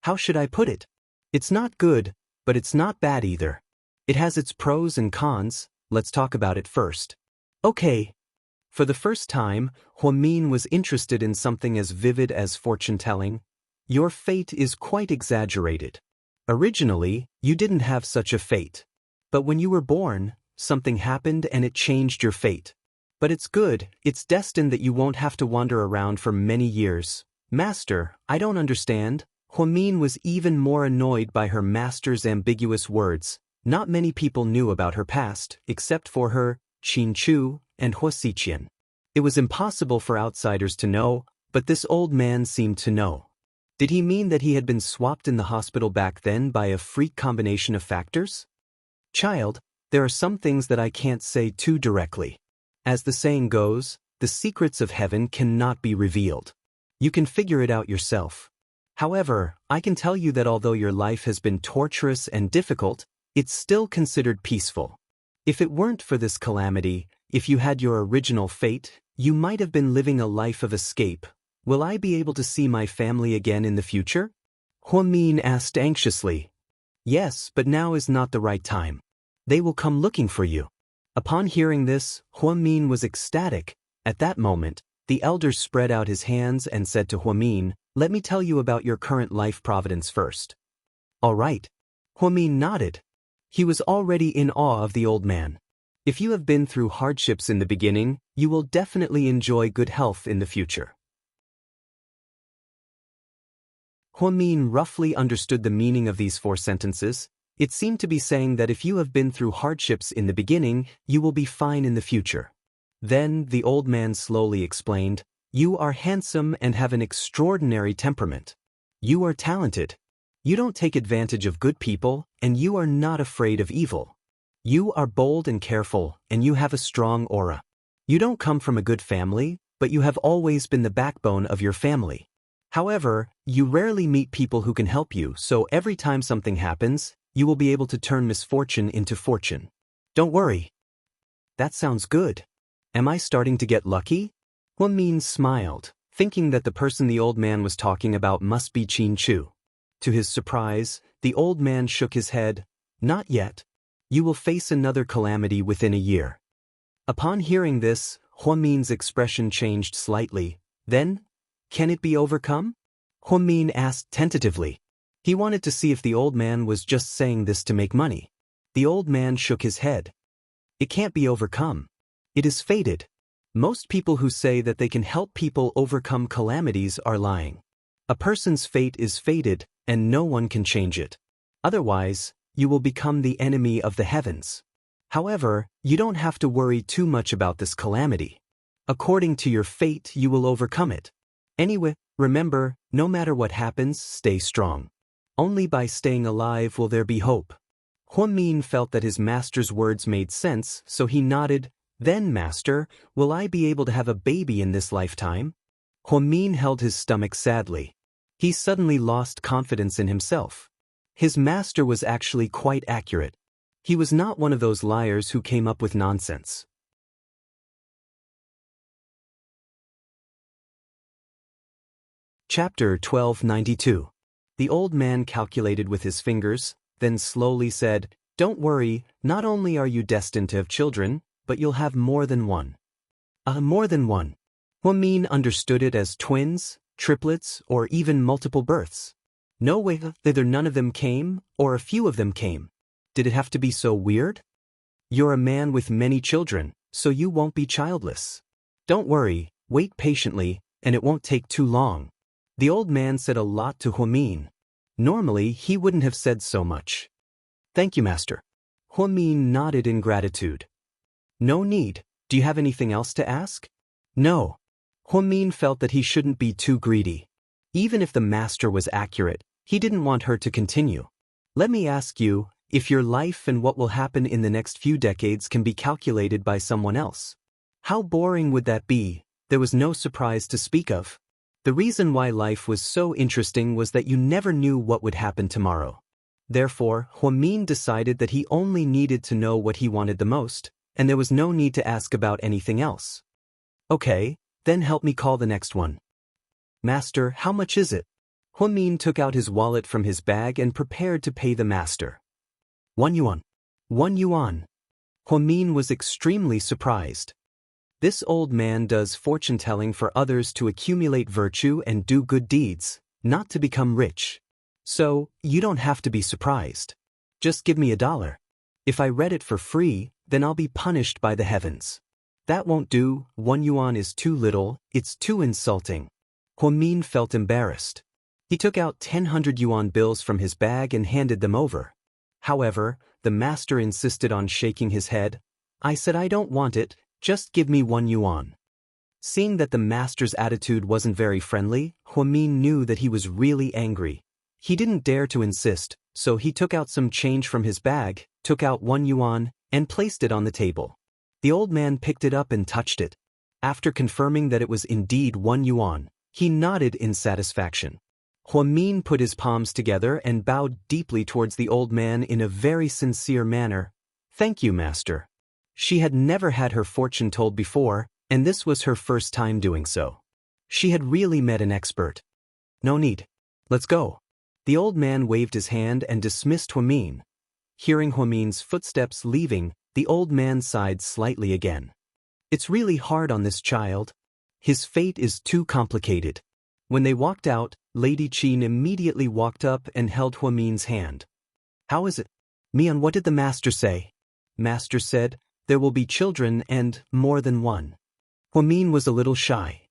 "How should I put it? It's not good, but it's not bad either. It has its pros and cons. Let's talk about it first." "Okay." For the first time, Huamin was interested in something as vivid as fortune-telling. "Your fate is quite exaggerated. Originally, you didn't have such a fate. But when you were born, something happened and it changed your fate. But it's good, it's destined that you won't have to wander around for many years." "Master, I don't understand." Huamin was even more annoyed by her master's ambiguous words. Not many people knew about her past, except for her, Qin Chu, and Hua Xiqian. It was impossible for outsiders to know, but this old man seemed to know. Did he mean that he had been swapped in the hospital back then by a freak combination of factors? "Child, there are some things that I can't say too directly. As the saying goes, the secrets of heaven cannot be revealed. You can figure it out yourself. However, I can tell you that although your life has been torturous and difficult, it's still considered peaceful. If it weren't for this calamity, if you had your original fate, you might have been living a life of escape. Will I be able to see my family again in the future?" Huamin asked anxiously. "Yes, but now is not the right time. They will come looking for you." Upon hearing this, Huamin was ecstatic. At that moment, the elder spread out his hands and said to Huamin, "Let me tell you about your current life providence first." "All right." Huamin nodded. He was already in awe of the old man. "If you have been through hardships in the beginning, you will definitely enjoy good health in the future." Huamin roughly understood the meaning of these 4 sentences. It seemed to be saying that if you have been through hardships in the beginning, you will be fine in the future. Then, the old man slowly explained, "You are handsome and have an extraordinary temperament. You are talented. You don't take advantage of good people, and you are not afraid of evil. You are bold and careful, and you have a strong aura. You don't come from a good family, but you have always been the backbone of your family. However, you rarely meet people who can help you, so every time something happens, you will be able to turn misfortune into fortune. Don't worry. That sounds good. Am I starting to get lucky? Huan Min smiled, thinking that the person the old man was talking about must be Qin Chu. To his surprise, the old man shook his head. Not yet. You will face another calamity within a year. Upon hearing this, Huan Min's expression changed slightly. Then, can it be overcome? Huan Min asked tentatively. He wanted to see if the old man was just saying this to make money. The old man shook his head. It can't be overcome. It is fated. Most people who say that they can help people overcome calamities are lying. A person's fate is fated, and no one can change it. Otherwise, you will become the enemy of the heavens. However, you don't have to worry too much about this calamity. According to your fate, you will overcome it. Anyway, remember, no matter what happens, stay strong. Only by staying alive will there be hope. Huan Min felt that his master's words made sense, so he nodded. Then, master, will I be able to have a baby in this lifetime? Huan Min held his stomach sadly. He suddenly lost confidence in himself. His master was actually quite accurate. He was not one of those liars who came up with nonsense. Chapter 1292. The old man calculated with his fingers, then slowly said, Don't worry, not only are you destined to have children, but you'll have more than one. More than one. Huan Min understood it as twins, triplets, or even multiple births. No way, either none of them came, or a few of them came. Did it have to be so weird? You're a man with many children, so you won't be childless. Don't worry, wait patiently, and it won't take too long. The old man said a lot to Huan Min. Normally, he wouldn't have said so much. Thank you, master. Huan Min nodded in gratitude. No need. Do you have anything else to ask? No. Huan Min felt that he shouldn't be too greedy. Even if the master was accurate, he didn't want her to continue. Let me ask you, if your life and what will happen in the next few decades can be calculated by someone else. How boring would that be? There was no surprise to speak of. The reason why life was so interesting was that you never knew what would happen tomorrow. Therefore, Huan Min decided that he only needed to know what he wanted the most, and there was no need to ask about anything else. Okay, then help me call the next one. Master, how much is it? Huan Min took out his wallet from his bag and prepared to pay the master. 1 yuan. 1 yuan. Huan Min was extremely surprised. This old man does fortune-telling for others to accumulate virtue and do good deeds, not to become rich. So, you don't have to be surprised. Just give me $1. If I read it for free, then I'll be punished by the heavens. That won't do, 1 yuan is too little, it's too insulting. Huan Min felt embarrassed. He took out 100 yuan bills from his bag and handed them over. However, the master insisted on shaking his head. I said I don't want it, just give me 1 yuan. Seeing that the master's attitude wasn't very friendly, Huan Min knew that he was really angry. He didn't dare to insist, so he took out some change from his bag, took out 1 yuan, and placed it on the table. The old man picked it up and touched it. After confirming that it was indeed 1 yuan, he nodded in satisfaction. Huan Min put his palms together and bowed deeply towards the old man in a very sincere manner. Thank you, master. She had never had her fortune told before, and this was her first time doing so. She had really met an expert. No need. Let's go. The old man waved his hand and dismissed Huan Min. Hearing Huan Min's footsteps leaving, the old man sighed slightly again. It's really hard on this child. His fate is too complicated. When they walked out, Lady Qin immediately walked up and held Huan Min's hand. How is it? Mian, what did the master say? Master said, there will be children and more than one. Huan Min was a little shy.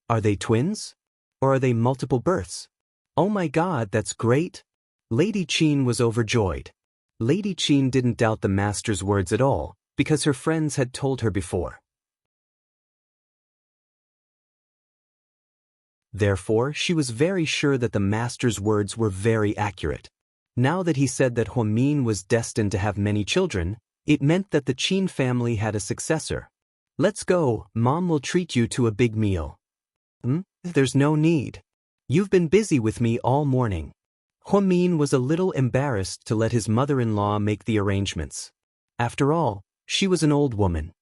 Are they twins? Or are they multiple births? Oh my God, that's great. Lady Qin was overjoyed. Lady Qin didn't doubt the master's words at all, because her friends had told her before. Therefore, she was very sure that the master's words were very accurate. Now that he said that Huan Min was destined to have many children, it meant that the Qin family had a successor. Let's go, Mom will treat you to a big meal. There's no need. You've been busy with me all morning. Huamin was a little embarrassed to let his mother-in-law make the arrangements. After all, she was an old woman.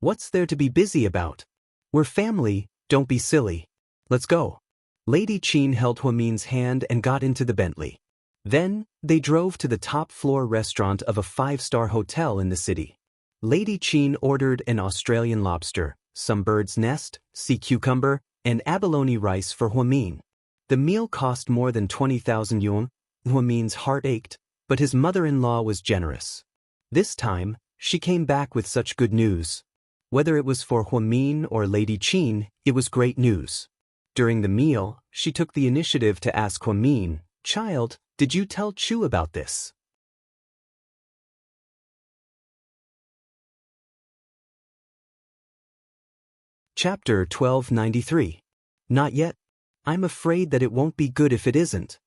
What's there to be busy about? We're family, don't be silly. Let's go. Lady Qin held Huamin's hand and got into the Bentley. Then, they drove to the top-floor restaurant of a 5-star hotel in the city. Lady Qin ordered an Australian lobster, some bird's nest, sea cucumber, and abalone rice for Huamin. The meal cost more than 20,000 yuan. Huamin's heart ached, but his mother-in-law was generous. This time, she came back with such good news. Whether it was for Huamin or Lady Qin, it was great news. During the meal, she took the initiative to ask Huamin, "Child, did you tell Chu about this?" Chapter 1293. Not yet. I'm afraid that it won't be good if it isn't.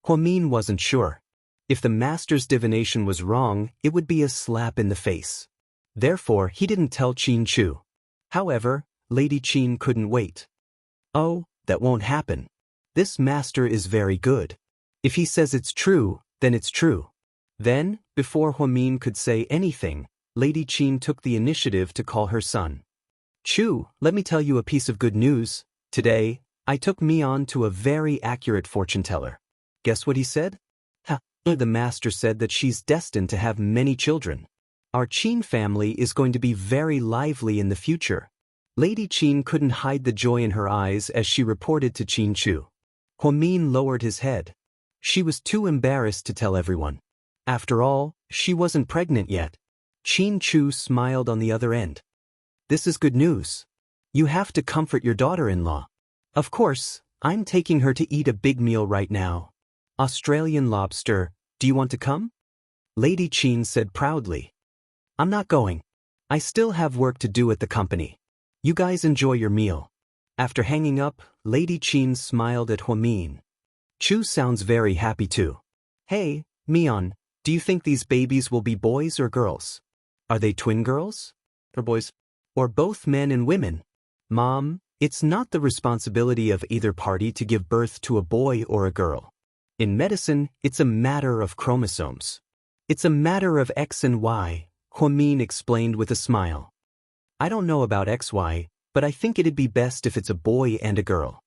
Huamin wasn't sure. If the master's divination was wrong, it would be a slap in the face. Therefore, he didn't tell Qin Chu. However, Lady Qin couldn't wait. Oh, that won't happen. This master is very good. If he says it's true, then it's true. Then, before Huamin could say anything, Lady Qin took the initiative to call her son. Chu, let me tell you a piece of good news. Today, I took Mian to a very accurate fortune teller. Guess what he said? The master said that she's destined to have many children. Our Qin family is going to be very lively in the future. Lady Qin couldn't hide the joy in her eyes as she reported to Qin Chu. Huamin lowered his head. She was too embarrassed to tell everyone. After all, she wasn't pregnant yet. Qin Chu smiled on the other end. This is good news. You have to comfort your daughter-in-law. Of course, I'm taking her to eat a big meal right now. Australian lobster, do you want to come? Lady Qin said proudly. I'm not going. I still have work to do at the company. You guys enjoy your meal. After hanging up, Lady Qin smiled at Huamin. Chu sounds very happy too. Hey, Mian, do you think these babies will be boys or girls? Are they twin girls? Or boys? Or both men and women? Mom, it's not the responsibility of either party to give birth to a boy or a girl. In medicine, it's a matter of chromosomes. It's a matter of X and Y, Huamin explained with a smile. I don't know about XY, but I think it'd be best if it's a boy and a girl.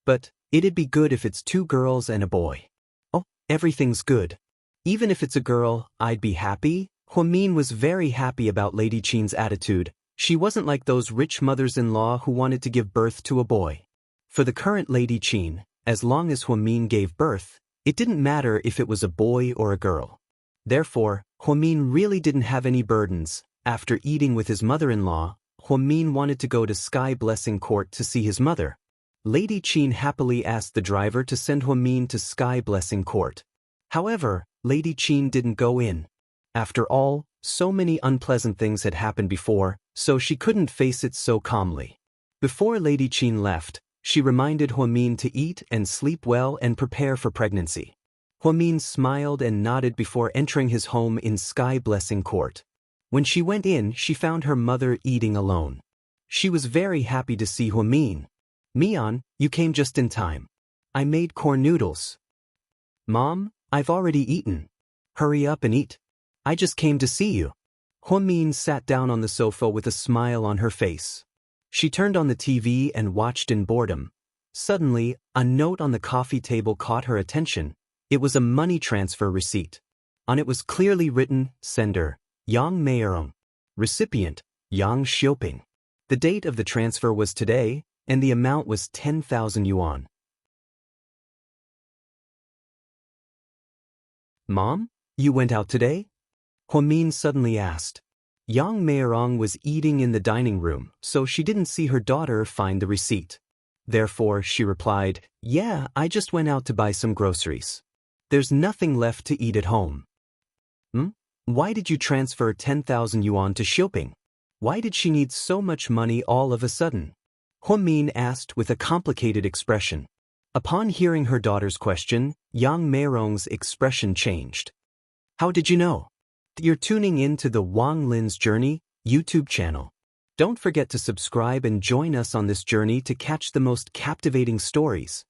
But it'd be good if it's 2 girls and a boy. Oh, everything's good. Even if it's a girl, I'd be happy. Huamin was very happy about Lady Qin's attitude. She wasn't like those rich mothers-in-law who wanted to give birth to a boy. For the current Lady Qin, as long as Huamin gave birth, it didn't matter if it was a boy or a girl. Therefore, Huamin really didn't have any burdens. After eating with his mother-in-law, Huamin wanted to go to Sky Blessing Court to see his mother. Lady Qin happily asked the driver to send Huamin to Sky Blessing Court. However, Lady Qin didn't go in. After all, so many unpleasant things had happened before, so she couldn't face it so calmly. Before Lady Qin left, she reminded Huamin to eat and sleep well and prepare for pregnancy. Huamin smiled and nodded before entering his home in Sky Blessing Court. When she went in, she found her mother eating alone. She was very happy to see Huamin. Mian, you came just in time. I made corn noodles. Mom, I've already eaten. Hurry up and eat. I just came to see you. Huamin sat down on the sofa with a smile on her face. She turned on the TV and watched in boredom. Suddenly, a note on the coffee table caught her attention. It was a money transfer receipt. On it was clearly written, Sender, Yang Meirong. Recipient, Yang Xiaoping. The date of the transfer was today, and the amount was 10,000 yuan. Mom, you went out today? Huamin suddenly asked. Yang Meirong was eating in the dining room, so she didn't see her daughter find the receipt. Therefore, she replied, Yeah, I just went out to buy some groceries. There's nothing left to eat at home. Why did you transfer 10,000 yuan to Xiaoping? Why did she need so much money all of a sudden? Huamin asked with a complicated expression. Upon hearing her daughter's question, Yang Meirong's expression changed. How did you know? You're tuning in to the Wang Lin's Journey YouTube channel. Don't forget to subscribe and join us on this journey to catch the most captivating stories.